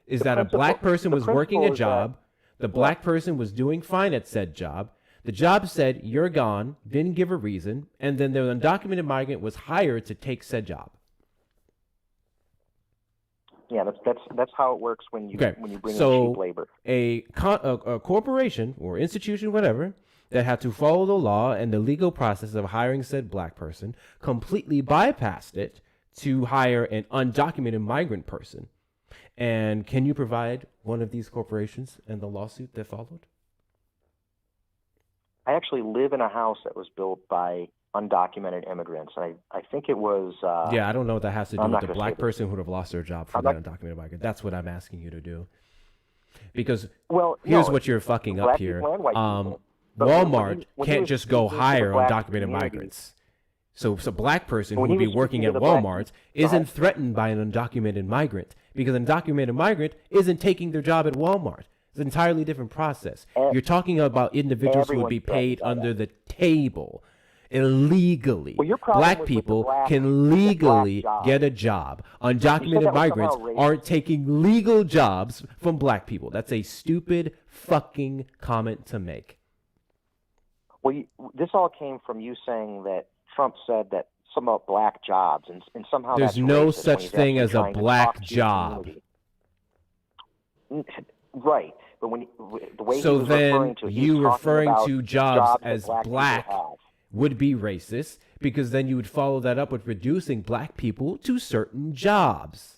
is that a black person was working a job, the black person was doing fine at said job, the job said, you're gone, didn't give a reason, and then the undocumented migrant was hired to take said job. Yeah, that's how it works when you bring in cheap labor. A corporation or institution, whatever, that had to follow the law and the legal process of hiring said black person completely bypassed it to hire an undocumented migrant person. And can you provide one of these corporations and the lawsuit that followed? I actually live in a house that was built by undocumented immigrants. I think it was... I don't know what that has to do with the black person who would have lost their job from that undocumented migrant. That's what I'm asking you to do. Because here's what you're fucking up here. Walmart can't just go hire undocumented migrants. So a black person who would be working at Walmart isn't threatened by an undocumented migrant because an undocumented migrant isn't taking their job at Walmart. It's an entirely different process. You're talking about individuals who would be paid under the table illegally. Black people can legally get a job. Undocumented migrants aren't taking legal jobs from black people. That's a stupid fucking comment to make. Well, this all came from you saying that Trump said that some about black jobs, and somehow there's no such thing as a black job. Right, but the way so he was then referring to, you referring to jobs as black would be racist, because then you would follow that up with reducing black people to certain jobs.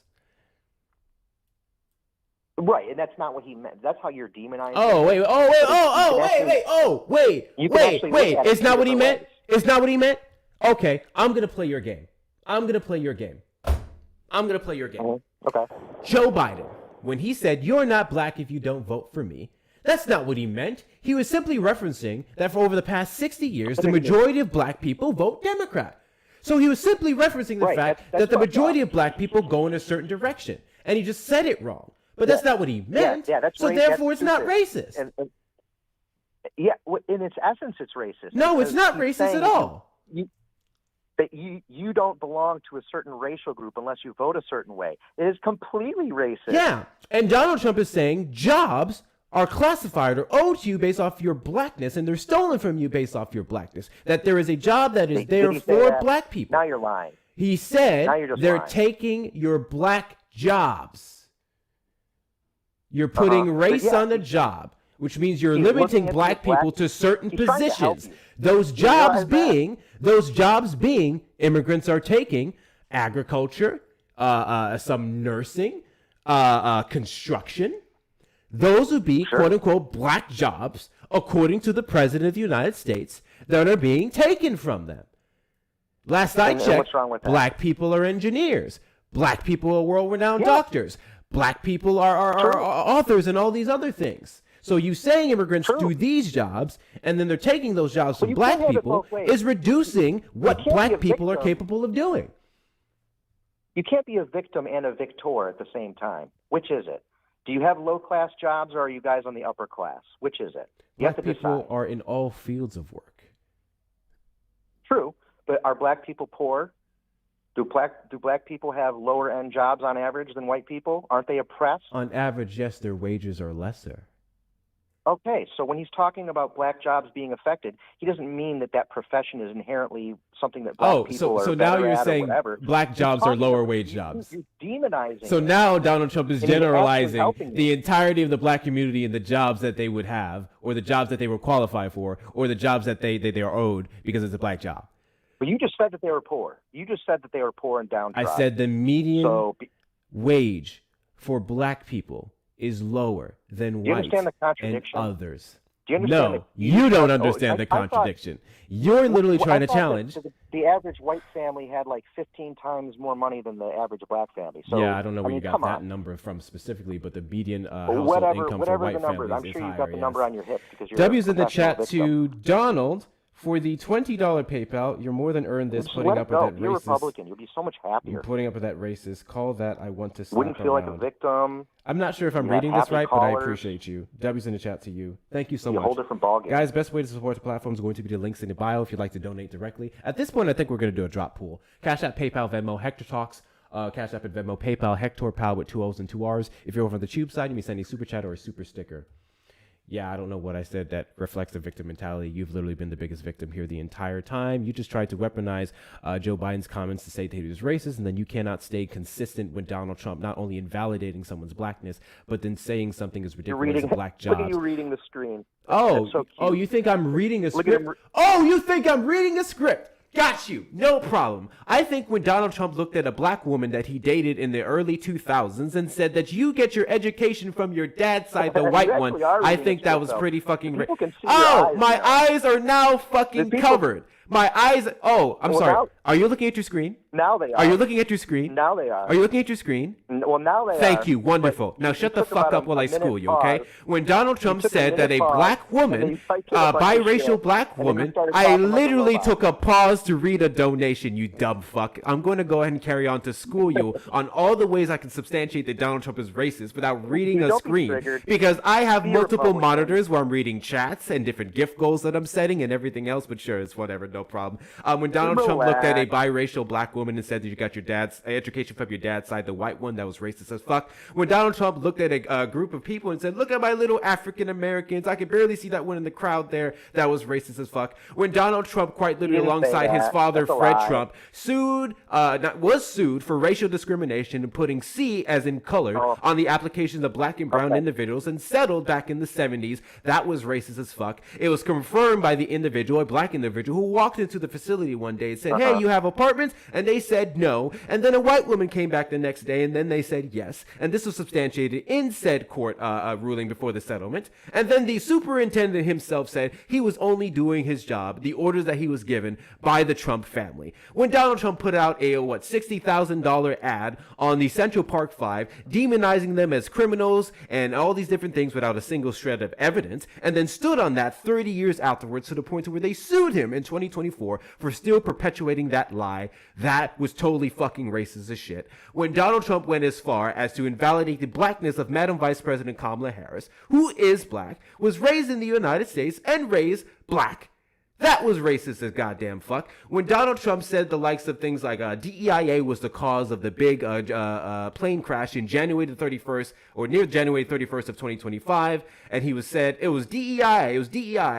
Right, and that's not what he meant. That's how you're demonizing. Wait. It's not what he meant? It's not what he meant? Okay, I'm going to play your game. Okay. Joe Biden, when he said, you're not black if you don't vote for me, that's not what he meant. He was simply referencing that for over the past 60 years, the majority of black people vote Democrat. So he was simply referencing the fact that the majority of black people go in a certain direction. And he just said it wrong. But that's not what he meant. So therefore, it's not racist. In its essence, it's racist. No, it's not racist at all. That you don't belong to a certain racial group unless you vote a certain way. It is completely racist. Yeah, and Donald Trump is saying jobs are classified or owed to you based off your blackness, and they're stolen from you based off your blackness. That there is a job that is there for black people. Now you're lying. He said they're lying. Taking your black jobs. You're putting race on the job, which means you're limiting black people to certain positions. Those jobs being immigrants are taking agriculture, some nursing, construction. Those would be quote unquote black jobs, according to the president of the United States, that are being taken from them. Last I checked, black people are engineers. Black people are world-renowned doctors. Black people are authors and all these other things. So you saying immigrants do these jobs, and then they're taking those jobs from black people, is reducing what black people are capable of doing. You can't be a victim and a victor at the same time. Which is it? Do you have low-class jobs, or are you guys on the upper class? Which is it? You black people are in all fields of work. True, but are black people poor? Do black people have lower end jobs on average than white people? Aren't they oppressed? On average, yes, their wages are lesser. Okay, so when he's talking about black jobs being affected, he doesn't mean that profession is inherently something that black people are so now you're saying whatever. Black jobs are lower wage jobs. You're demonizing. So now Donald Trump is generalizing the entirety of the black community and the jobs that they would have, or the jobs that they were qualified for, or the jobs that they are owed because it's a black job. But you just said that they were poor. You just said that they were poor and downtrodden. I said the median wage for black people is lower than whites and others. Do you understand no, you don't understand the contradiction. You're literally trying to challenge. The average white family had like 15 times more money than the average black family. So, yeah, I don't know where you got that number from specifically, but the median household income for white families I'm sure you've got the number on your hip because you're W's in the chat to Donald. For the $20 PayPal, you're more than earned this. Putting up with that racist. You're Republican. You'll be so much happier. Putting up with that racist. Call that I want to slap Wouldn't feel around. like a victim. I'm not sure if I'm reading this right, but I appreciate you. W's in the chat to you. Thank you so much. A whole different ballgame. Guys, best way to support the platform is going to be the links in the bio if you'd like to donate directly. At this point, I think we're going to do a drop pool. Cash App, PayPal, Venmo, Hector Talks. Cash App and Venmo, PayPal, Hector Pal with 2 O's and 2 R's. If you're over on the Tube side, you may send a super chat or a super sticker. Yeah, I don't know what I said that reflects the victim mentality. You've literally been the biggest victim here the entire time. You just tried to weaponize Joe Biden's comments to say that he was racist, and then you cannot stay consistent with Donald Trump not only invalidating someone's blackness, but then saying something as ridiculous as black jobs. Look at you reading the screen. Oh, so oh, you think I'm reading a script? Oh, you think I'm reading a script? Got you. No problem. I think when Donald Trump looked at a black woman that he dated in the early 2000s and said that you get your education from your dad's side, the white one, I think that was pretty fucking... Oh, my eyes are now fucking covered. My eyes... Oh, I'm sorry. Now, are you looking at your screen? Now they are. Are you looking at your screen? Now they are. Are you looking at your screen? Well, now they are. Thank you. Wonderful. Now shut the fuck up while I school you, okay? When Donald Trump said that a black woman, biracial black woman, I literally took a pause to read a donation, you dumb fuck. I'm going to go ahead and carry on to school you on all the ways I can substantiate that Donald Trump is racist without reading a screen. Because I have multiple monitors where I'm reading chats and different gift goals that I'm setting and everything else, but sure, it's whatever, no problem. When Donald Trump looked at a biracial black woman and said that you got your dad's education from your dad's side, the white one, that was racist as fuck. When Donald Trump looked at a group of people and said, look at my little African Americans, I could barely see that one in the crowd there, that was racist as fuck. When Donald Trump, quite literally alongside his father, Fred Trump, was sued for racial discrimination and putting C as in colored on the applications of black and brown individuals and settled back in the 70s, that was racist as fuck. It was confirmed by the individual, a black individual, who walked into the facility one day and said, hey, you have apartments? And they said no. And then a white woman came back the next day and then they said yes. And this was substantiated in said court ruling before the settlement. And then the superintendent himself said he was only doing his job, the orders that he was given by the Trump family. When Donald Trump put out a, $60,000 ad on the Central Park 5, demonizing them as criminals and all these different things without a single shred of evidence, and then stood on that 30 years afterwards to the point to where they sued him in 2024 for still perpetuating that lie, that was totally fucking racist as shit. When Donald Trump went as far as to invalidate the blackness of Madam Vice President Kamala Harris, who is black, was raised in the United States and raised black. That was racist as goddamn fuck. When Donald Trump said the likes of things like DEIA was the cause of the big plane crash in January the 31st, or near January 31st of 2025, and he was said, it was DEI.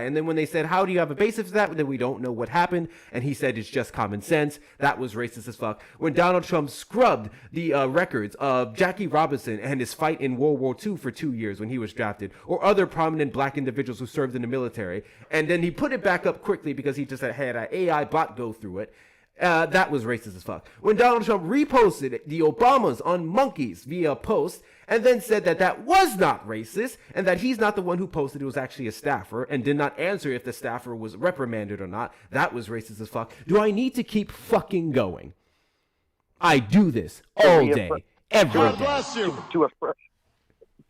And then when they said, how do you have a basis for that? Then we don't know what happened. And he said, it's just common sense. That was racist as fuck. When Donald Trump scrubbed the records of Jackie Robinson and his fight in World War II for 2 years when he was drafted, or other prominent black individuals who served in the military, and then he put it back up quickly because he just had an AI bot go through it. That was racist as fuck. When Donald Trump reposted the Obamas on monkeys via post and then said that that was not racist and that he's not the one who posted, it was actually a staffer, and did not answer if the staffer was reprimanded or not, that was racist as fuck. Do I need to keep fucking going? I do this all day, every day.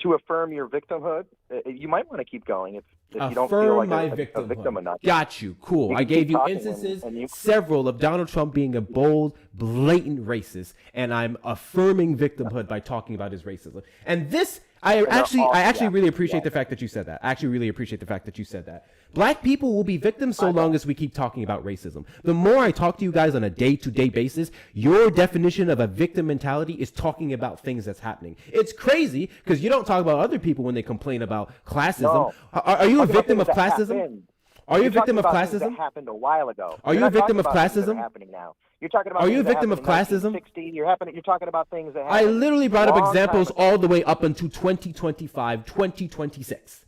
To affirm your victimhood, you might want to keep going if you don't Affirm feel like my a victim enough. Got you. Cool. I gave you instances, several of Donald Trump being a bold, blatant racist, and I'm affirming victimhood by talking about his racism. And this, I actually really appreciate the fact that you said that. I actually really appreciate the fact that you said that. Black people will be victims so long as we keep talking about racism. The more I talk to you guys on a day-to-day basis, your definition of a victim mentality is talking about things that's happening. It's crazy because you don't talk about other people when they complain about classism. No. Are you a victim of classism? Are you a victim of classism? That happened a while ago. Are you a victim of classism? Happening now. You're talking about. Are you a victim of classism? You're talking about things that. I literally brought up examples all the way up until 2025, 2026.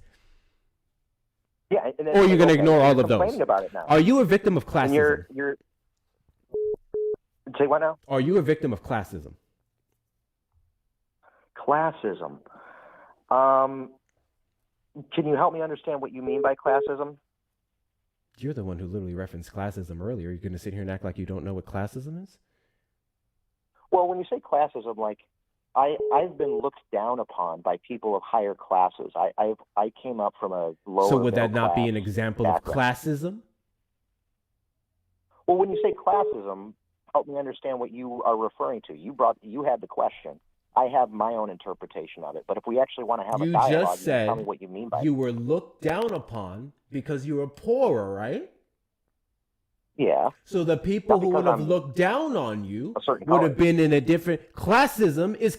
Yeah, and then, or you're going to ignore all of those. About it now. Are you a victim of classism? You're Say what now? Are you a victim of classism? Classism. Can you help me understand what you mean by classism? You're the one who literally referenced classism earlier. You're going to sit here and act like you don't know what classism is? Well, when you say classism, like I've been looked down upon by people of higher classes. I came up from a lower. So would that not be middle-class an example background. of classism? Well, when you say classism, help me understand what you are referring to. You had the question. I have my own interpretation of it. But if we actually want to have You a dialogue, just said tell me what you mean by you it. were looked down upon because you were poorer, right? Yeah. So the people Not who would because have I'm looked down on you a certain would color. have been in a different... Classism is...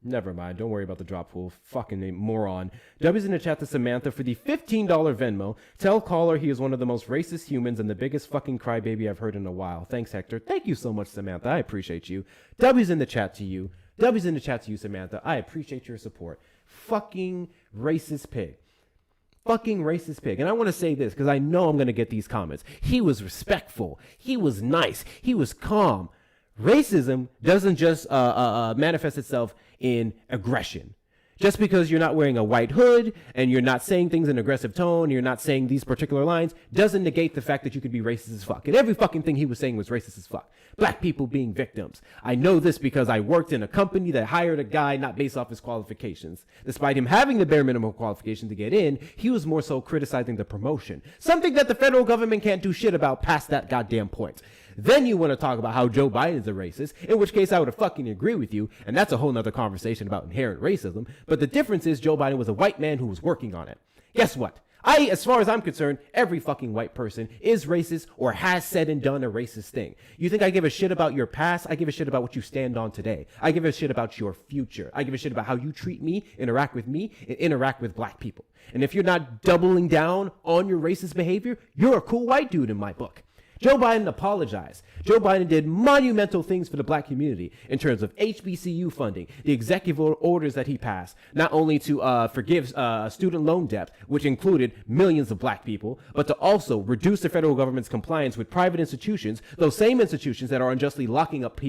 Never mind. Don't worry about the drop pool. Fucking moron. W's in the chat to Samantha for the $15 Venmo. Tell caller he is one of the most racist humans and the biggest fucking crybaby I've heard in a while. Thanks, Hector. Thank you so much, Samantha. I appreciate you. W's in the chat to you. W's in the chat to you, Samantha. I appreciate your support. Fucking racist pig. Fucking racist pig. And I want to say this because I know I'm going to get these comments. He was respectful. He was nice. He was calm. Racism doesn't just manifest itself in aggression. Just because you're not wearing a white hood and you're not saying things in an aggressive tone, you're not saying these particular lines, doesn't negate the fact that you could be racist as fuck. And every fucking thing he was saying was racist as fuck. Black people being victims. I know this because I worked in a company that hired a guy not based off his qualifications. Despite him having the bare minimum qualification to get in, he was more so criticizing the promotion. Something that the federal government can't do shit about past that goddamn point. Then you want to talk about how Joe Biden's a racist, in which case I would have fucking agree with you, and that's a whole nother conversation about inherent racism, but the difference is Joe Biden was a white man who was working on it. Guess what? As far as I'm concerned, every fucking white person is racist or has said and done a racist thing. You think I give a shit about your past? I give a shit about what you stand on today. I give a shit about your future. I give a shit about how you treat me, interact with me, and interact with black people. And if you're not doubling down on your racist behavior, you're a cool white dude in my book. Joe Biden apologized. Joe Biden did monumental things for the black community in terms of HBCU funding, the executive orders that he passed, not only to forgive student loan debt, which included millions of black people, but to also reduce the federal government's compliance with private institutions, those same institutions that are unjustly locking up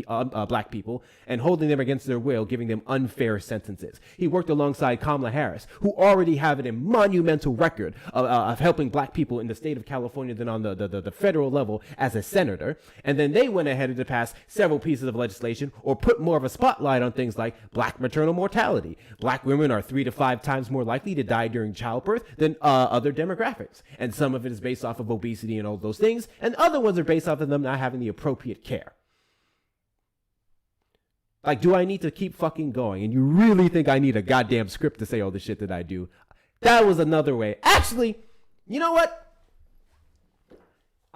black people and holding them against their will, giving them unfair sentences. He worked alongside Kamala Harris, who already have a monumental record of helping black people in the state of California than on the federal level as a senator. And then they went ahead to pass several pieces of legislation or put more of a spotlight on things like black maternal mortality. Black women are 3 to 5 times more likely to die during childbirth than other demographics. And some of it is based off of obesity and all those things. And other ones are based off of them not having the appropriate care. Like, do I need to keep fucking going? And you really think I need a goddamn script to say all the shit that I do? That was another way. Actually, you know what?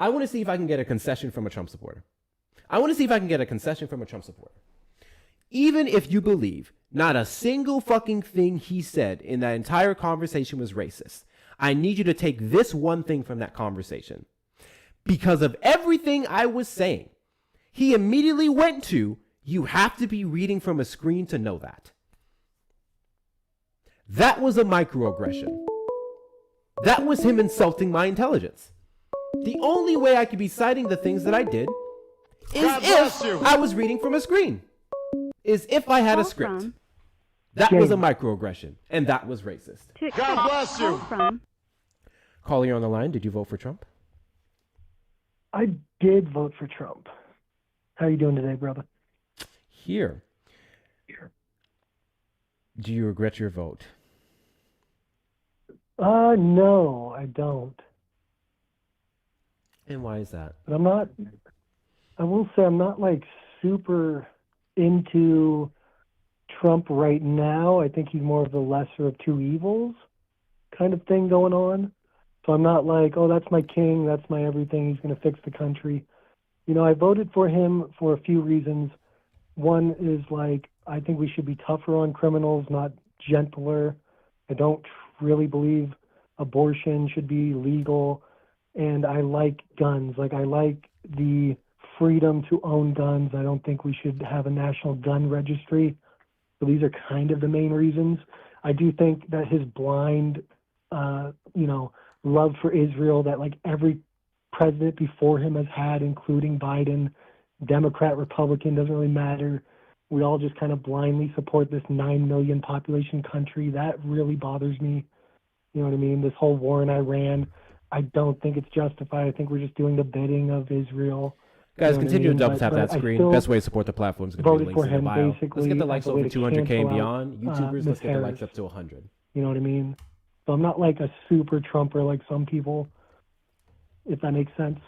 I want to see if I can get a concession from a Trump supporter. Even if you believe not a single fucking thing he said in that entire conversation was racist, I need you to take this one thing from that conversation. Because of everything I was saying, he immediately went to, you have to be reading from a screen to know that. That was a microaggression. That was him insulting my intelligence. The only way I could be citing the things that I did is if I was reading from a screen. Is if I had a script. That was a microaggression, and that was racist. God bless you. Caller, you're on the line. Did you vote for Trump? I did vote for Trump. How are you doing today, brother? Here. Do you regret your vote? No, I don't. And why is that? But I will say I'm not like super into Trump right now. I think he's more of the lesser of two evils kind of thing going on. So I'm not like, oh, that's my king, that's my everything, he's going to fix the country. You know, I voted for him for a few reasons. One is like, I think we should be tougher on criminals, not gentler. I don't really believe abortion should be legal. And I like guns. Like, I like the freedom to own guns. I don't think we should have a national gun registry. So these are kind of the main reasons. I do think that his blind, love for Israel that like every president before him has had, including Biden, Democrat, Republican, doesn't really matter. We all just kind of blindly support this 9 million population country. That really bothers me. You know what I mean? This whole war in Iran, I don't think it's justified. I think we're just doing the bidding of Israel. Guys, You know what I continue to mean? double tap But that I screen. still Best way to support the platform is going to be voted links for in the him bio. Let's get basically the as likes a way over to 200K and cancel out, beyond. YouTubers, Ms. let's get the Harris. likes up to 100. You know what I mean? So I'm not like a super Trumper like some people, if that makes sense.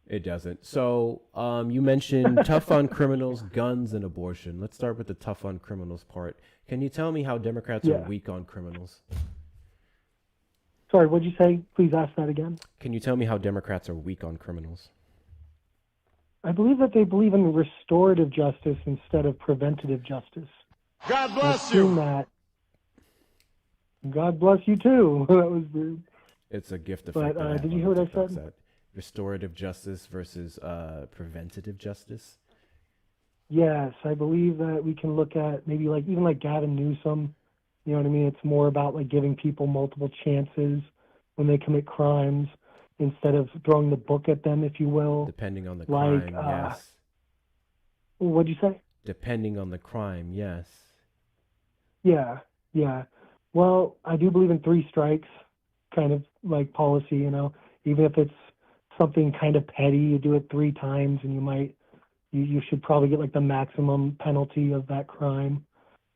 It doesn't. So you mentioned tough on criminals, guns, and abortion. Let's start with the tough on criminals part. Can you tell me how Democrats are weak on criminals? Sorry, what'd you say? Please ask that again. Can you tell me how Democrats are weak on criminals? I believe that they believe in restorative justice instead of preventative justice. God bless I've seen you. that. God bless you too. That was weird. It's a gift But, effect. that I have did you on hear what I TikTok said? set. Restorative justice versus preventative justice. Yes, I believe that we can look at maybe like even like Gavin Newsom. You know what I mean? It's more about like giving people multiple chances when they commit crimes instead of throwing the book at them, if you will. Depending on the Like, crime, yes. What'd you say? Depending on the crime, yes. Yeah, yeah. Well, I do believe in 3 strikes kind of like policy, you know, even if it's something kind of petty, you do it 3 times and you should probably get like the maximum penalty of that crime.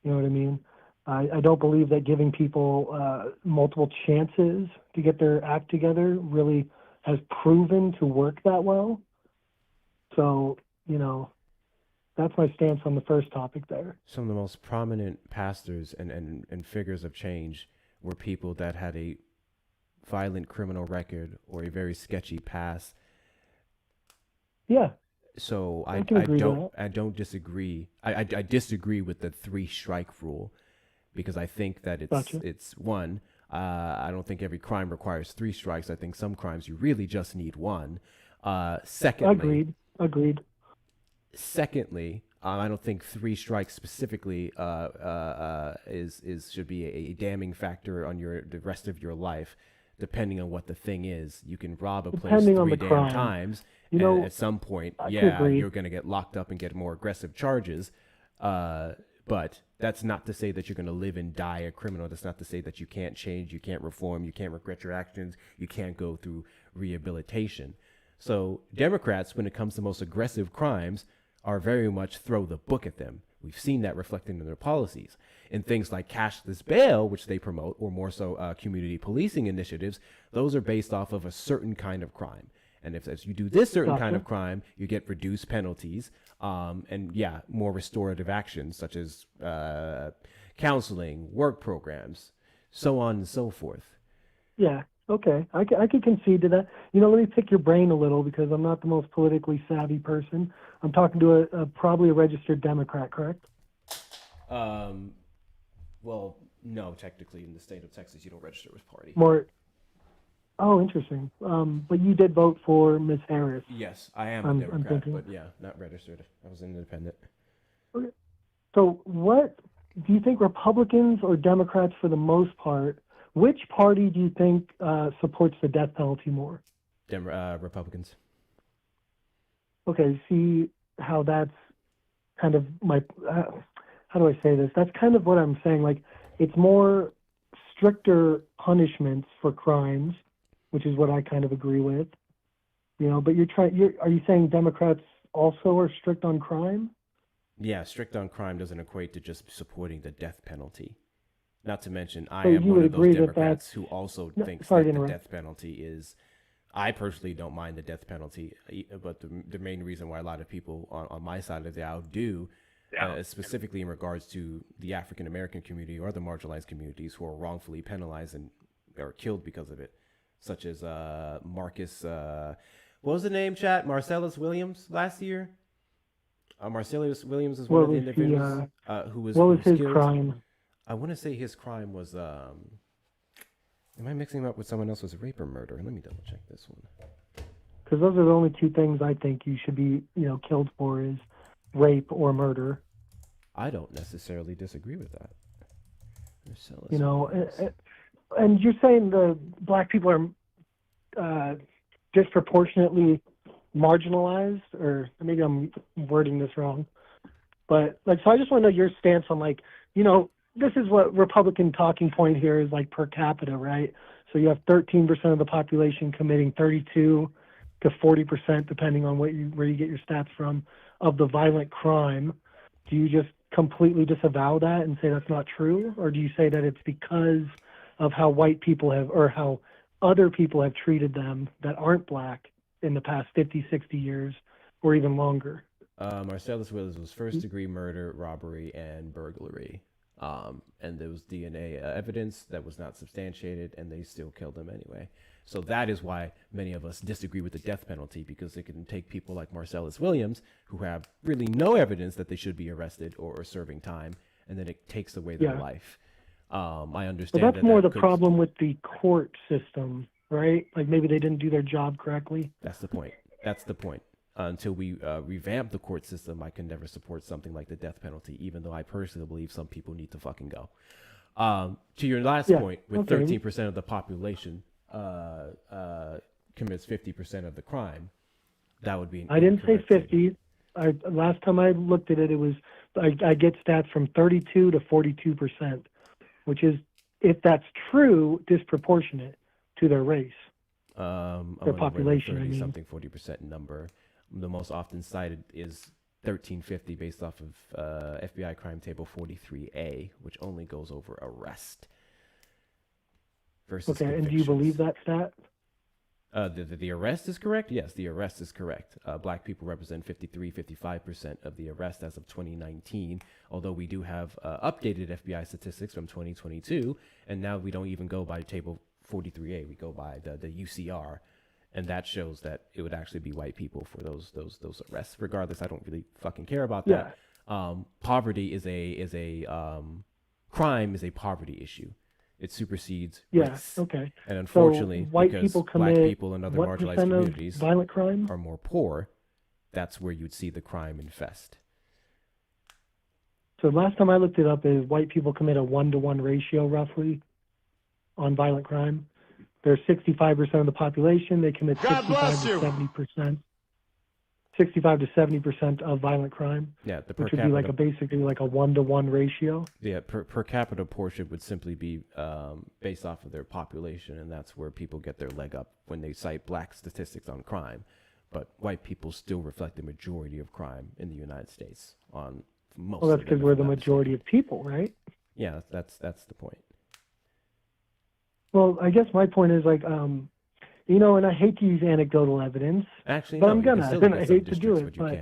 You know what I mean? I don't believe that giving people multiple chances to get their act together really has proven to work that well. So, you know, that's my stance on the first topic there. Some of the most prominent pastors and figures of change were people that had a violent criminal record or a very sketchy past. Yeah. So I can agree with I don't disagree. I disagree with the 3 strike rule because I think that it's one. I don't think every crime requires 3 strikes. I think some crimes you really just need 1. Secondly, Agreed. Secondly, I don't think 3 strikes specifically should be a damning factor on the rest of your life. Depending on what the thing is, you can rob a place Depending on 3 the damn crime. times, You and know, at some point, I can yeah, agree. you're going to get locked up and get more aggressive charges. But that's not to say that you're going to live and die a criminal. That's not to say that you can't change, you can't reform, you can't regret your actions, you can't go through rehabilitation. So Democrats, when it comes to most aggressive crimes, are very much throw the book at them. We've seen that reflected in their policies. And things like cashless bail, which they promote, or more so community policing initiatives, those are based off of a certain kind of crime. And if you do this certain kind of crime, you get reduced penalties and, yeah, more restorative actions such as counseling, work programs, so on and so forth. Yeah, okay. I could concede to that. You know, let me pick your brain a little because I'm not the most politically savvy person. I'm talking to probably a registered Democrat, correct? Well, no, technically in the state of Texas, you don't register with party. Oh, interesting. But you did vote for Ms. Harris. Yes, I am I'm a Democrat, thinking. but yeah, not registered. I was an independent. Okay. So what do you think, Republicans or Democrats for the most part, which party do you think supports the death penalty more? Republicans. Okay, see how that's kind of how do I say this? That's kind of what I'm saying. Like, it's more stricter punishments for crimes, which is what I kind of agree with. You know, but are you saying Democrats also are strict on crime? Yeah, strict on crime doesn't equate to just supporting the death penalty. Not to mention, I So am you one would of those agree that Democrats that's- who also No, thinks sorry that to the interrupt. death penalty is. I personally don't mind the death penalty, but the main reason why a lot of people on my side of the aisle do, specifically in regards to the African American community or the marginalized communities who are wrongfully penalized and or killed because of it, such as Marcus. What was the name, chat? Marcellus Williams last year. Marcellus Williams is one of the individuals who was. What was his killed. crime? I want to say his crime was. Am I mixing him up with someone else? Was rape or murder? Let me double check this one. Because those are the only 2 things I think you should be, killed for is rape or murder. I don't necessarily disagree with that. Marcellus You know, Williams. And you're saying the black people are disproportionately marginalized, or maybe I'm wording this wrong, but like, so I just want to know your stance on, like, you know, this is what Republican talking point here is, like, per capita, right? So you have 13% of the population committing 32 to 40%, depending on where you get your stats from, of the violent crime. Do you just completely disavow that and say that's not true? Or do you say that it's because of how white people have, or how other people have treated them that aren't black in the past 50, 60 years, or even longer? Marcellus Willis was first-degree murder, robbery, and burglary. And there was DNA evidence that was not substantiated, and they still killed him anyway. So that is why many of us disagree with the death penalty, because it can take people like Marcellus Williams, who have really no evidence that they should be arrested or serving time, and then it takes away their life. I understand. But that's more the problem with the court system, right? Like, maybe they didn't do their job correctly. That's the point. That's the point. Until we revamp the court system, I can never support something like the death penalty, even though I personally believe some people need to fucking go. To your last point, with 13% of the population commits 50% of the crime, that would be an I didn't say 50. Last time I looked at it, it was, I get stats from 32 to 42%, which is, if that's true, disproportionate to their race. Their population, 30 something 40% number. The most often cited is 1350 based off of FBI crime table 43A, which only goes over arrest versus and do you believe that stat? The arrest is correct? Yes, the arrest is correct. Black people represent 55% of the arrest as of 2019, although we do have updated FBI statistics from 2022, and now we don't even go by table 43A, we go by the UCR. And that shows that it would actually be white people for those arrests. Regardless, I don't really fucking care about that. Poverty is a crime is a poverty issue. It supersedes race. And unfortunately, so because black people and other marginalized communities violent crime are more poor, that's where you'd see the crime infest. So last time I looked it up, is white people commit a 1-to-1 ratio roughly on violent crime. They're 65% of the population. They commit 65 to 70%. 65 to 70% of violent crime. Yeah, the which would be like basically like a 1-to-1 ratio. Yeah, per capita portion would simply be based off of their population, and that's where people get their leg up when they cite black statistics on crime. But white people still reflect the majority of crime in the United States on most. Well, that's because we're the majority of people, right? Yeah, that's the point. Well, I guess my point is, like, you know, and I hate to use anecdotal evidence. Actually, but no, I'm gonna. I hate to do it, but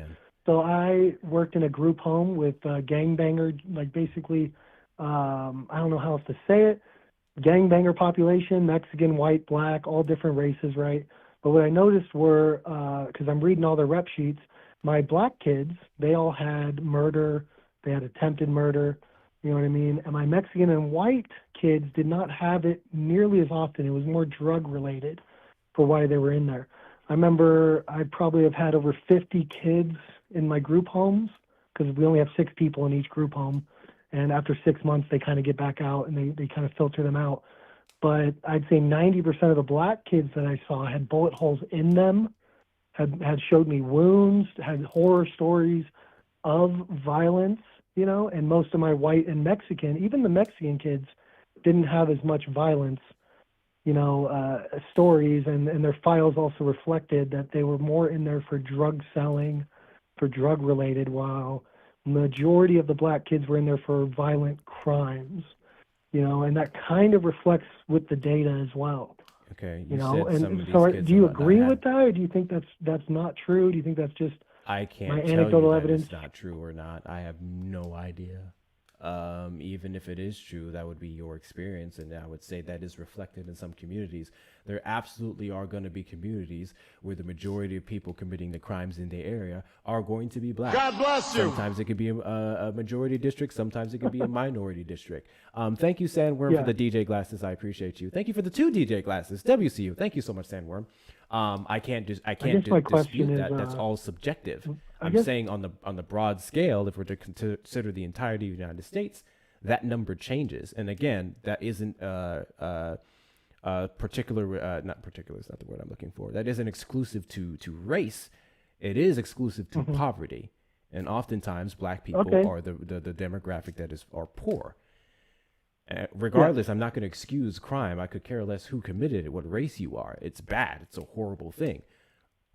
so I worked in a group home with gangbanger, like basically, I don't know how else to say it, gangbanger population, Mexican, white, black, all different races, right? But what I noticed were, because I'm reading all their rep sheets, my black kids, they all had murder, they had attempted murder. You know what I mean? And my Mexican and white kids did not have it nearly as often. It was more drug related for why they were in there. I remember I probably have had over 50 kids in my group homes, because we only have 6 people in each group home. And after 6 months, they kind of get back out and they kind of filter them out. But I'd say 90% of the black kids that I saw had bullet holes in them, had showed me wounds, had horror stories of violence. You know, and most of my white and Mexican, even the Mexican kids, didn't have as much violence, you know, stories, and their files also reflected that they were more in there for drug selling, for drug related, while majority of the black kids were in there for violent crimes, you know, and that kind of reflects with the data as well. Okay, you know, and so do you agree with that, or do you think that's not true? Do you think that's just I can't my tell anecdotal you that evidence? It's not true or not. I have no idea. Even if it is true, that would be your experience, and I would say that is reflected in some communities. There absolutely are going to be communities where the majority of people committing the crimes in the area are going to be black. God bless you. Sometimes it could be a majority district. Sometimes it could be a minority district. Thank you, Sandworm, for the DJ glasses. I appreciate you. Thank you for the 2 DJ glasses. WCU. Thank you so much, Sandworm. I can't dispute that. That's all subjective. I'm saying on the broad scale, if we're to consider the entirety of the United States, that number changes. And again, that isn't particular, not particular is not the word I'm looking for. That isn't exclusive to race. It is exclusive to poverty. And oftentimes black people are the demographic that are poor. Regardless, I'm not going to excuse crime. I could care less who committed it, what race you are. It's bad. It's a horrible thing.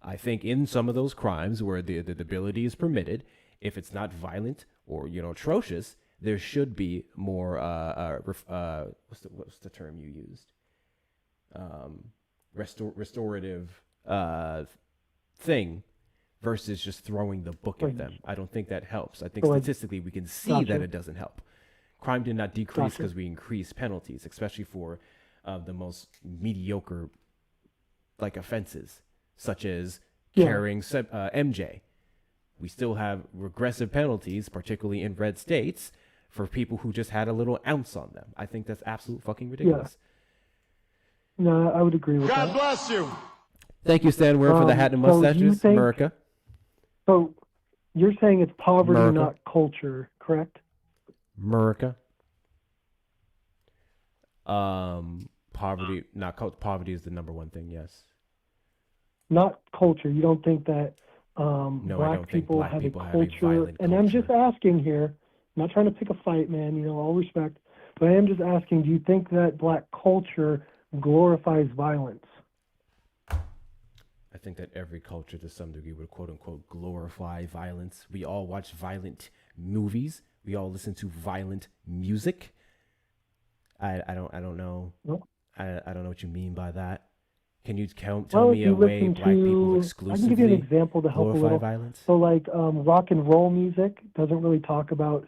I think in some of those crimes where the ability is permitted, if it's not violent or, atrocious, there should be more, what's the term you used? Restorative thing versus just throwing the book at them. I don't think that helps. I think statistically we can see that it doesn't help. Crime did not decrease because we increased penalties, especially for the most mediocre offenses, such as carrying MJ. We still have regressive penalties, particularly in red states, for people who just had a little ounce on them. I think that's absolute fucking ridiculous. No, I would agree with that. God bless you. Thank you, Stan Word, for the hat and mustaches. America. So you're saying it's poverty, not culture, correct? America. Poverty, poverty is the number one thing. Yes. Not culture. You don't think that no, black people have a culture? And I'm just asking here. I'm not trying to pick a fight, man. All respect, but I am just asking. Do you think that black culture glorifies violence? I think that every culture to some degree would quote unquote glorify violence. We all watch violent movies. We all listen to violent music. I don't know. I don't know what you mean by that. Can you tell me a way black people exclusively I can give you an example to help a little. Violence? So rock and roll music doesn't really talk about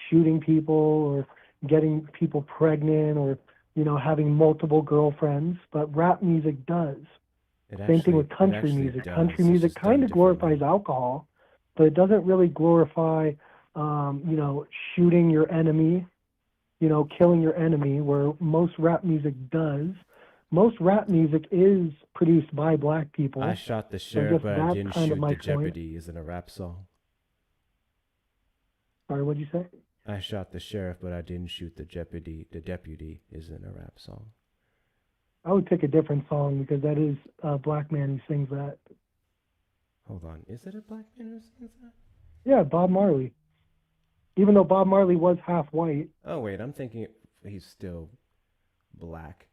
shooting people or getting people pregnant or having multiple girlfriends, but rap music does. Same thing with country music. Country music kind of glorifies alcohol, but it doesn't really glorify, shooting your enemy, killing your enemy, where most rap music does. Most rap music is produced by black people. I shot the sheriff, but I didn't shoot the Jeopardy isn't a rap song. Sorry, what'd you say? I shot the sheriff, but I didn't shoot the Jeopardy. The deputy isn't a rap song. I would pick a different song because that is a black man who sings that. Hold on. Is it a black man who sings that? Yeah, Bob Marley. Even though Bob Marley was half white. Oh, wait. I'm thinking he's still black.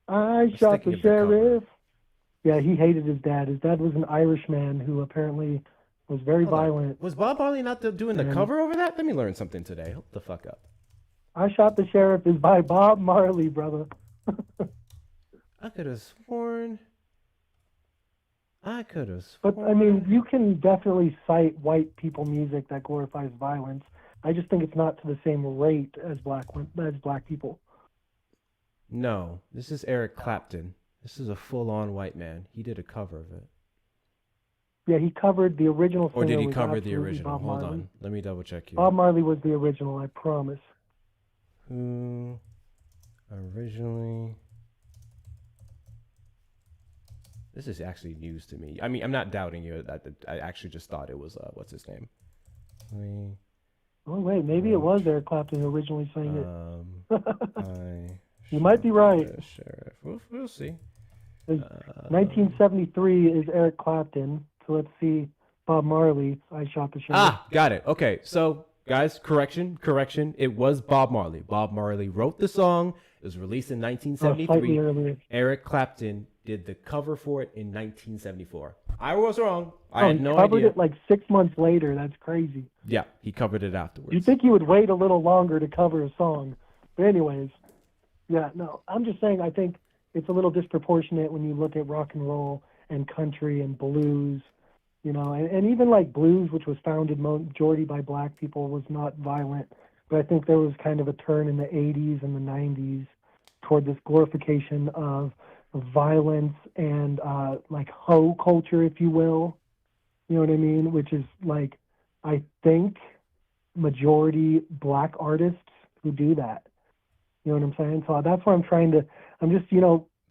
I shot the sheriff. Yeah, he hated his dad. His dad was an Irishman who apparently was very violent. Was Bob Marley not doing the cover over that? Let me learn something today. Hold the fuck up. I Shot the Sheriff is by Bob Marley, brother. I could have sworn. But, I mean, you can definitely cite white people music that glorifies violence. I just think it's not to the same rate as black people. No, this is Eric Clapton. This is a full-on white man. He did a cover of it. Yeah, he covered the original. Or did he cover the original? Bob Hold Marley. on. Let me double-check here. Bob Marley was the original, I promise. Who originally... This is actually news to me. I mean, I'm not doubting you. I actually just thought it was, what's his name? Oh, wait, maybe it was Eric Clapton who originally sang it. You might be right. Sheriff. We'll see. 1973 is Eric Clapton. So let's see. Bob Marley, I Shot the Sheriff. Ah, got it. Okay, so, guys, correction. It was Bob Marley. Bob Marley wrote the song. It was released in 1973. Slightly earlier. Eric Clapton did the cover for it in 1974. I was wrong. I had no idea. He covered it like 6 months later. That's crazy. Yeah, he covered it afterwards. You'd think he would wait a little longer to cover a song. But anyways, yeah, no, I'm just saying I think it's a little disproportionate when you look at rock and roll and country and blues, and even like blues, which was founded majority by black people, was not violent. But I think there was kind of a turn in the 80s and the 90s toward this glorification of violence and like hoe culture, if you will. You know what I mean? Which is like, I think, majority black artists who do that. You know what I'm saying? So that's what I'm just,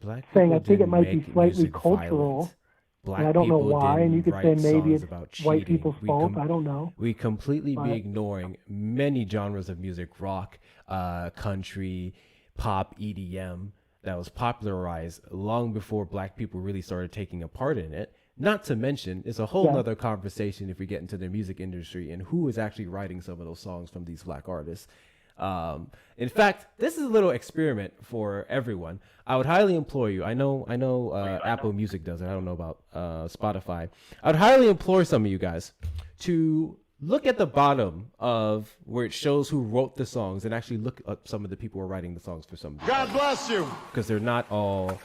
Black saying I think it didn't might be make slightly music cultural. violent. black And I don't know people why, and you didn't could say write maybe songs it's about white cheating. people's fault. I don't know. We completely be But ignoring many genres of music, rock, country, pop, EDM, that was popularized long before black people really started taking a part in it. Not to mention, it's a whole Yeah. nother conversation if we get into the music industry and who is actually writing some of those songs from these black artists. In fact, this is a little experiment for everyone. I would highly implore you. I know Apple Music does it. I don't know about Spotify. I would highly implore some of you guys to look at the bottom of where it shows who wrote the songs and actually look up some of the people who are writing the songs for some. God bless you. Because they're not all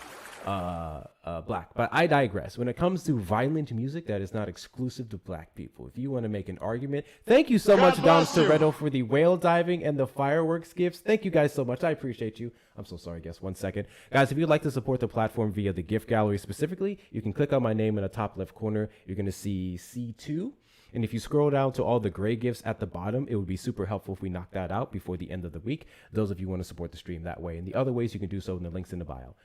black. But I digress. When it comes to violent music, that is not exclusive to black people. If you want to make an argument, thank you so much, Don bless you. Toretto, for the whale diving and the fireworks gifts. Thank you guys so much. I appreciate you. I'm so sorry, guys. 1 second. Guys, if you'd like to support the platform via the gift gallery specifically, you can click on my name in the top left corner. You're going to see C2. And if you scroll down to all the gray gifts at the bottom, it would be super helpful if we knock that out before the end of the week. Those of you who want to support the stream that way. And the other ways you can do so in the links in the bio.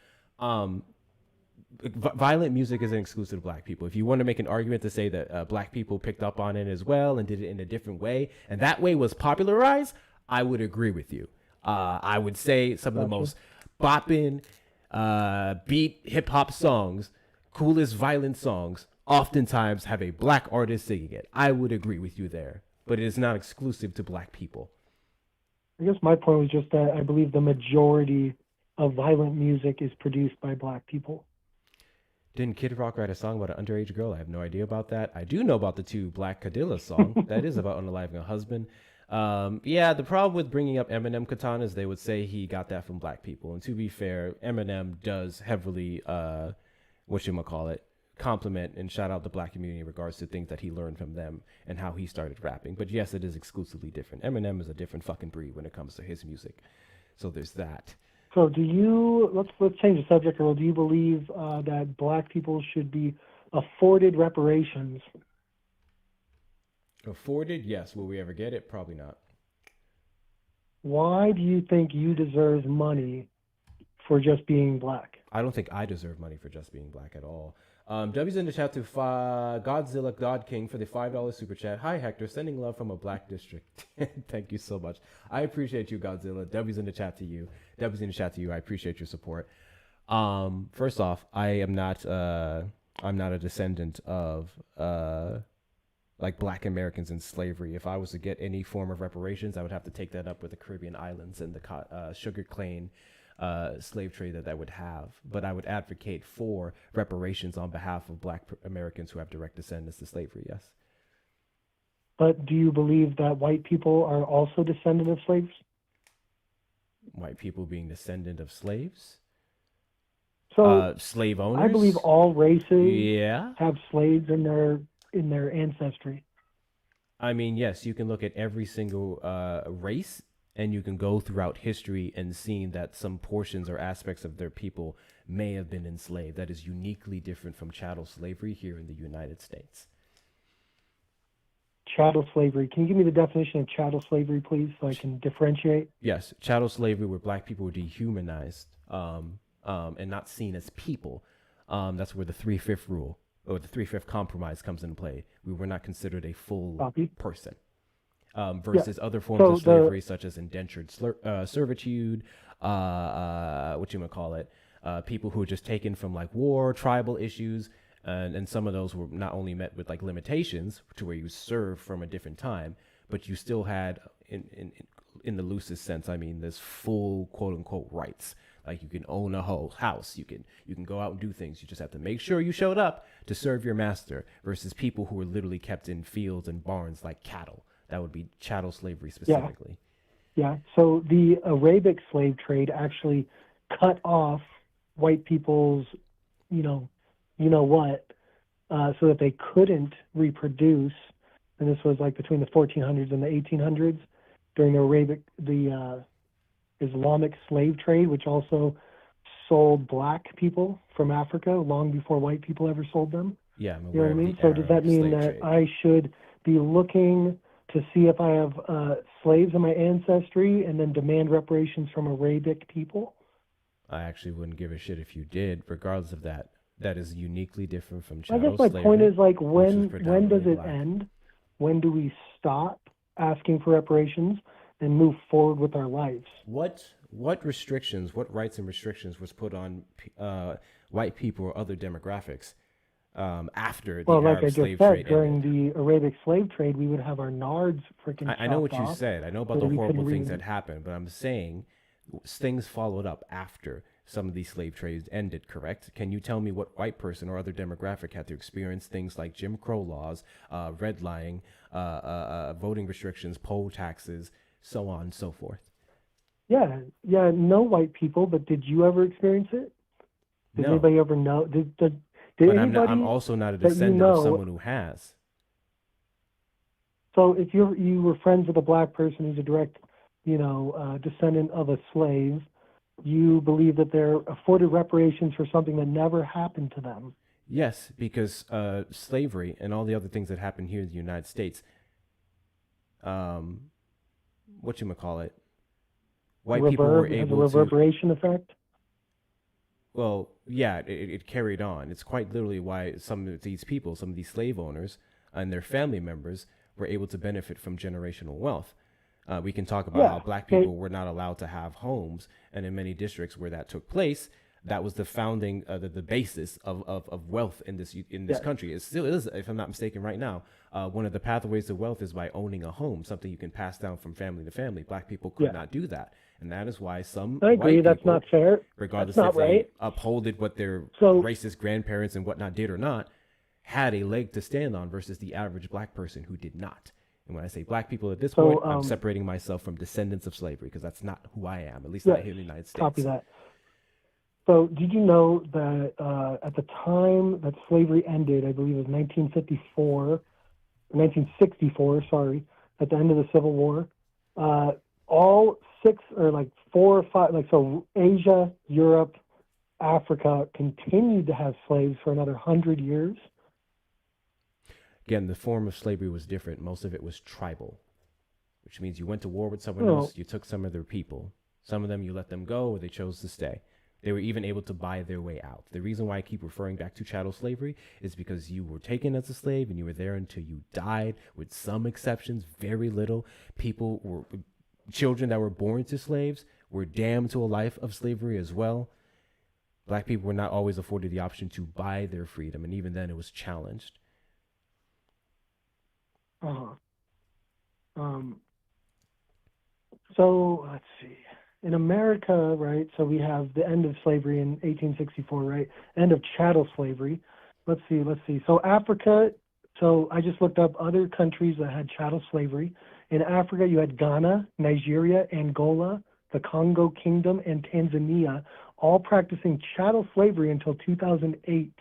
Violent music isn't exclusive to black people. If you want to make an argument to say that black people picked up on it as well and did it in a different way, and that way was popularized, I would agree with you. I would say some of the most bopping, beat hip hop songs, coolest violent songs, oftentimes have a black artist singing it. I would agree with you there, but it is not exclusive to black people. I guess my point was just that I believe the majority of violent music is produced by black people. Didn't Kid Rock write a song about an underage girl? I have no idea about that. I do know about the two Black Cadilla song. That is about unaliving a husband. Yeah, the problem with bringing up Eminem Katana is they would say he got that from black people. And to be fair, Eminem does heavily, compliment and shout out the black community in regards to things that he learned from them and how he started rapping. But yes, it is exclusively different. Eminem is a different fucking breed when it comes to his music. So there's that. So do you, let's change the subject a little. Do you believe that black people should be afforded reparations? Afforded? Yes. Will we ever get it? Probably not. Why do you think you deserve money for just being black? I don't think I deserve money for just being black at all. W's in the chat to Godzilla God King for the $5 super chat. Hi Hector, sending love from a black district. Thank you so much. I appreciate you, Godzilla. W's in the chat to you. W's in the chat to you. I appreciate your support. First off, I'm not a descendant of like black Americans in slavery. If I was to get any form of reparations, I would have to take that up with the Caribbean islands and the sugar cane slave trade that would have. But I would advocate for reparations on behalf of black Americans who have direct descendants to slavery, yes. But do you believe that white people are also descendant of slaves? White people being descendant of slaves? So slave owners? I believe all races yeah. have slaves in their ancestry. I mean, yes, you can look at every single race, and you can go throughout history and seeing that some portions or aspects of their people may have been enslaved. That is uniquely different from chattel slavery here in the United States. Chattel slavery. Can you give me the definition of chattel slavery, please, so I can differentiate? Yes, chattel slavery, where black people were dehumanized and not seen as people. That's where the 3/5 rule or the 3/5 compromise comes into play. We were not considered a full person. Versus other forms of slavery, such as indentured servitude, people who were just taken from like war, tribal issues, and some of those were not only met with like limitations to where you serve from a different time, but you still had, in the loosest sense, I mean, this full quote unquote rights. Like you can own a whole house, you can go out and do things. You just have to make sure you showed up to serve your master. Versus people who were literally kept in fields and barns like cattle. That would be chattel slavery specifically. Yeah. So the Arabic slave trade actually cut off white people's, so that they couldn't reproduce. And this was like between the 1400s and the 1800s during the Islamic slave trade, which also sold black people from Africa long before white people ever sold them. Yeah, I'm you know what I mean? So does that mean that trade. I should be looking to see if I have slaves in my ancestry and then demand reparations from Arabic people? I actually wouldn't give a shit if you did, regardless of that. that is uniquely different from I chattel guess my slavery. point is like which is when does predominantly it black. end? When do we stop asking for reparations and move forward with our lives? What restrictions, what rights and restrictions was put on white people or other demographics after the Well, like Arab I just slave said, trade during ended? the Arabic slave trade, we would have our nards freaking chopped I know what you off said. I know about so the that we horrible couldn't things read. that happened, but I'm saying things followed up after some of these slave trades ended, correct? Can you tell me what white person or other demographic had to experience things like Jim Crow laws, redlining, voting restrictions, poll taxes, so on and so forth? Yeah, no white people, but did you ever experience it? Did No. anybody ever know? Did But anybody I'm also not a that you descendant of know? someone who has. So if you were friends with a black person who's a direct, descendant of a slave, you believe that they're afforded reparations for something that never happened to them. Yes, because slavery and all the other things that happened here in the United States, whatchamacallit, white people were Has a able to, reverberation effect. well, yeah, it carried on. It's quite literally why some of these people, some of these slave owners and their family members were able to benefit from generational wealth. We can talk about how black people were not allowed to have homes, and in many districts where that took place, that was the founding, the basis of wealth in this country. It still is, if I'm not mistaken, right now. One of the pathways to wealth is by owning a home, something you can pass down from family to family. Black people could not do that, and that is why some I agree. white That's people, not fair. regardless That's if not right. they upholded what their So- racist grandparents and whatnot did or not, had a leg to stand on versus the average black person who did not. And when I say black people at this point, I'm separating myself from descendants of slavery because that's not who I am, at least not here in the United States. Copy that. So did you know that at the time that slavery ended, I believe it was 1964, sorry, at the end of the Civil War, all six or like four or five, so Asia, Europe, Africa continued to have slaves for another 100 years. Again, the form of slavery was different. Most of it was tribal, which means you went to war with someone else, you took some of their people. Some of them you let them go or they chose to stay. They were even able to buy their way out. The reason why I keep referring back to chattel slavery is because you were taken as a slave and you were there until you died, with some exceptions, very little. Children that were born to slaves were damned to a life of slavery as well. Black people were not always afforded the option to buy their freedom, and even then it was challenged. So let's see. In America, right, so we have the end of slavery in 1864, right? End of chattel slavery. Let's see. So Africa, so I just looked up other countries that had chattel slavery. In Africa, you had Ghana, Nigeria, Angola, the Congo Kingdom, and Tanzania, all practicing chattel slavery until 2008.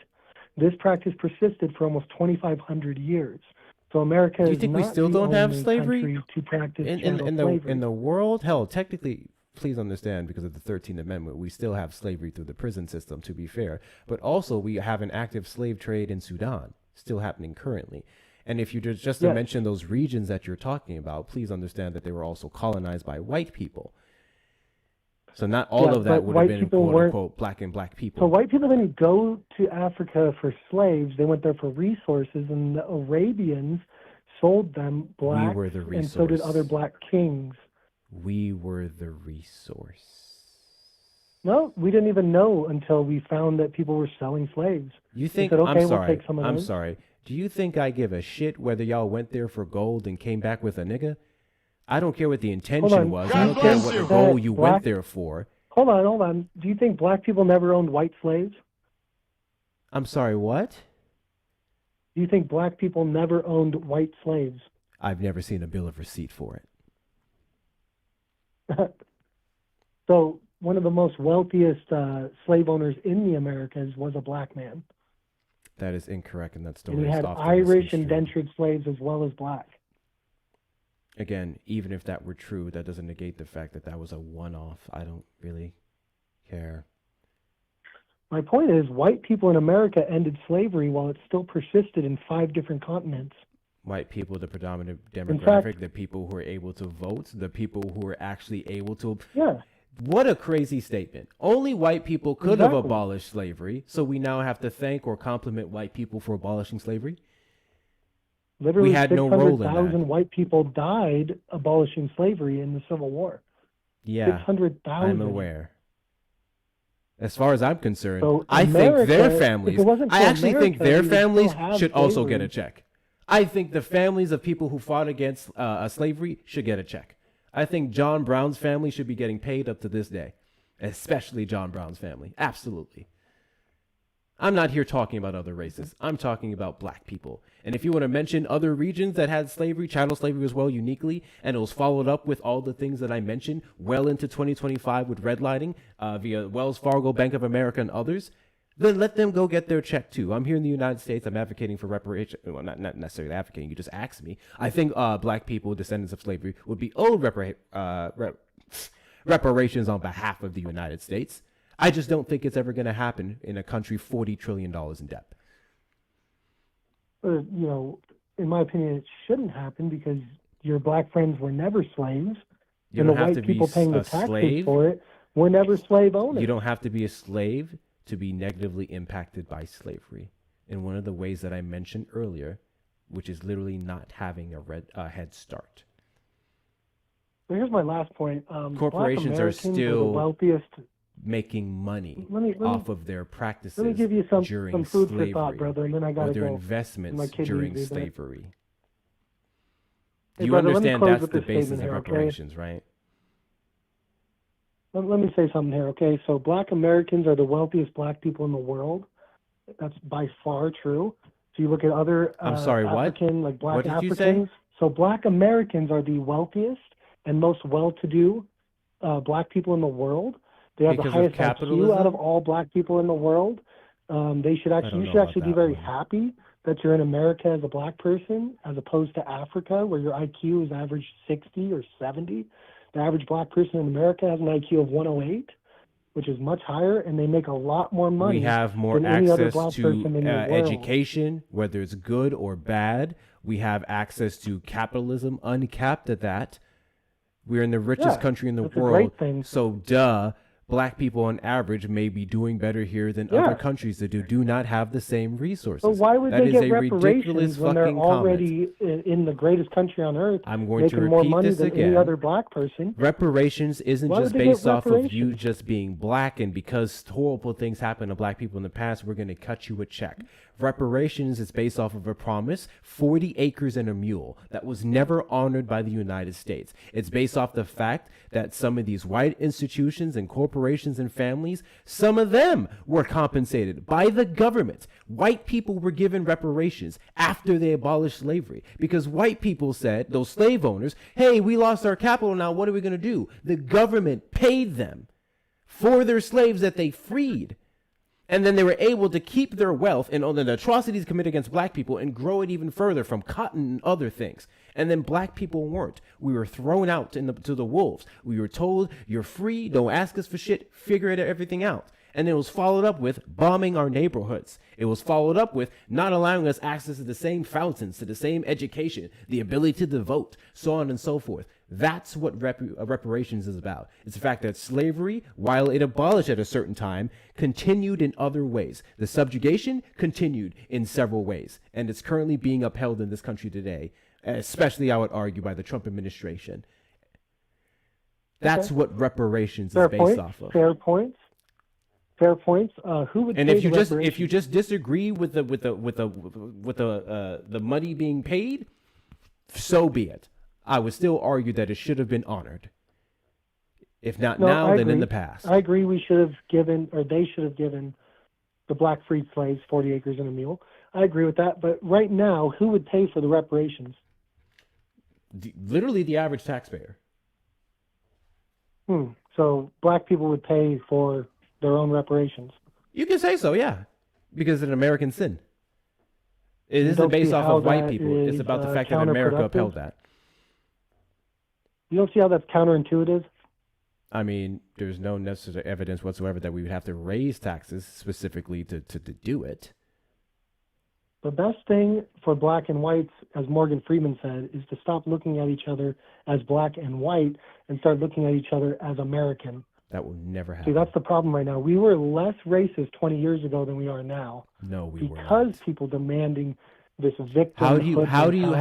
This practice persisted for almost 2,500 years. So America Do you is think we not still the don't have only slavery country to practice chattel in slavery. the world? Hell, technically, please understand, because of the 13th Amendment, we still have slavery through the prison system, to be fair. But also, we have an active slave trade in Sudan, still happening currently. And if you just to mention those regions that you're talking about, please understand that they were also colonized by white people. So not all of that would have been quote unquote black and black people. So white people didn't go to Africa for slaves; they went there for resources, and the Arabians sold them black, were the and so did other black kings. We were the resource. No, we didn't even know until we found that people were selling slaves. You think? Said, okay, I'm sorry. We'll take some of I'm those. sorry. Do you think I give a shit whether y'all went there for gold and came back with a nigga? I don't care what the intention was. I don't care what the goal you went there for. Hold on. Do you think black people never owned white slaves? I'm sorry, what? Do you think black people never owned white slaves? I've never seen a bill of receipt for it. So one of the most wealthiest slave owners in the Americas was a black man. That is incorrect, and that story And he is had often Irish misconstrued. indentured slaves as well as black. Again, even if that were true, that doesn't negate the fact that that was a one-off. I don't really care. My point is, white people in America ended slavery while it still persisted in 5 different continents. White people, the predominant demographic, the people who are able to vote, the people who are actually able to... Yeah. What a crazy statement. Only white people could have Exactly. abolished slavery, so we now have to thank or compliment white people for abolishing slavery? Literally We had no role in that. 600,000 white people died abolishing slavery in the Civil War. Yeah, 600,000. I'm aware. As far as I'm concerned, So I think their America, families, if it wasn't I for actually think America, their we would still families have should also get a slavery. check. I think the families of people who fought against slavery should get a check. I think John Brown's family should be getting paid up to this day, especially John Brown's family. Absolutely. I'm not here talking about other races. I'm talking about black people. And if you want to mention other regions that had slavery, chattel slavery as well, uniquely, and it was followed up with all the things that I mentioned well into 2025 with redlining via Wells Fargo, Bank of America, and others, then let them go get their check too. I'm here in the United States. I'm advocating for reparation. Well, not necessarily advocating. You just asked me. I think black people, descendants of slavery, would be owed reparations on behalf of the United States. I just don't think it's ever going to happen in a country $40 trillion in debt. You know, in my opinion, it shouldn't happen because your black friends were never slaves, You and don't the have white to be people paying the a taxes slave. for it were never slave owners. You don't have to be a slave to be negatively impacted by slavery. In one of the ways that I mentioned earlier, which is literally not having a head start. So here's my last point. Corporations Black are Americans the still wealthiest. making money Let me- off of their practices Let me give you some during food slavery, for thought, brother, and then I or gotta their go. My investments kid during needs me, but- slavery. Hey, You brother, let me understand close that's with the this basis statement of here, okay? reparations, right? Let me say something here, okay? So black Americans are the wealthiest black people in the world. That's by far true. So you look at other I'm sorry, what? African, like black What did you Africans. say? So black Americans are the wealthiest and most well-to-do black people in the world. They have Because the of highest IQ out capitalism? of all black people in the world. They should don't actually, you know should about actually be that very one. happy that you're in America as a black person, as opposed to Africa, where your IQ is average 60 or 70. The average black person in America has an IQ of 108, which is much higher, and they make a lot more money We have more than any other access black to person in the world. education, whether it's good or bad. We have access to capitalism, uncapped at that. We're in the richest Yeah, country in the that's a world. great thing. So, black people on average may be doing better here than Yeah. other countries that do not have the same resources. So why would That they is get a ridiculous reparations when they're fucking comment. already in the greatest country on earth, I'm going to making more repeat money this than again. any other black person? Reparations isn't Why just would they get based off of you reparations? just being black, and because horrible things happen to black people in the past, we're going to cut you a check. Reparations is based off of a promise, 40 acres and a mule, that was never honored by the United States. It's based off the fact that some of these white institutions and corporations and families, some of them were compensated by the government. White people were given reparations after they abolished slavery because white people said, those slave owners, hey, we lost our capital now, what are we going to do? The government paid them for their slaves that they freed. And then they were able to keep their wealth and all the atrocities committed against black people and grow it even further from cotton and other things. And then black people weren't. We were thrown out to the wolves. We were told, you're free, don't ask us for shit, figure everything out. And it was followed up with bombing our neighborhoods. It was followed up with not allowing us access to the same fountains, to the same education, the ability to vote, so on and so forth. That's what reparations is about. It's the fact that slavery, while it abolished at a certain time, continued in other ways. The subjugation continued in several ways, and it's currently being upheld in this country today, especially, I would argue, by the Trump administration. That's Okay. what reparations Fair is based points. off of. Fair points. Fair points. Who would And pay if you the just reparations? disagree with the money being paid, so be it. I would still argue that it should have been honored. If not No, now, I then in agree. the past. I agree. We should have given, or they should have given, the black freed slaves 40 acres and a mule. I agree with that. But right now, who would pay for the reparations? Literally the average taxpayer. So black people would pay for their own reparations. You can say so, yeah, because it's an American sin. It You isn't don't based see off how of white that people. It's is, about the fact that America counterproductive? upheld that. You don't see how that's counterintuitive? I mean, there's no necessary evidence whatsoever that we would have to raise taxes specifically to do it. The best thing for black and whites, as Morgan Freeman said, is to stop looking at each other as black and white and start looking at each other as American. That will never happen. See, that's the problem right now. We were less racist 20 years ago than we are now. No, we were because not. people demanding this victim. I'm sorry. How do you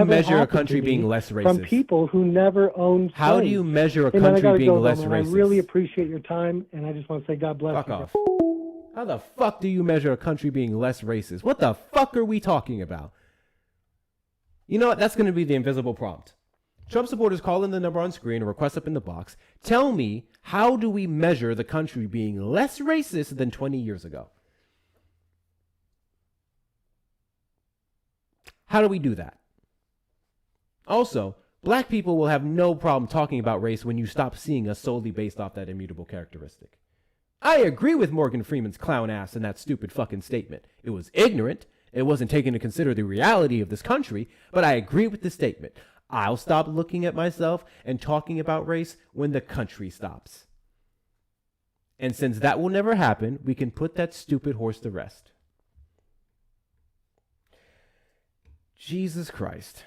measure a country being less racist? From people who never owned slaves. How do you measure a country being less racist? I really appreciate your time, and I just want to say God bless you. Fuck off. How the fuck do you measure a country being less racist? What the fuck are we talking about? You know what? That's going to be the invisible prompt. Trump supporters, call in the number on screen or request up in the box. Tell me, how do we measure the country being less racist than 20 years ago? How do we do that? Also, black people will have no problem talking about race when you stop seeing us solely based off that immutable characteristic. I agree with Morgan Freeman's clown ass in that stupid fucking statement. It was ignorant. It wasn't taken to consider the reality of this country, but I agree with the statement. I'll stop looking at myself and talking about race when the country stops. And since that will never happen, we can put that stupid horse to rest. Jesus Christ.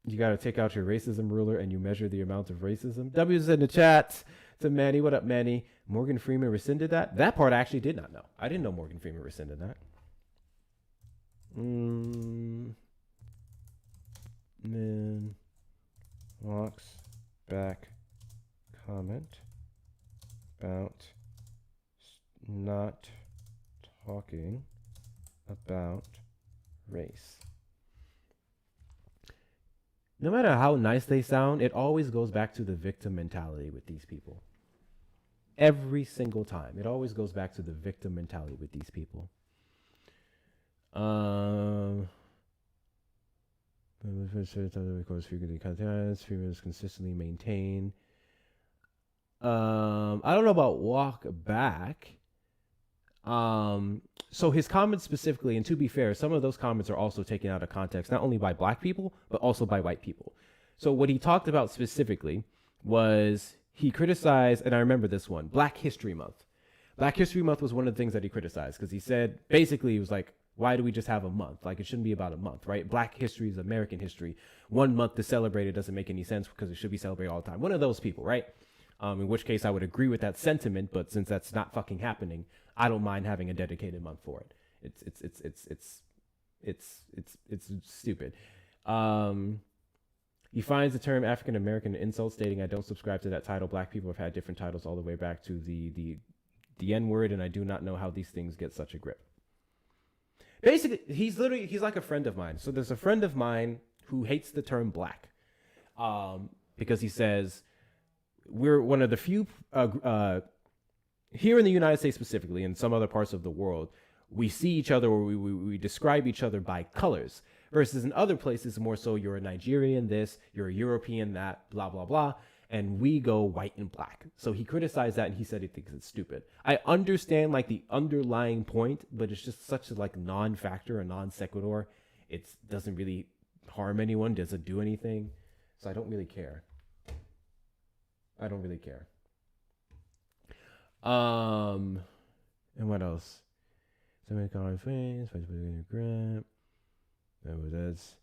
You got to take out your racism ruler and you measure the amount of racism. W's in the chat to Manny. What up, Manny? Morgan Freeman rescinded that? That part I actually did not know. I didn't know Morgan Freeman rescinded that. Then walks back comment about not talking about race. No matter how nice they sound, it always goes back to the victim mentality with these people. Every single time. It always goes back to the victim mentality with these people. Females consistently maintain. I don't know about walk back. So his comments specifically, and to be fair, some of those comments are also taken out of context, not only by black people, but also by white people. So what he talked about specifically was he criticized, and I remember this one, Black History Month. Black History Month was one of the things that he criticized because he said, basically, he was like, why do we just have a month? Like, it shouldn't be about a month, right? Black history is American history. 1 month to celebrate it doesn't make any sense because it should be celebrated all the time. One of those people, right? In which case I would agree with that sentiment, but since that's not fucking happening, I don't mind having a dedicated month for it. It's stupid. He finds the term African American an insult, stating, I don't subscribe to that title. Black people have had different titles all the way back to the N-word, and I do not know how these things get such a grip. Basically, he's like a friend of mine. So there's a friend of mine who hates the term black because he says we're one of the few here in the United States specifically, and some other parts of the world, we see each other or we describe each other by colors, versus in other places more so you're a Nigerian this, you're a European that, blah, blah, blah, and we go white and black. So he criticized that and he said he thinks it's stupid. I understand like the underlying point, but it's just such a like non-factor, a non-sequitur. It doesn't really harm anyone, doesn't do anything. So I don't really care. And what else? Somebody calling friends, that's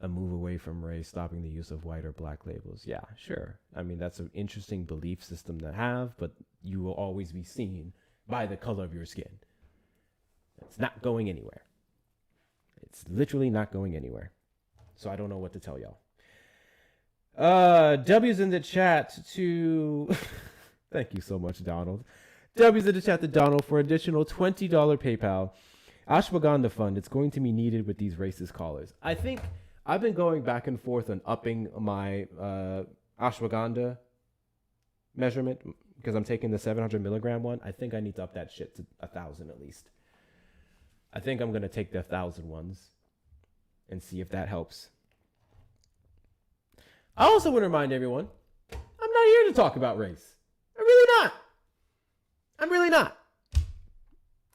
a move away from race, stopping the use of white or black labels. Yeah, sure. I mean, that's an interesting belief system to have, but you will always be seen by the color of your skin. It's not going anywhere. It's literally not going anywhere. So I don't know what to tell y'all. W's in the chat to... Thank you so much, Donald. W's in the chat to Donald for additional $20 PayPal. Ashwagandha fund. It's going to be needed with these racist callers. I think I've been going back and forth on upping my ashwagandha measurement because I'm taking the 700 milligram one. I think I need to up that shit to 1,000 at least. I think I'm going to take the 1,000 ones and see if that helps. I also want to remind everyone, I'm not here to talk about race. I'm really not.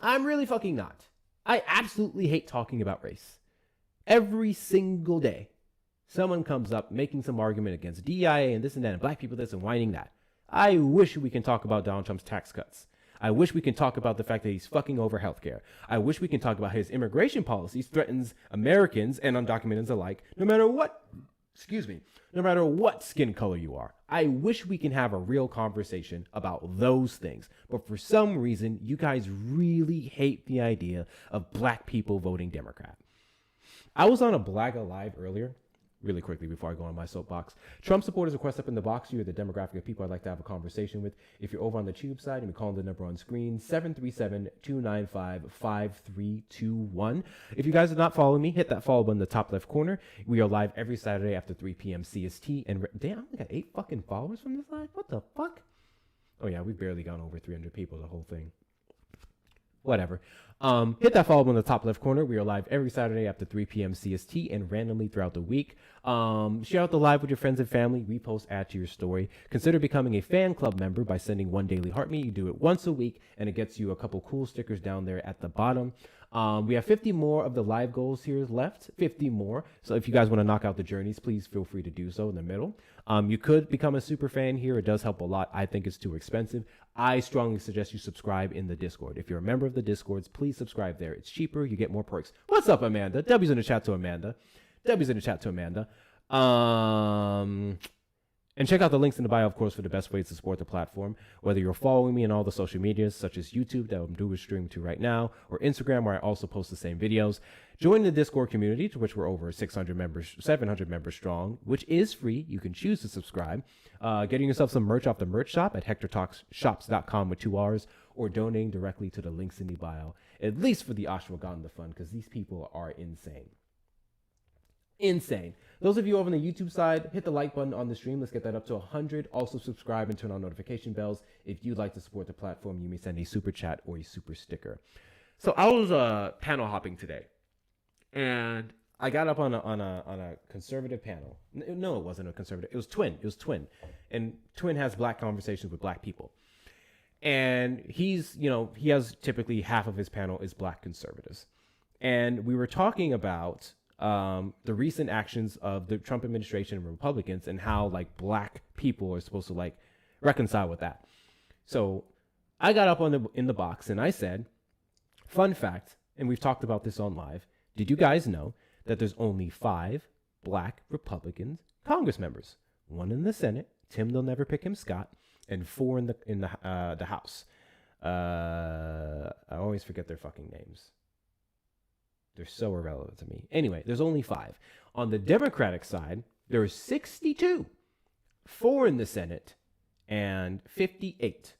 I'm really fucking not. I absolutely hate talking about race. Every single day, someone comes up making some argument against DEIA and this and that, and black people this and whining that. I wish we can talk about Donald Trump's tax cuts. I wish we can talk about the fact that he's fucking over healthcare. I wish we can talk about his immigration policies threatens Americans and undocumenteds alike, no matter what excuse me, no matter what skin color you are. I wish we can have a real conversation about those things. But for some reason, you guys really hate the idea of black people voting Democrat. I was on a Blagga Live earlier, really quickly before I go on my soapbox. Trump supporters request up in the box. You're the demographic of people I'd like to have a conversation with. If you're over on the tube side, and we call the number on screen, 737-295-5321. If you guys are not following me, hit that follow button in the top left corner. We are live every Saturday after 3 p.m. CST. And damn, I only got 8 fucking followers from this live? What the fuck? Oh yeah, we've barely gone over 300 people, the whole thing. Whatever. Hit that follow button in the top left corner. We are live every Saturday after 3 p.m. CST and randomly throughout the week. Share out the live with your friends and family. Repost, add to your story. Consider becoming a fan club member by sending one daily heart me. You do it once a week, and it gets you a couple cool stickers down there at the bottom. We have 50 more of the live goals here left. 50 more. So if you guys want to knock out the journeys, please feel free to do so in the middle. You could become a super fan here. It does help a lot. I think it's too expensive. I strongly suggest you subscribe in the Discord. If you're a member of the Discords, please subscribe there. It's cheaper. You get more perks. What's up, Amanda? W's in the chat to Amanda. W's in the chat to Amanda. And check out the links in the bio, of course, for the best ways to support the platform. Whether you're following me on all the social medias, such as YouTube, that I'm doing a stream to right now, or Instagram, where I also post the same videos. Join the Discord community, to which we're over 600 members, 700 members strong, which is free. You can choose to subscribe. Getting yourself some merch off the merch shop at HectorTalksShops.com with 2 R's, or donating directly to the links in the bio, at least for the Ashwagandha Fund, because these people are insane. Insane. Those of you over on the YouTube side, hit the like button on the stream. Let's get that up to 100. Also subscribe and turn on notification bells. If you'd like to support the platform, you may send a super chat or a super sticker. So I was panel hopping today, and I got up on a conservative panel. No, it wasn't a conservative. It was Twin. And Twin has black conversations with black people. And he has typically half of his panel is black conservatives. And we were talking about the recent actions of the Trump administration and Republicans, and how like black people are supposed to like reconcile with that. So I got up in the box and I said, fun fact, and we've talked about this on live. Did you guys know that there's only 5 black Republicans Congress members? 1 in the Senate, Tim, they'll never pick him, Scott, and 4 in the House. I always forget their fucking names. They're so irrelevant to me. Anyway, there's only 5. On the Democratic side, there are 62. 4 in the Senate and 58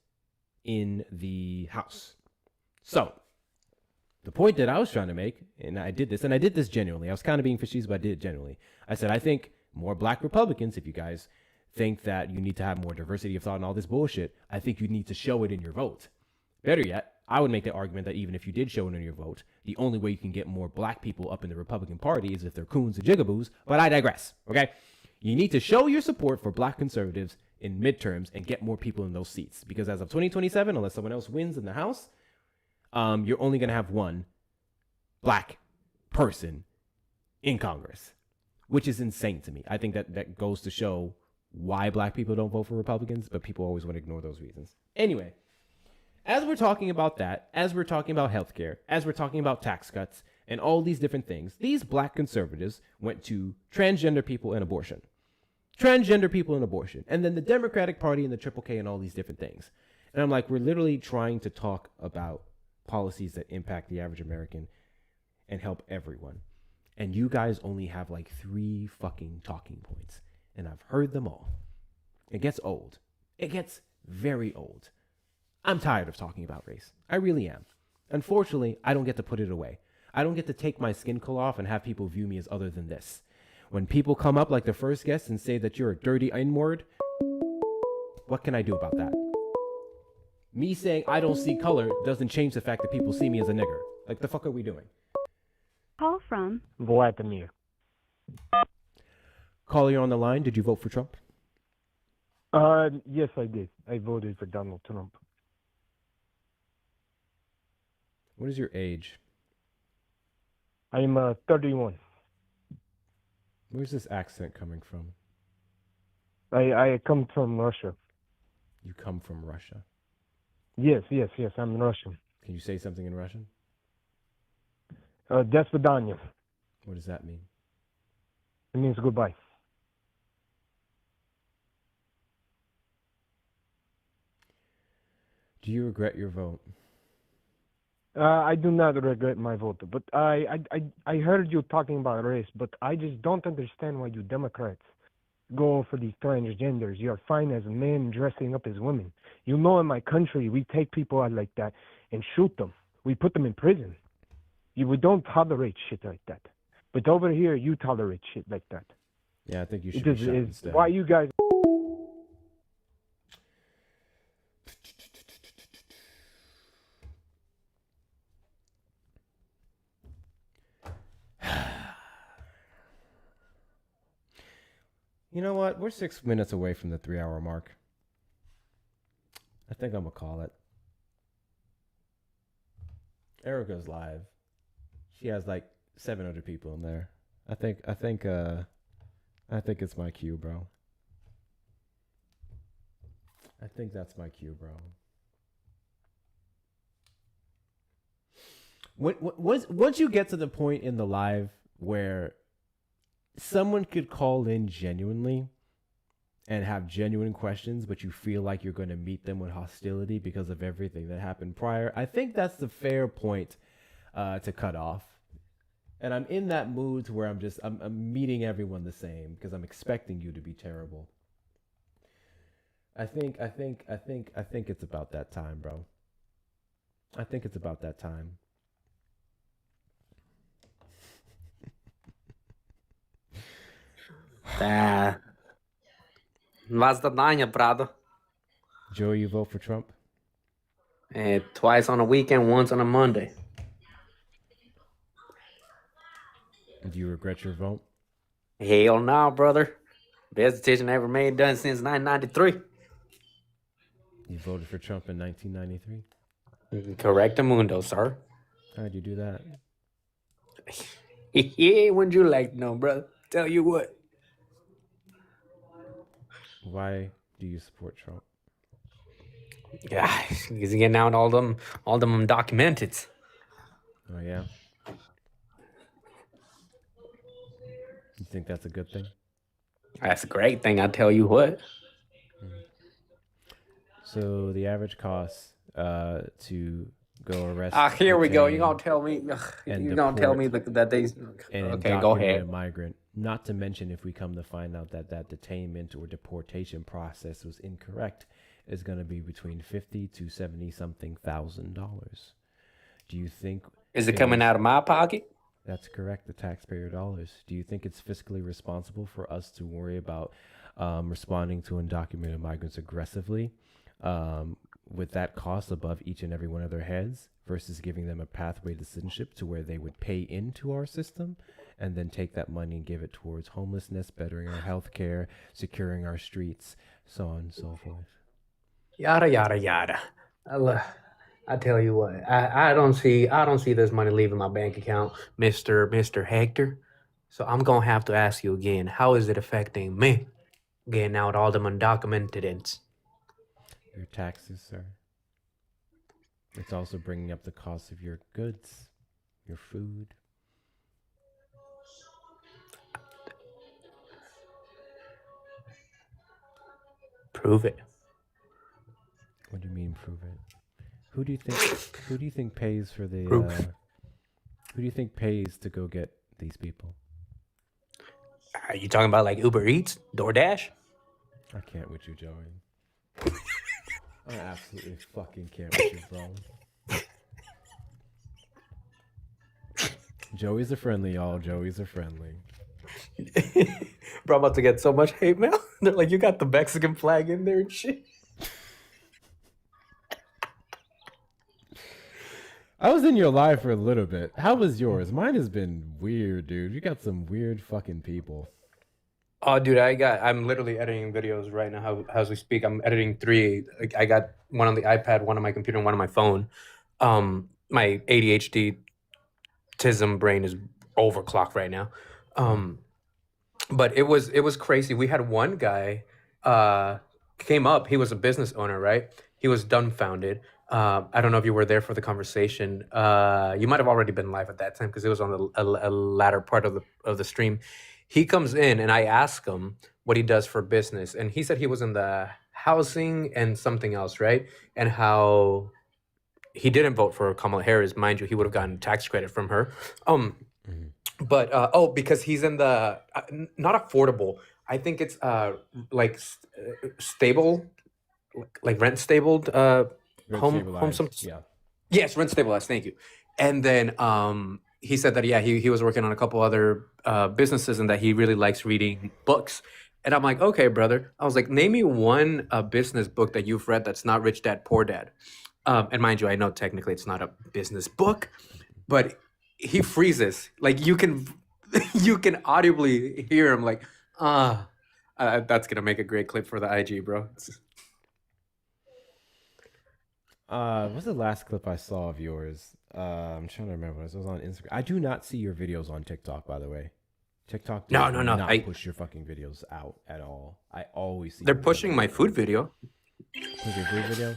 in the House. So, the point that I was trying to make, and I did this genuinely. I was kind of being facetious, but I did it genuinely. I said, I think more black Republicans, if you guys think that you need to have more diversity of thought and all this bullshit, I think you need to show it in your vote. Better yet, I would make the argument that even if you did show it in your vote, the only way you can get more black people up in the Republican Party is if they're coons and jigaboos, but I digress, okay? You need to show your support for black conservatives in midterms and get more people in those seats, because as of 2027, unless someone else wins in the House, you're only going to have 1 black person in Congress, which is insane to me. I think that goes to show why black people don't vote for Republicans, but people always want to ignore those reasons. Anyway, as we're talking about that, as we're talking about healthcare, as we're talking about tax cuts and all these different things, these black conservatives went to transgender people and abortion. Transgender people and abortion. And then the Democratic Party and the Triple K and all these different things. And I'm like, we're literally trying to talk about policies that impact the average American and help everyone. And you guys only have like 3 fucking talking points. And I've heard them all. It gets old. It gets very old. I'm tired of talking about race. I really am. Unfortunately, I don't get to put it away. I don't get to take my skin color off and have people view me as other than this. When people come up like the first guest and say that you're a dirty N-word, what can I do about that? Me saying I don't see color doesn't change the fact that people see me as a nigger. Like, the fuck are we doing? Call from Vladimir. Caller, you're on the line. Did you vote for Trump? Yes, I did. I voted for Donald Trump. What is your age? I'm 31. Where's this accent coming from? I come from Russia. You come from Russia? Yes, I'm Russian. Can you say something in Russian? До свидания. What does that mean? It means goodbye. Do you regret your vote? I do not regret my vote, but I heard you talking about race, but I just don't understand why you Democrats go for these transgenders. You're fine as men dressing up as women. You know, in my country, we take people out like that and shoot them. We put them in prison. We don't tolerate shit like that. But over here, you tolerate shit like that. Yeah, I think you should be shot instead. Why you guys... You know what? We're 6 minutes away from the 3-hour mark. I think I'm gonna call it. Erica's live. She has like 700 people in there. I think it's my cue, bro. I think that's my cue, bro. Once you get to the point in the live where someone could call in genuinely and have genuine questions, but you feel like you're going to meet them with hostility because of everything that happened prior, I think that's the fair point to cut off. And I'm in that mood to where I'm meeting everyone the same because I'm expecting you to be terrible. I think it's about that time, bro. I think it's about that time. Вас задання, brother. Joe, you vote for Trump? Twice on a weekend, once on a Monday. Do you regret your vote? Hell no, brother. Best decision I ever made, done since 1993. You voted for Trump in 1993? Correctamundo, sir. How'd you do that? Wouldn't you like to know, brother? Tell you what. Why do you support Trump? Yeah, he's getting out all them undocumented. Oh yeah. You think that's a good thing? That's a great thing. I tell you what. So the average cost to go arrest. Here we go. You're gonna tell me. You're gonna tell me that they. Okay, go ahead. A migrant. Not to mention, if we come to find out that detainment or deportation process was incorrect, is going to be between $50,000 to $70-something thousand. Do you think? Is it coming out of my pocket? That's correct. The taxpayer dollars. Do you think it's fiscally responsible for us to worry about responding to undocumented migrants aggressively, with that cost above each and every one of their heads, versus giving them a pathway to citizenship to where they would pay into our system and then take that money and give it towards homelessness, bettering our health care, securing our streets, so on and so forth? Yada yada yada. I tell you what, I don't see this money leaving my bank account, Mr. Hector. So I'm gonna have to ask you again, how is it affecting me? Getting out all them undocumenteds. Your taxes, sir. It's also bringing up the cost of your goods, your food. Prove it. What do you mean, prove it? Who do you think pays for the? Who do you think pays to go get these people? Are you talking about like Uber Eats, DoorDash? I can't with you, Joey. I absolutely fucking can't with you, bro. Joey's a friendly, y'all. Joey's a friendly. Bro, I'm about to get so much hate mail. They're like, you got the Mexican flag in there and shit. I was in your live for a little bit. How was yours? Mine has been weird, dude. You got some weird fucking people. Oh, dude, I'm literally editing videos right now as we speak. I'm editing 3. I got one on the iPad, one on my computer, and one on my phone. My ADHD tism brain is overclocked right now. But it was crazy. We had one guy came up. He was a business owner, right? He was dumbfounded. I don't know if you were there for the conversation. You might have already been live at that time because it was on a latter part of the stream. He comes in and I ask him what he does for business, and he said he was in the housing and something else, right? And how he didn't vote for Kamala Harris, mind you, he would have gotten tax credit from her. But because he's in the not affordable. I think it's stable, like rent stabled Rent home stabilized, some. yeah. Yes, rent stabilized. Thank you. And then he said that he was working on a couple other businesses and that he really likes reading books. And I'm like, okay, brother. I was like, name me one business book that you've read that's not Rich Dad Poor Dad. And mind you, I know technically it's not a business book, but he freezes. Like you can audibly hear him like, that's gonna make a great clip for the IG, bro. What's the last clip I saw of yours? I'm trying to remember. It was on Instagram. I do not see your videos on TikTok, by the way. TikTok does not push your fucking videos out at all. I always see. They're pushing my food video. Push your food video?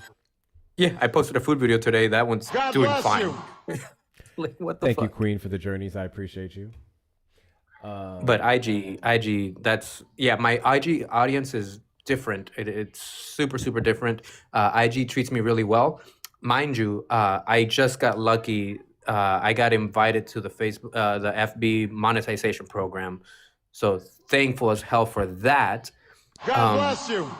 Yeah, I posted a food video today. That one's God doing bless fine. you. Like, what the Thank fuck? you, Queen, for the journeys. I appreciate you. But IG, that's my IG audience is different. It's super, super different. IG treats me really well, mind you. I just got lucky. I got invited to the Facebook, the FB monetization program, so thankful as hell for that. God bless you.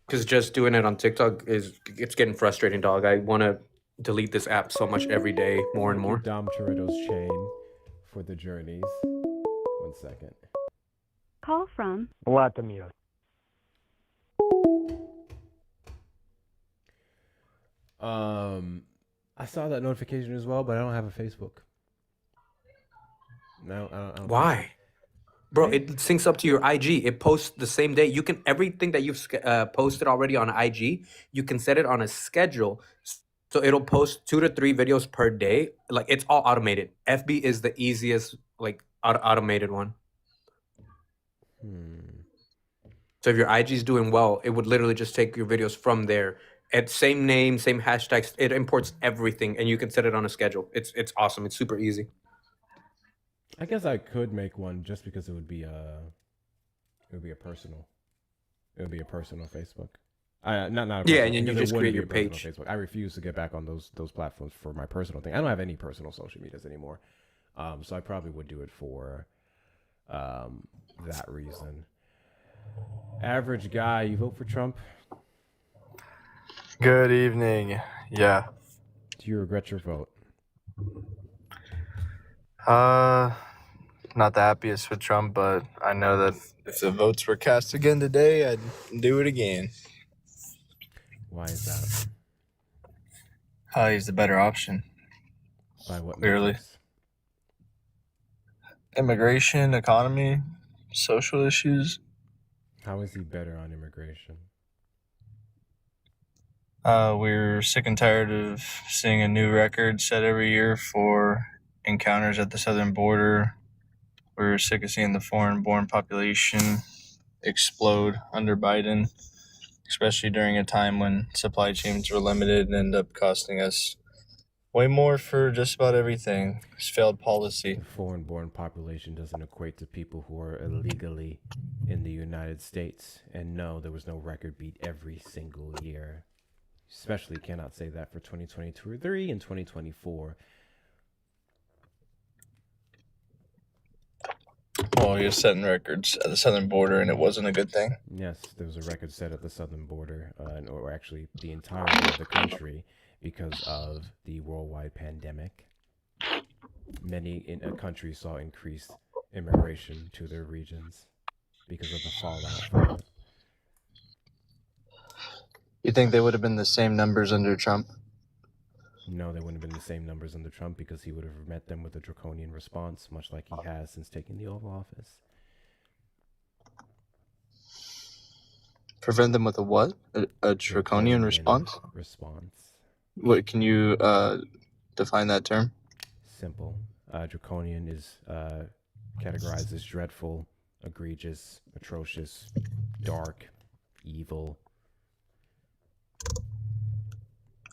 Because just doing it on TikTok it's getting frustrating, dog. I want to delete this app so much every day, more and more. Dom Toretto's chain for the journeys. 1 second. Call from Vladimir. I saw that notification as well, but I don't have a Facebook. No, I don't. Why? Bro, it syncs up to your IG. It posts the same day. You can everything that you've posted already on IG. You can set it on a schedule, so it'll post 2 to 3 videos per day. Like it's all automated. FB is the easiest, like automated one. So if your IG is doing well, it would literally just take your videos from there. At same name, same hashtags. It imports everything, and you can set it on a schedule. It's awesome. It's super easy. I guess I could make one just because it would be a personal. It would be a personal Facebook. Not a Yeah, personal, and then you because it just wouldn't create be your a personal page. Facebook. I refuse to get back on those platforms for my personal thing. I don't have any personal social medias anymore, so I probably would do it for that reason. Average guy, you vote for Trump? Good evening. Yeah. Do you regret your vote? Not the happiest with Trump, but I know that if the votes were cast again today, I'd do it again. Why is that? He's the better option. By what Clearly. metrics? Immigration, economy, social issues. How is he better on immigration? We're sick and tired of seeing a new record set every year for encounters at the southern border. We're sick of seeing the foreign-born population explode under Biden, especially during a time when supply chains were limited and end up costing us way more for just about everything. It's failed policy. The foreign-born population doesn't equate to people who are illegally in the United States. And no, there was no record beat every single year. Especially cannot say that for 2022 or 3 and 2024. Well, you're setting records at the southern border, and it wasn't a good thing. Yes, there was a record set at the southern border, or actually the entirety of the country, because of the worldwide pandemic. Many countries saw increased immigration to their regions because of the fallout from it. You think they would have been the same numbers under Trump? No, they wouldn't have been the same numbers under Trump because he would have met them with a draconian response, much like he has since taking the Oval Office. Prevent them with a what? A draconian response? What, can you define that term? Simple. Draconian is categorized as dreadful, egregious, atrocious, dark, evil.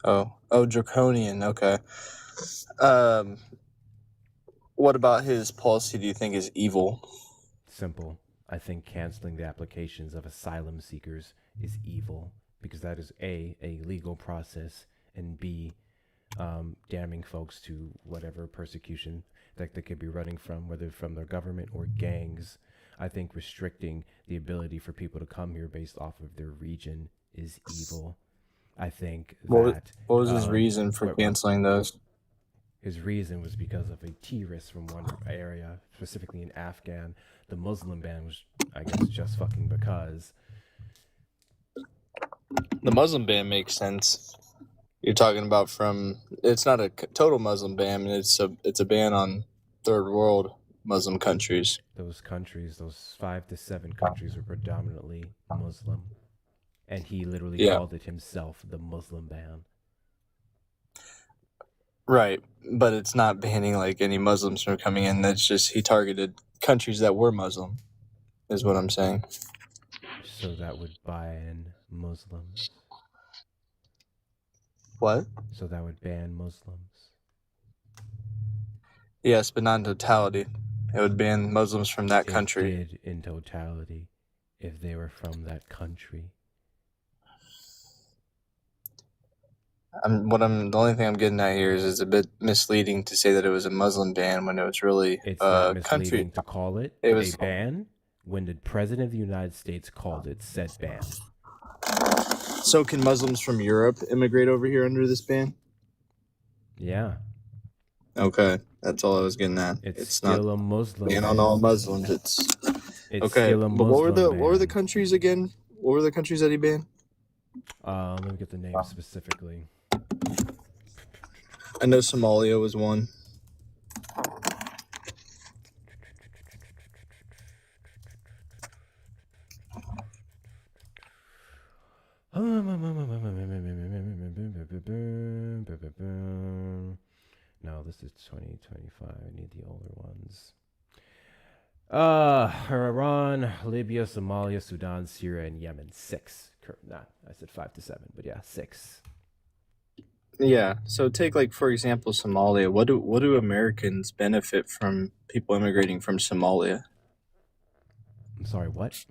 Oh, draconian. Okay. What about his policy do you think is evil? Simple. I think canceling the applications of asylum seekers is evil because that is A, legal process, and B, damning folks to whatever persecution that they could be running from, whether from their government or gangs. I think restricting the ability for people to come here based off of their region is evil. I think that... What was his reason for canceling those? His reason was because of a terrorist from one area, specifically in Afghan. The Muslim ban was, I guess, just fucking because. The Muslim ban makes sense. You're talking about it's not a total Muslim ban, it's a ban on third world Muslim countries. Those 5 to 7 countries were predominantly Muslim. And he literally called it himself the Muslim ban. Right, but it's not banning like any Muslims from coming in. That's just he targeted countries that were Muslim, is what I'm saying. So that would ban Muslims. What? So that would ban Muslims. Yes, but not in totality. It would ban Muslims from that country. It did in totality, if they were from that country. The only thing I'm getting at here is it's a bit misleading to say that it was a Muslim ban when it was really it's not misleading country. To call it a ban when the President of the United States called it said ban. So can Muslims from Europe immigrate over here under this ban? Yeah. Okay, that's all I was getting at. It's not still a Muslim ban ban. on all Muslims. It's okay. Still a But Muslim what were the countries again? What were the countries that he banned? Let me get the name specifically. I know Somalia was one. No, this is 2025. I need the older ones. Iran, Libya, Somalia, Sudan, Syria, and Yemen. 6. I said 5 to 7, but yeah, 6. Yeah. So take for example Somalia. What do Americans benefit from people immigrating from Somalia? I'm sorry, what?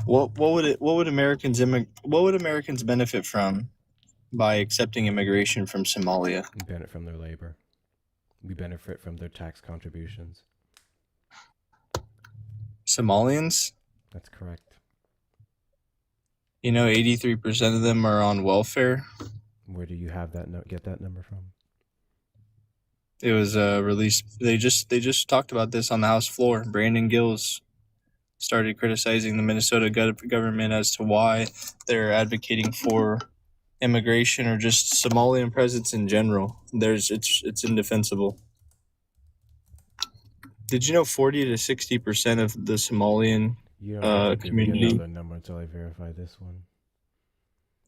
What would Americans benefit from by accepting immigration from Somalia? We benefit from their labor. We benefit from their tax contributions. Somalians? That's correct. 83% of them are on welfare. Where do you have that get that number from? It was released. They just talked about this on the House floor. Brandon Gills started criticizing the Minnesota government as to why they're advocating for immigration or just Somalian presence in general. It's indefensible. Did you know 40 to 60% of the Somalian you don't have to community? Give me another number until I verify this one.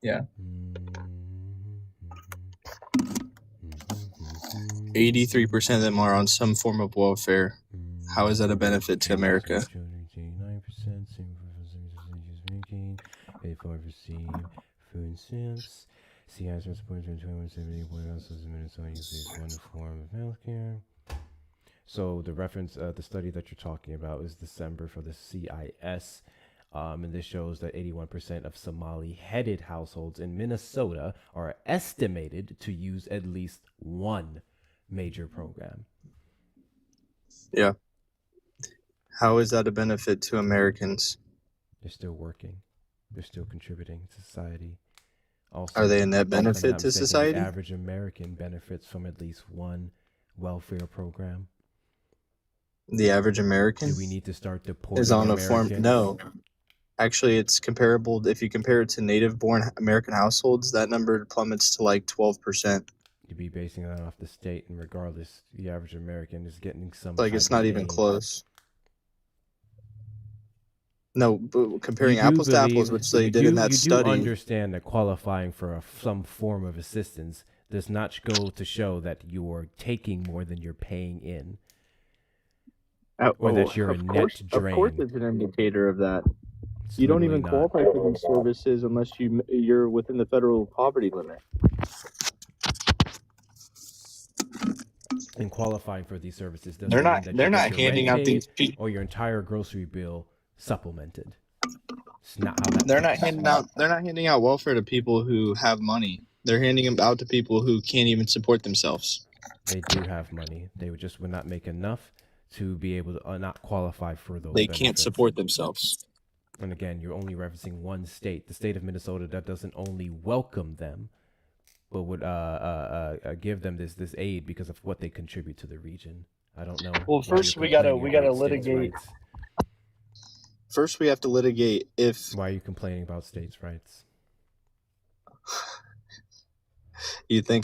Yeah. 83% of them are on some form of welfare. How is that a benefit to America? Pay for receive food stamps. See as response to 2170 also Minnesota uses one form of healthcare. So the reference, the study that you're talking about is December for the CIS. And this shows that 81% of Somali-headed households in Minnesota are estimated to use at least one major program. Yeah. How is that a benefit to Americans? They're still working. They're still contributing to society. Also, are they a net benefit to society? The average American benefits from at least one welfare program. The average American? Do we need to start deporting is on Americans? A form? No. Actually, it's comparable. If you compare it to native-born American households, that number plummets to 12%. You'd be basing that off the state, and regardless, the average American is getting some. It's not even close. No, but comparing apples to apples, which they did in that study. You do understand that qualifying for some form of assistance does not go to show that you're taking more than you're paying in. Or that you're a net drain. Of course, it's an indicator of that. You don't even qualify for these services unless you're within the federal poverty limit. And qualifying for these services doesn't they're not handing out these or your entire grocery bill supplemented. It's not how that They're works. not handing out welfare to people who have money. They're handing them out to people who can't even support themselves. They do have money. They would not make enough to be able to not qualify for those They benefits. can't support themselves. And again, you're only referencing one state, the state of Minnesota, that doesn't only welcome them, but would give them this aid because of what they contribute to the region. I don't know. Well, first we gotta litigate. First, we have to litigate if. Why are you complaining about states' rights? You think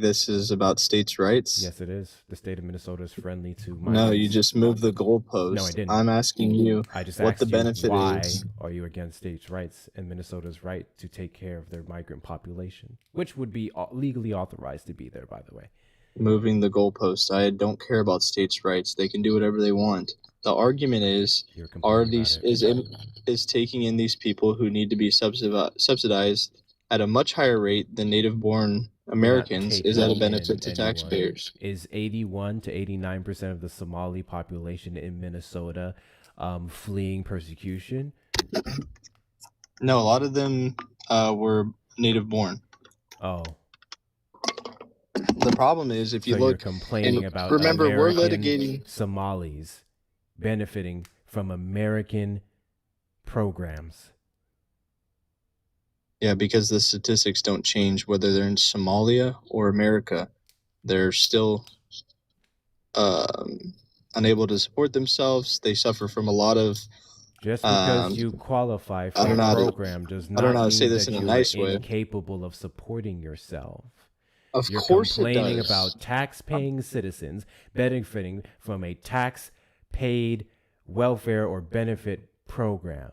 this is about states' rights? Yes, it is. The state of Minnesota is friendly to migrants. No, you just moved the goalpost. No, I didn't. I'm asking you I just what asked the benefit why is. are you against states' rights and Minnesota's right to take care of their migrant population, which would be legally authorized to be there, by the way. Moving the goalpost. I don't care about states' rights. They can do whatever they want. The argument is, is taking in these people who need to be subsidized at a much higher rate than native-born Americans, is that a benefit to taxpayers? Is 81 to 89% of the Somali population in Minnesota fleeing persecution? No, a lot of them were native-born. Oh. The problem is, if you so look, you're complaining about remember, American we're litigating Somalis benefiting from American programs. Yeah, because the statistics don't change whether they're in Somalia or America. They're still unable to support themselves. They suffer from a lot of. Just because you qualify for a program does not mean that you are incapable of supporting yourself. Of course it does. You're complaining about tax-paying citizens benefiting from a tax-paid welfare or benefit program.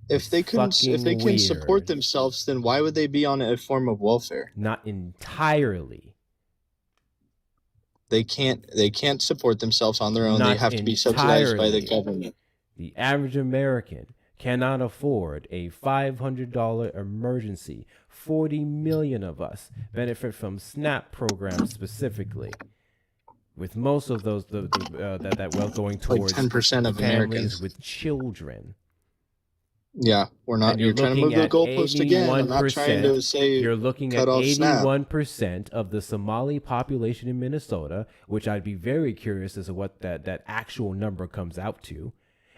If they can support themselves, then why would they be on a form of welfare? Not entirely. They can't support themselves on their own. They have to be subsidized by the government. The average American cannot afford a $500 emergency. 40 million of us benefit from SNAP programs specifically, with most of those that wealth going towards like 10% of families Americans with children. Yeah, we're not. You're trying to move the goalpost again. I'm not trying to say you're looking at 81% of the Somali population in Minnesota, which I'd be very curious as to what that actual number comes out to.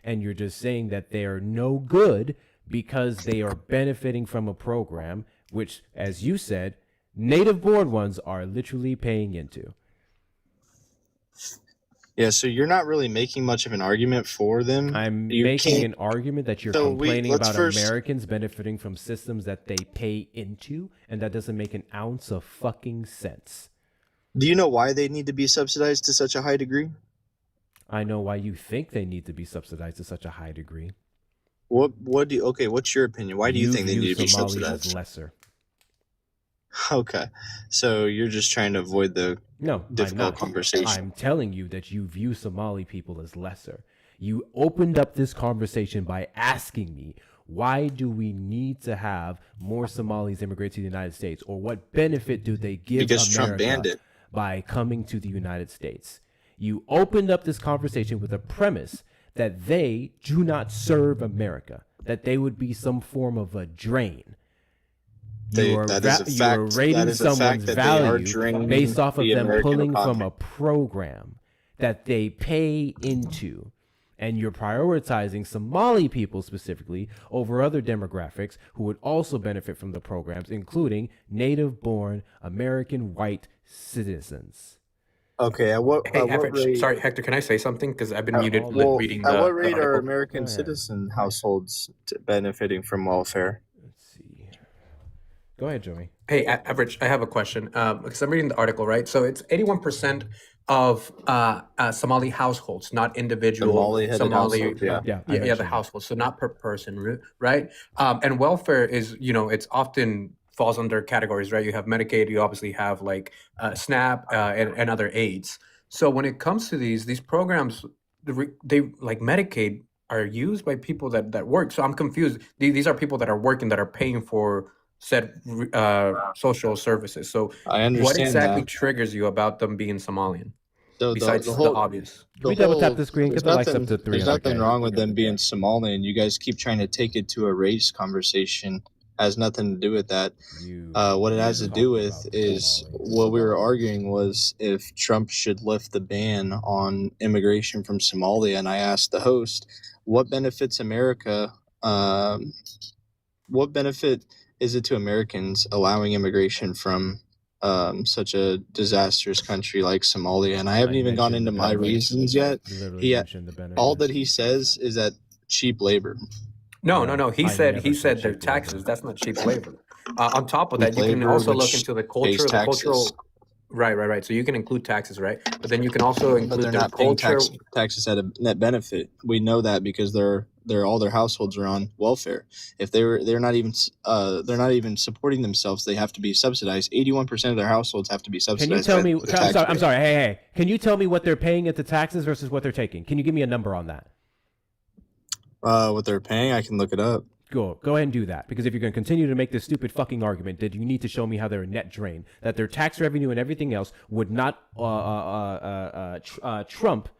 And you're just saying that they are no good because they are benefiting from a program, which, as you said, native-born ones are literally paying into. Yeah, so you're not really making much of an argument for them. I'm making an argument that you're complaining about Americans benefiting from systems that they pay into, and that doesn't make an ounce of fucking sense. Do you know why they need to be subsidized to such a high degree? I know why you think they need to be subsidized to such a high degree. What's your opinion? Why do you think they need to be Somalis subsidized? as lesser. Okay, so you're just trying to avoid the difficult conversation. I'm telling you that you view Somali people as lesser. You opened up this conversation by asking me, why do we need to have more Somalis immigrate to the United States? Or what benefit do they give Because America Trump banned it. by coming to the United States? You opened up this conversation with a premise that they do not serve America, that they would be some form of a drain. You are rating someone's value based off of them pulling from a program that they pay into. And you're prioritizing Somali people specifically over other demographics who would also benefit from the programs, including native-born American white citizens. Okay, at what rate? Sorry, Hector, can I say something? Because I've been muted reading the At what rate article. are American citizen households benefiting from welfare? Go ahead, Joey. Hey, Average, I have a question because I'm reading the article, right? So it's 81% of Somali households, not individual Somali the households, so not per person, right? And welfare is, it's often falls under categories, right? You have Medicaid, you obviously have like SNAP and other aids. So when it comes to these programs, they like Medicaid are used by people that work. So I'm confused. These are people that are working, that are paying for said social services. So I understand what exactly that. triggers you about them being Somalian? besides the whole- obvious. Can we double tap the screen? Get the likes up to There's 300K. nothing wrong with them being Somali, and you guys keep trying to take it to a race conversation. Has nothing to do with that. What it has to do with is what we were arguing was if Trump should lift the ban on immigration from Somalia, and I asked the host, what benefits America? What benefit is it to Americans allowing immigration from such a disastrous country like Somalia? And I haven't even gone into my reasons yet. All that he says is that cheap labor. No. He said their taxes. That's not cheap labor. On top of that, you can Labor, also look which into the pays culture, the taxes. cultural. Right. So you can include taxes, right? But then you can also But include they're their not paying culture. taxes at a net benefit. We know that because they're all their households are on welfare. If they're not even supporting themselves, they have to be subsidized. 81% of their households have to be subsidized. Can you tell by me? the taxpayer. I'm sorry. Hey. Can you tell me what they're paying into taxes versus what they're taking? Can you give me a number on that? What they're paying, I can look it up. Go ahead and do that, because if you're going to continue to make this stupid fucking argument, that you need to show me how they're a net drain, that their tax revenue and everything else would not trump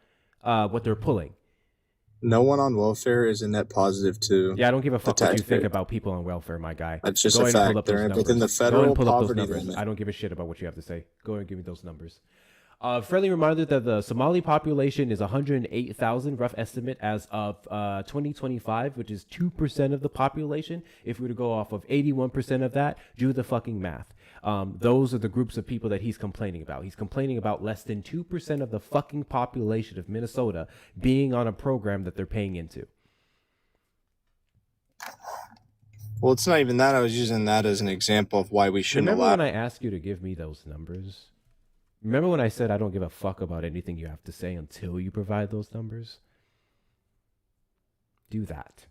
what they're pulling. No one on welfare is a net positive to. Yeah, I don't give a fuck what you taxpayer. think about people on welfare, my guy. That's just Go a ahead and pull fact. up those They're numbers. within the Go ahead federal and pull up those poverty numbers. limit. I don't give a shit about what you have to say. Go ahead and give me those numbers. Friendly reminder that the Somali population is 108,000, rough estimate as of 2025, which is 2% of the population. If we were to go off of 81% of that, do the fucking math. Those are the groups of people that he's complaining about. He's complaining about less than 2% of the fucking population of Minnesota being on a program that they're paying into. Well, it's not even that. I was using that as an example of why we shouldn't Remember allow. when I asked you to give me those numbers? Remember when I said I don't give a fuck about anything you have to say until you provide those numbers? Do that.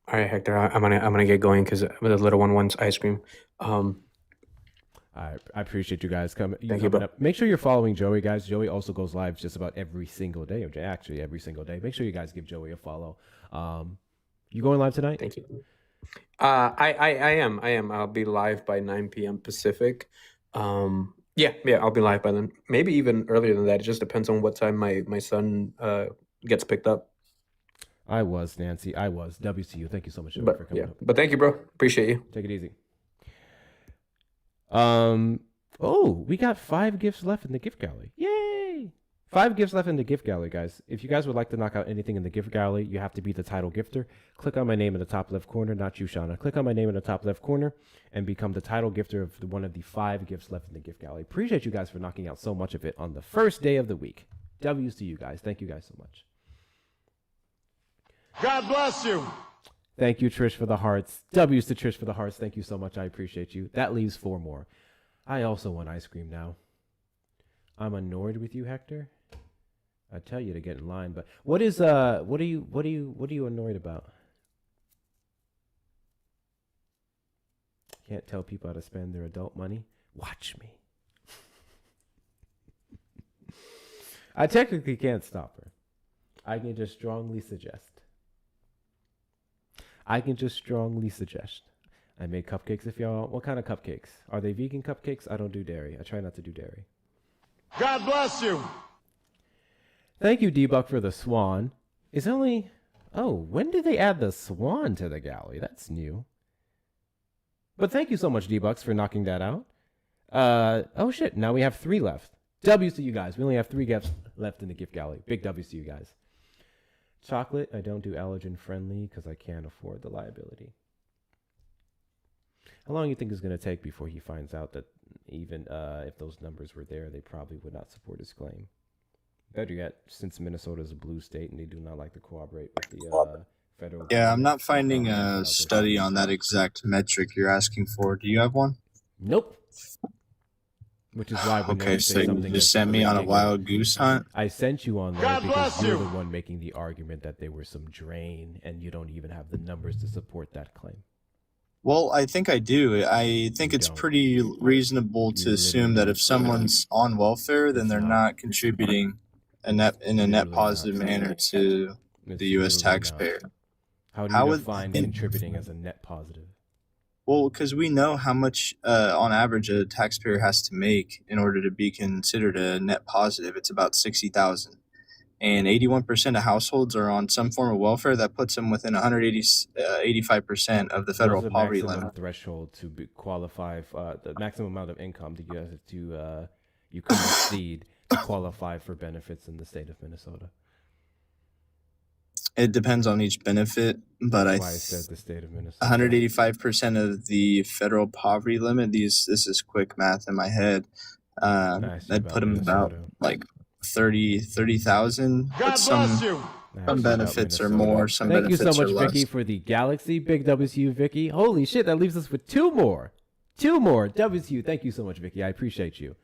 All right, Hector. I'm gonna get going because the little one wants ice cream. I appreciate you guys coming. Thank you, bro. Up. Make sure you're following Joey, guys. Joey also goes live just about every single day, or actually every single day. Make sure you guys give Joey a follow. You going live tonight? Thank you. I am. I'll be live by 9 p.m. Pacific. Yeah, I'll be live by then. Maybe even earlier than that. It just depends on what time my son gets picked up. Nancy. WCU. Thank you so much, Joey, for coming up. But thank you, bro. Appreciate you. Take it easy. We got 5 gifts left in the gift gallery. Yay! 5 gifts left in the gift gallery, guys. If you guys would like to knock out anything in the gift gallery, you have to be the title gifter. Click on my name in the top left corner, not you, Shauna. Click on my name in the top left corner and become the title gifter of one of the 5 gifts left in the gift gallery. Appreciate you guys for knocking out so much of it on the first day of the week. W's to you guys. Thank you guys so much. God bless you. Thank you, Trish, for the hearts. W's to Trish for the hearts. Thank you so much. I appreciate you. That leaves 4 more. I also want ice cream now. I'm annoyed with you, Hector. I tell you to get in line, but what are you annoyed about? Can't tell people how to spend their adult money. Watch me. I technically can't stop her. I can just strongly suggest. I made cupcakes if y'all. What kind of cupcakes? Are they vegan cupcakes? I don't do dairy. I try not to do dairy. God bless you. Thank you, D-Buck, for the swan. It's only... Oh, when did they add the swan to the gallery? That's new. But thank you so much, D-Bucks, for knocking that out. Oh, shit. Now we have 3 left. W's to you guys. We only have 3 gifts left in the gift gallery. Big W's to you guys. Chocolate, I don't do allergen friendly because I can't afford the liability. How long do you think it's going to take before he finds out that even if those numbers were there, they probably would not support his claim? Better yet, since Minnesota is a blue state and they do not like to cooperate with the federal... Yeah, I'm not finding a study on that exact metric you're asking for. Do you have one? Nope. Which is why when okay, so you just sent me on a wild goose hunt? I sent you on there because you're the one making the argument that they were some drain and you don't even have the numbers to support that claim. Well, I think I do. I think it's pretty reasonable to assume that if someone's on welfare, then they're not contributing in a net positive manner to the U.S. taxpayer. How do you define contributing as a net positive? Well, because we know how much, on average, a taxpayer has to make in order to be considered a net positive. It's about 60,000, and 81% of households are on some form of welfare. That puts them within 85% of the federal What's the poverty maximum limit. threshold to qualify for the maximum amount of income that you guys have to you can exceed to qualify for benefits in the state of Minnesota? It depends on each benefit, but That's why I said the state of Minnesota. 185% of the federal poverty limit. This is quick math in my head. I'd put them about like 30,000. But some benefits are more, some Thank you benefits so are much, less. Vicky, for the Galaxy. Big W's to you, Vicky. Holy shit, that leaves us with two more. W's to you. Thank you so much, Vicky. I appreciate you.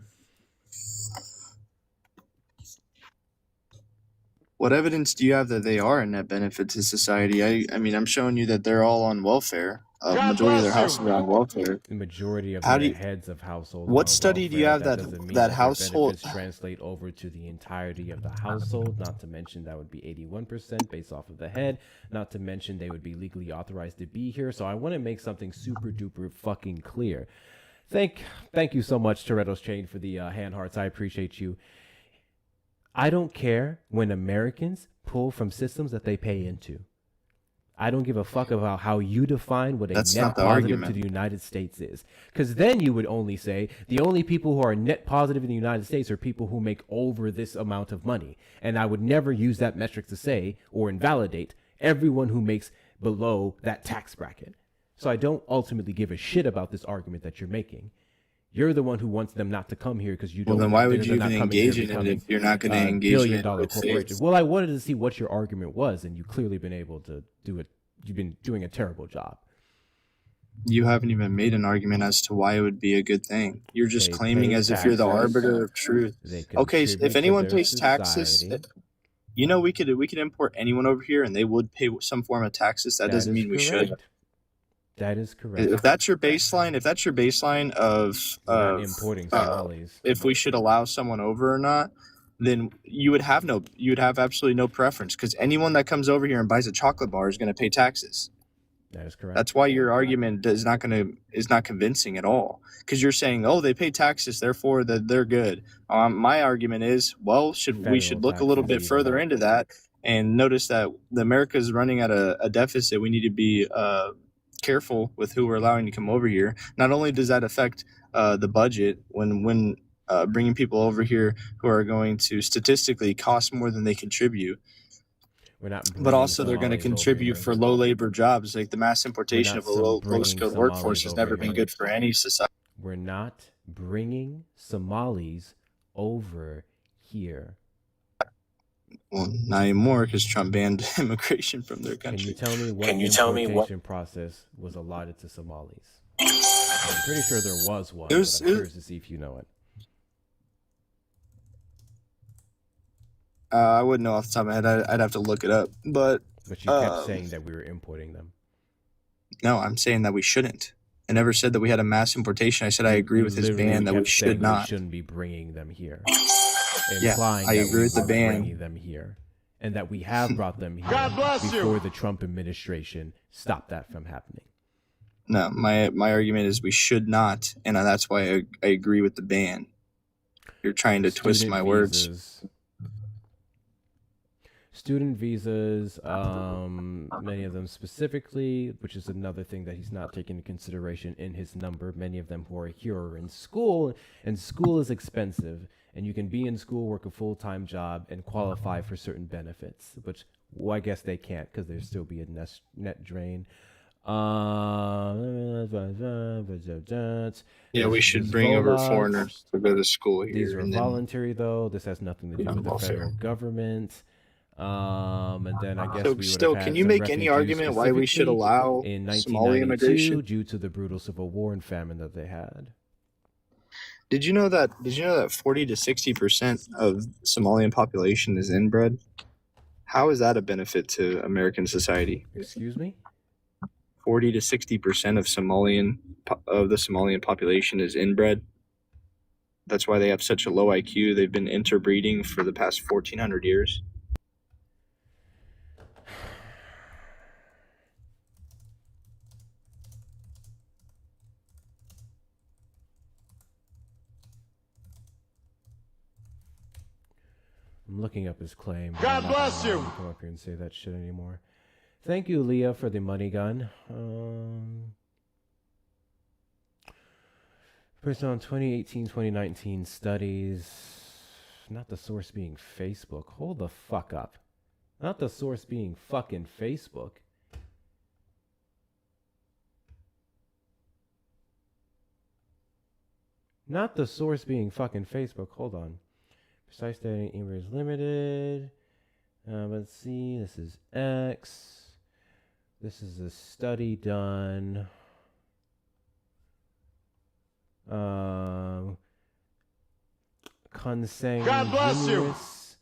What evidence do you have that they are a net benefit to society? I mean, I'm showing you that they're all on welfare. Majority of their households are on welfare. The majority of How do their you- heads of households. What are on study do you welfare. have doesn't mean that their household- benefits translate over to the entirety of the household? Not to mention that would be 81% based off of the head. Not to mention they would be legally authorized to be here. So I want to make something super duper fucking clear. Thank you so much, Toretto's Chain, for the hand hearts. I appreciate you. I don't care when Americans pull from systems that they pay into. I don't give a fuck about how you define what a That's net not the positive argument. to the United States is. Because then you would only say the only people who are net positive in the United States are people who make over this amount of money. And I would never use that metric to say or invalidate everyone who makes below that tax bracket. So I don't ultimately give a shit about this argument that you're making. You're the one who wants them not to come here because you don't. Well, then why would they're you not even coming here engage in it becoming, if you're not going to engage in it billion-dollar with faith? corporation? Well, I wanted to see what your argument was, and you've clearly been able to do it. You've been doing a terrible job. You haven't even made an argument as to why it would be a good thing. You're just They claiming pay as if you're the taxes. arbiter of truth. They Okay, so contribute if to anyone their pays taxes, society. you know, we could import anyone over here and they would pay some form of taxes. That doesn't is mean we should. correct. That is correct. If that's your baseline, of Not importing Somalis. if we should allow someone over or not, then you would have absolutely no preference, because anyone that comes over here and buys a chocolate bar is going to pay taxes. That is correct. That's why your argument is not convincing at all, because you're saying, oh, they pay taxes, therefore that they're good. My argument is, well, we should look a little bit further into that and notice that America is running at a deficit. We need to be careful with who we're allowing to come over here. Not only does that affect the budget when bringing people over here who are going to statistically cost more than they contribute, We're not but also they're going to Somalis over contribute here. for low labor jobs. Like the mass importation of a low bringing skilled Somalis workforce has never over been here. good for any society. We're not bringing Somalis over here. Well, not anymore, because Trump banned immigration from their Can country. you tell me what importation process was allotted to Somalis? I'm pretty sure there was one, but I'm curious to see if you know it. I wouldn't know off the top of my head. I'd have to look it up. But you kept saying that we were importing them. No, I'm saying that we shouldn't. I never said that we had a mass importation. I said I agree with his ban that we kept saying should not. We shouldn't be bringing them here. Yeah, Implying I that agree with the we're ban. bringing them here, and that we have brought them here God bless you. before the Trump administration stopped that from happening. No, my argument is we should not, and that's why I agree with the ban. You're trying to twist my words. Student visas, many of them specifically, which is another thing that he's not taking into consideration in his number. Many of them who are here are in school, and school is expensive. And you can be in school, work a full-time job, and qualify for certain benefits, which, well, I guess they can't because there'd still be a net drain. Yeah, we should bring over foreigners to go to school here. These are and then- voluntary, though. This has nothing to do with the federal government. And then I guess So we would still, have had can you some make any refugees argument why we should specifically allow in Somali 1992 immigration? due to the brutal civil war and famine that they had? Did you know that 40 to 60% of Somalian population is inbred? How is that a benefit to American society? Excuse me? 40 to 60% of the Somalian population is inbred. That's why they have such a low IQ. They've been interbreeding for the past 1400 years. I'm looking up his claim. God bless you. Come up here and say that shit anymore. Thank you, Leah, for the money gun. Based on 2018-2019 studies, not the source being Facebook. Hold the fuck up. Not the source being fucking Facebook. Not the source being fucking Facebook. Hold on. Precise data email is limited. Let's see. This is X. This is a study done. Consanguineous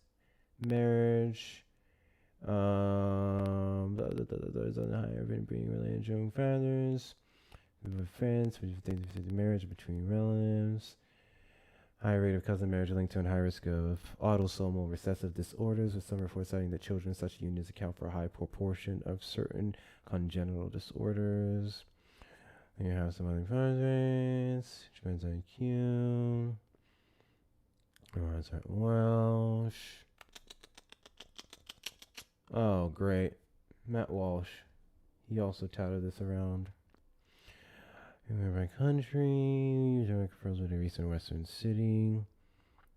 marriage. Those on the higher being related to young fathers. With friends, which things the marriage between relatives. High rate of cousin marriage linked to a high risk of autosomal recessive disorders, with some reports citing that children in such unions account for a high proportion of certain congenital disorders. Then you have some other rates, depends on IQ. Welsh. Oh, great. Matt Walsh. He also touted this around. By country, refers to a recent Western city.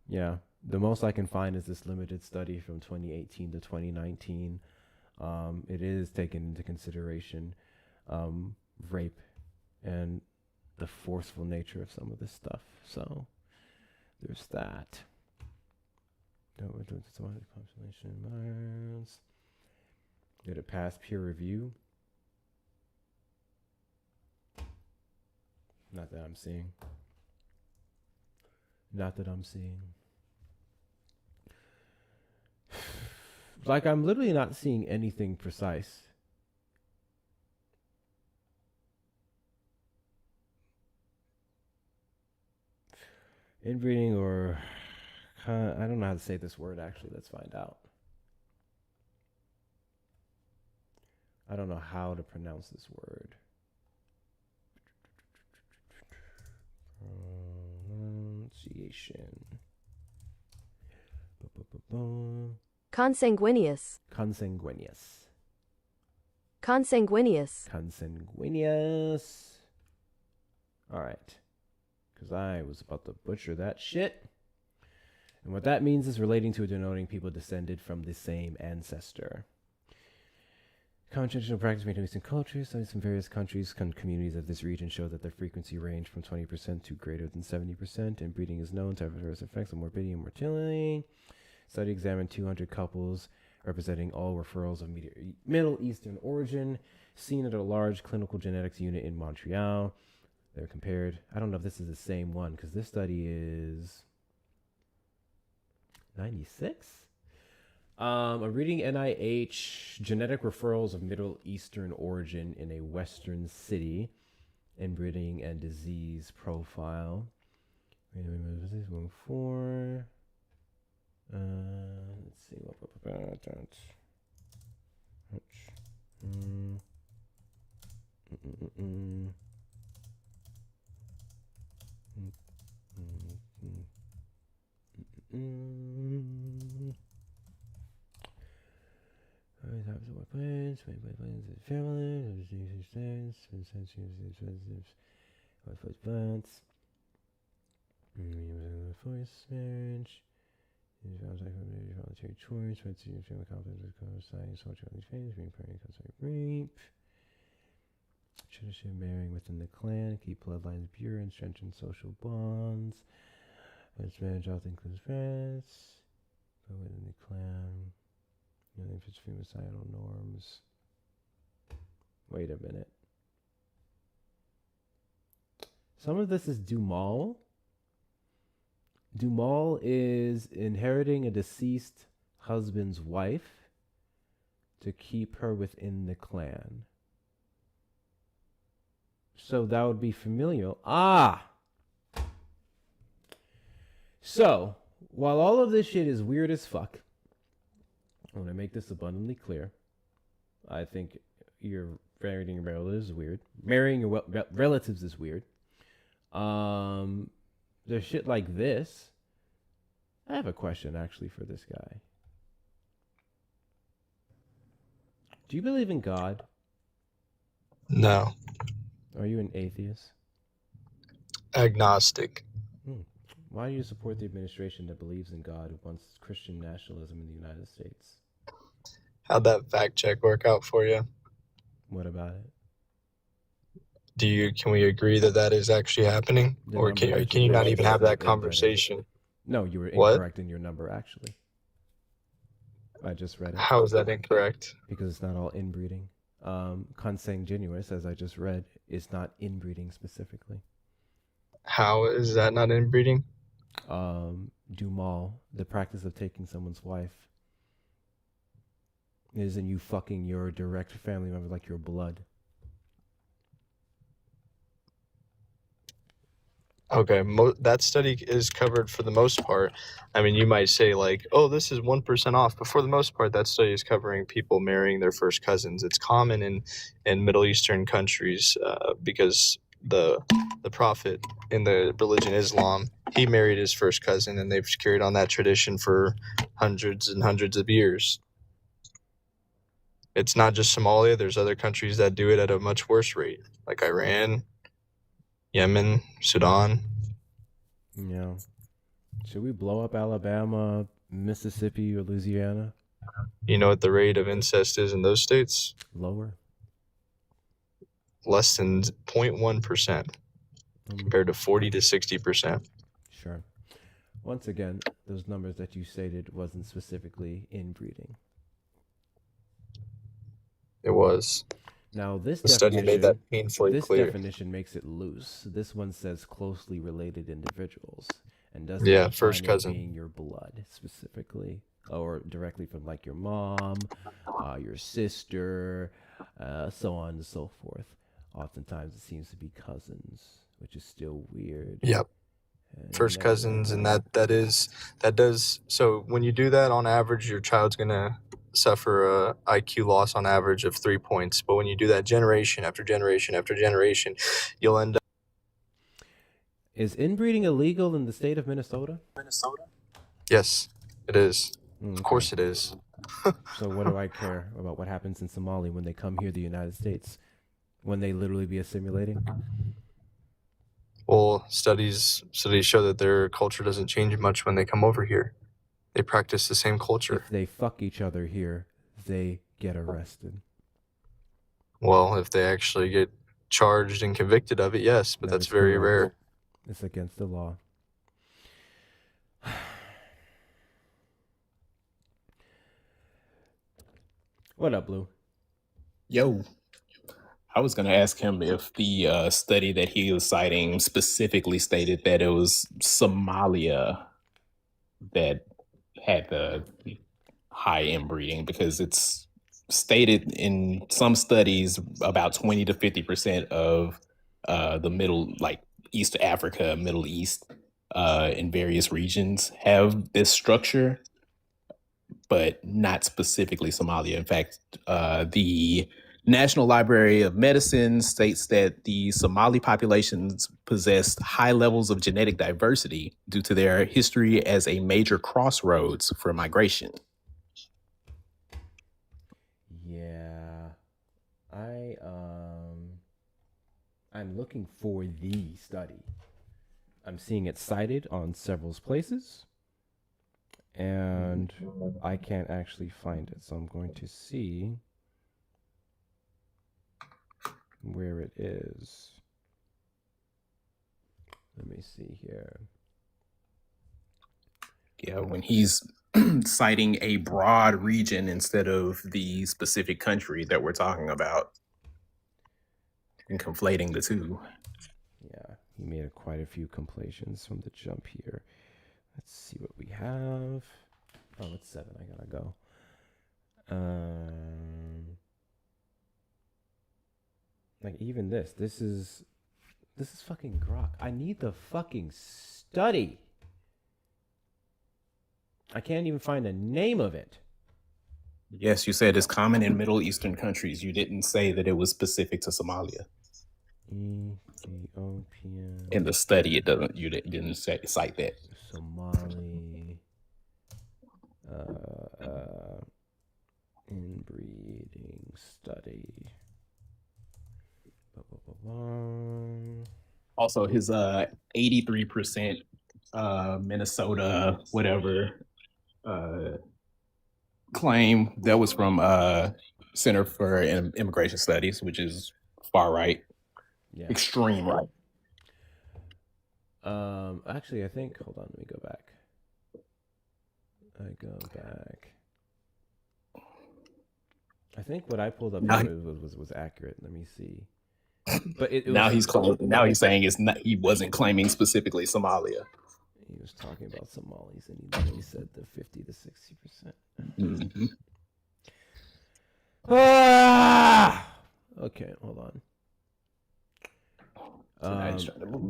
Yeah, the most I can find is this limited study from 2018 to 2019. It is taken into consideration rape and the forceful nature of some of this stuff. So there's that. Did it pass peer review? Not that I'm seeing. Not that I'm seeing. Like, I'm literally not seeing anything precise. Inbreeding or... I don't know how to say this word, actually. Let's find out. I don't know how to pronounce this word. Pronunciation. Consanguineous. Consanguineous. Consanguineous. Consanguineous. All right. Because I was about to butcher that shit. And what that means is relating to or denoting people descended from the same ancestor. Common traditional practice made in recent cultures. Studies from various countries and communities of this region show that their frequency range from 20% to greater than 70%, and breeding is known to have adverse effects on morbidity and mortality. Study examined 200 couples representing all referrals of Middle Eastern origin, seen at a large clinical genetics unit in Montreal. They're compared. I don't know if this is the same one, because this study is 96? I'm reading NIH, genetic referrals of Middle Eastern origin in a Western city, inbreeding and disease profile. Going for. Let's see what about that. Voice marriage. Voluntary choice. Science. Rape. Tradition of marrying within the clan. Keep bloodlines pure and strengthen social bonds. This marriage often includes friends. But within the clan. If it's female societal norms. Wait a minute. Some of this is Dumal. Dumal is inheriting a deceased husband's wife to keep her within the clan. So that would be familial. So, while all of this shit is weird as fuck, I want to make this abundantly clear. I think your marrying your relatives is weird. Marrying your relatives is weird. There's shit like this. I have a question actually for this guy. Do you believe in God? No. Are you an atheist? Agnostic. Why do you support the administration that believes in God who wants Christian nationalism in the United States? How'd that fact check work out for you? What about it? Can we agree that that is actually happening? Or can you not even have that conversation? No, you were What? incorrect in your number, actually. I just read it. How is that incorrect? Because it's not all inbreeding. Consanguineous, as I just read, is not inbreeding specifically. How is that not inbreeding? Dumal, the practice of taking someone's wife, isn't you fucking your direct family member like your blood. Okay, that study is covered for the most part. I mean, you might say like, oh, this is 1% off, but for the most part, that study is covering people marrying their first cousins. It's common in Middle Eastern countries because the prophet in the religion Islam, he married his first cousin, and they've carried on that tradition for hundreds and hundreds of years. It's not just Somalia. There's other countries that do it at a much worse rate, like Iran, Yemen, Sudan. Yeah. Should we blow up Alabama, Mississippi, or Louisiana? You know what the rate of incest is in those states? Lower. Less than 0.1% compared to 40 to 60%. Sure. Once again, those numbers that you stated wasn't specifically inbreeding. It was. Now this the study made that painfully clear. This definition makes it loose. This one says closely related individuals and doesn't first define it cousin being your blood specifically or directly from like your mom, your sister, so on and so forth. Oftentimes it seems to be cousins, which is still weird. Yep. First cousins, and that does. So when you do that, on average, your child's gonna suffer a IQ loss on average of 3 points. But when you do that generation after generation after generation, you'll end up. Is inbreeding illegal in the state of Minnesota? Yes, it is. Okay. Of course it is. So what do I care about what happens in Somalia when they come here to the United States? When they literally be assimilating? Well, studies show that their culture doesn't change much when they come over here. They practice the same culture. If they fuck each other here, they get arrested. Well, if they actually get charged and convicted of it, yes, but that's very rare. It's against the law. What up, Blue? Yo. I was going to ask him if the study that he was citing specifically stated that it was Somalia that had the high inbreeding, because it's stated in some studies about 20 to 50% of the middle, like East Africa, Middle East, in various regions have this structure, but not specifically Somalia. In fact, the National Library of Medicine states that the Somali populations possess high levels of genetic diversity due to their history as a major crossroads for migration. Yeah, I'm looking for the study. I'm seeing it cited on several places, and I can't actually find it. So I'm going to see where it is. Let me see here. Yeah, when he's citing a broad region instead of the specific country that we're talking about and conflating the two. Yeah, he made quite a few conflations from the jump here. Let's see what we have. Oh, it's 7. I gotta go. Like even this is fucking grok. I need the fucking study. I can't even find the name of it. Yes, you said it's common in Middle Eastern countries. You didn't say that it was specific to Somalia. Ethiopian. In the study, it doesn't. You didn't cite that. Somali. Inbreeding. study. Also, his 83% Minnesota whatever claim that was from Center for Immigration Studies, which is far right, extreme right. Actually, I think. Hold on, let me go back. I think what I pulled up was accurate. Let me see. But now he's saying it's not. He wasn't claiming specifically Somalia. He was talking about Somalis, and he literally said the 50 to 60%. Mm-hmm. Okay, hold on.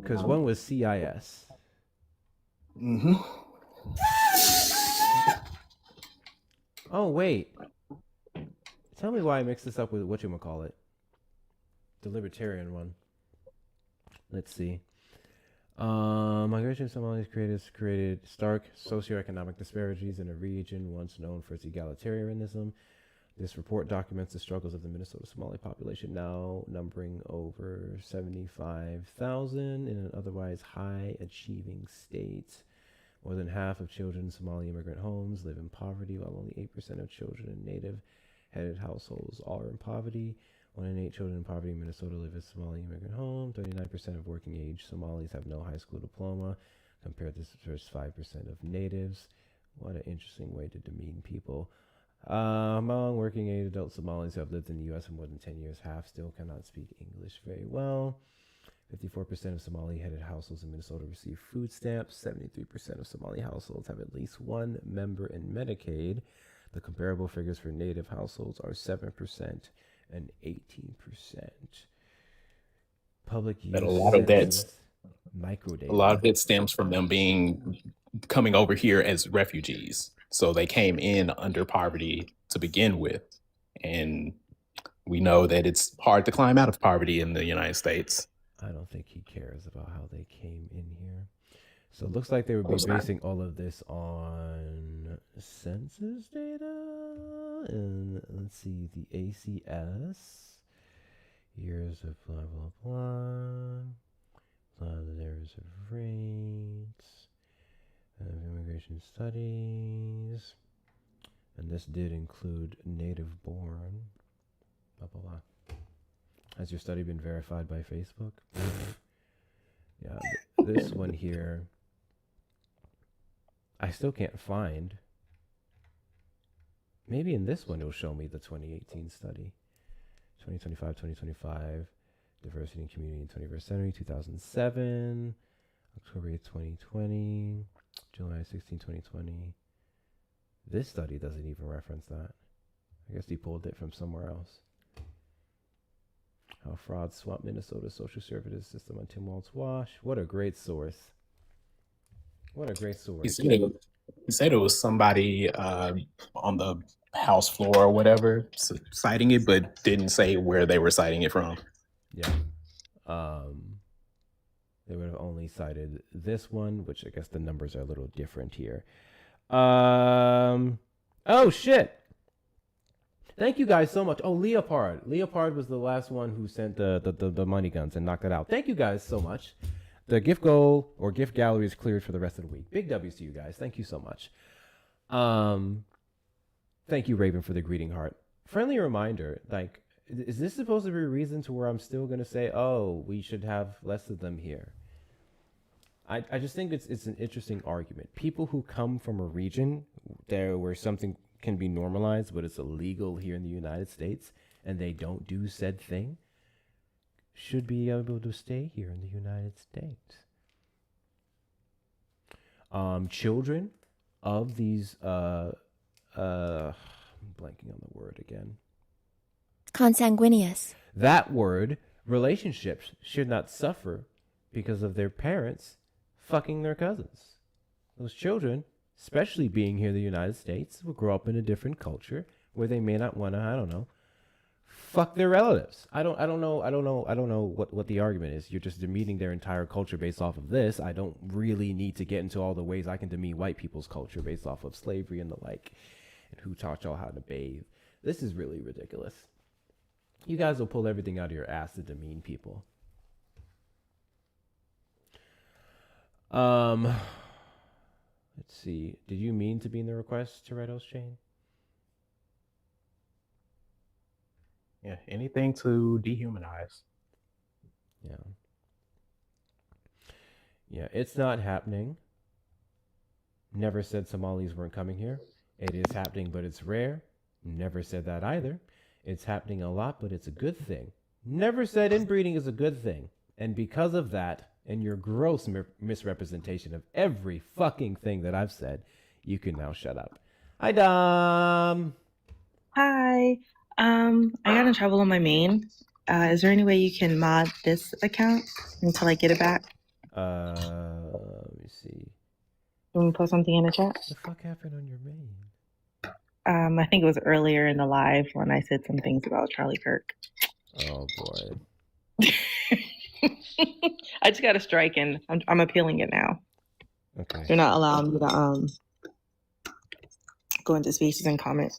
Because one was CIS. Mm-hmm. Oh wait. Tell me why I mixed this up with whatchamacallit. The libertarian one. Let's see. Migration of Somalis created stark socioeconomic disparities in a region once known for its egalitarianism. This report documents the struggles of the Minnesota Somali population, now numbering over 75,000 in an otherwise high-achieving state. More than half of children in Somali immigrant homes live in poverty, while only 8% of children in native-headed households are in poverty. 1 in 8 children in poverty in Minnesota live in a Somali immigrant home. 39% of working-age Somalis have no high school diploma, compared to just 5% of natives. What an interesting way to demean people. Among working-age adult Somalis who have lived in the U.S. for more than 10 years, half still cannot speak English very well. 54% of Somali-headed households in Minnesota receive food stamps. 73% of Somali households have at least one member in Medicaid. The comparable figures for native households are 7% and 18%. Public use. But a lot of that stems from them coming over here as refugees. So they came in under poverty to begin with, and we know that it's hard to climb out of poverty in the United States. I don't think he cares about how they came in here. So it looks like they would be basing all of this on census data. And let's see, the ACS. Years of blah, blah, blah. There's of rates. Immigration studies. And this did include native born. Blah, blah, blah. Has your study been verified by Facebook? Yeah, this one here, I still can't find. Maybe in this one it'll show me the 2018 study. 2025, 2025, Diversity and Community in 21st Century, 2007, October 8, 2020, July 16, 2020. This study doesn't even reference that. I guess he pulled it from somewhere else. How fraud swamped Minnesota's social services system on Tim Walt's wash. What a great source. What a great source. He said it was somebody on the House floor or whatever citing it, but didn't say where they were citing it from. Yeah. They would have only cited this one, which I guess the numbers are a little different here. Oh, shit. Thank you guys so much. Oh, Leopard. Leopard was the last one who sent the money guns and knocked it out. Thank you guys so much. The gift goal or gift gallery is cleared for the rest of the week. Big W's to you guys. Thank you so much. Thank you, Raven, for the greeting heart. Friendly reminder, like, is this supposed to be a reason to where I'm still going to say, oh, we should have less of them here? I just think it's an interesting argument. People who come from a region there where something can be normalized, but it's illegal here in the United States, and they don't do said thing, should be able to stay here in the United States. Children of these, I'm blanking on the word again. Consanguineous. That word, relationships should not suffer because of their parents fucking their cousins. Those children, especially being here in the United States, will grow up in a different culture where they may not want to, I don't know, fuck their relatives. I don't know what the argument is. You're just demeaning their entire culture based off of this. I don't really need to get into all the ways I can demean white people's culture based off of slavery and the like, and who taught y'all how to bathe. This is really ridiculous. You guys will pull everything out of your ass to demean people. Let's see. Did you mean to be in the request, Toretto's chain? Yeah, anything to dehumanize. Yeah. Yeah, it's not happening. Never said Somalis weren't coming here. It is happening, but it's rare. Never said that either. It's happening a lot, but it's a good thing. Never said inbreeding is a good thing. And because of that, and your gross misrepresentation of every fucking thing that I've said, you can now shut up. Hi, Dom. Hi. I got in trouble on my main. Is there any way you can mod this account until I get it back? Let me see. Can we put something in the chat? What the fuck happened on your main? I think it was earlier in the live when I said some things about Charlie Kirk. Oh boy. I just got a strike and I'm appealing it now. Okay. They're not allowing me to go into spaces and comment.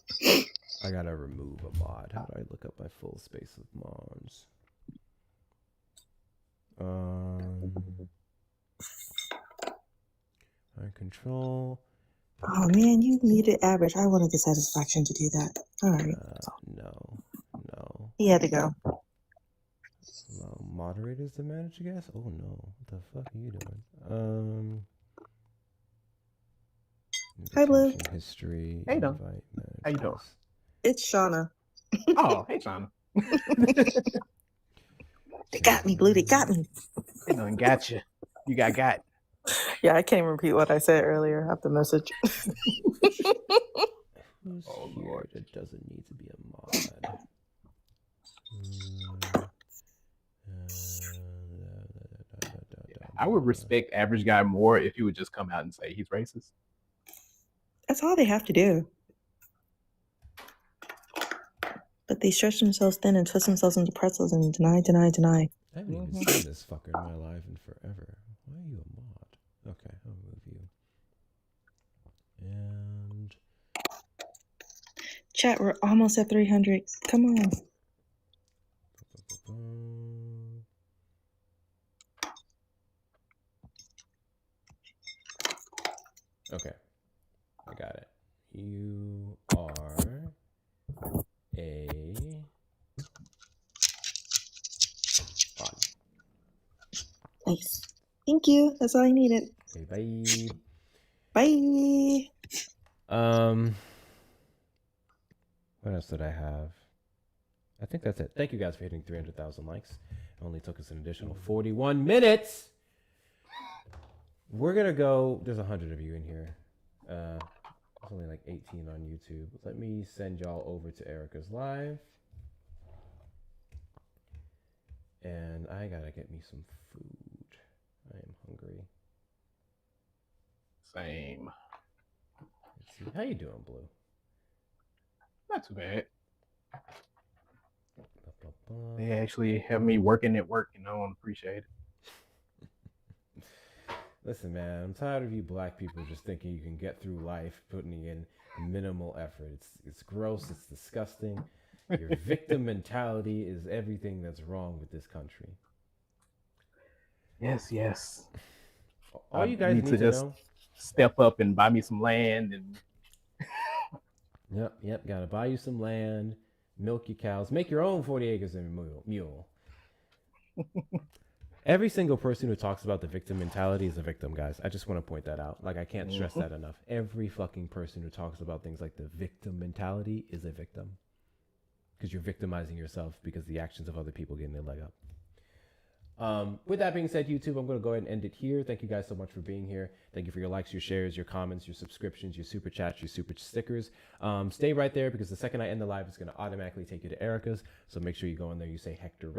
I gotta remove a mod. How do I look up my full space of mods? Control. Oh man, you needed average. I wanted the satisfaction to do that. All right. No. He had to go. Allow moderators to manage, I guess? Oh no. What the fuck are you doing? Hi, Blue. History. Hey, Dom. How you doing? It's Shauna. Oh, hey, Shauna. They got me, Blue. They got me. They done got you. You got. Yeah, I can't repeat what I said earlier. I have to message. Who's here that doesn't need to be a mod? I would respect Average Guy more if he would just come out and say he's racist. That's all they have to do. But they stretch themselves thin and twist themselves into pretzels and deny. I haven't even seen this fucker in my life in forever. Why are you a mod? Okay, I'll move you. And chat, we're almost at 300. Come on. Okay, I got it. You are a mod. Nice. Thank you. That's all I needed. Okay, bye. Bye. What else did I have? I think that's it. Thank you guys for hitting 300,000 likes. It only took us an additional 41 minutes. We're gonna go. There's 100 of you in here. There's only like 18 on YouTube. Let me send y'all over to Erica's live. And I gotta get me some food. I am hungry. Same. Let's see. How you doing, Blue? Not too bad. They actually have me working at work, and I don't appreciate it. Listen, man, I'm tired of you black people just thinking you can get through life putting in minimal effort. It's gross. It's disgusting. Your victim mentality is everything that's wrong with this country. Yes. All you guys need to just know. Step up and buy me some land and. Yep. Gotta buy you some land, milk your cows, make your own 40 acres and a mule. Every single person who talks about the victim mentality is a victim, guys. I just want to point that out. Like, I can't stress that enough. Every fucking person who talks about things like the victim mentality is a victim. Because you're victimizing yourself because the actions of other people getting their leg up. With that being said, YouTube, I'm going to go ahead and end it here. Thank you guys so much for being here. Thank you for your likes, your shares, your comments, your subscriptions, your super chats, your super stickers. Stay right there because the second I end the live, it's going to automatically take you to Erica's. So make sure you go in there, you say Hector Ray.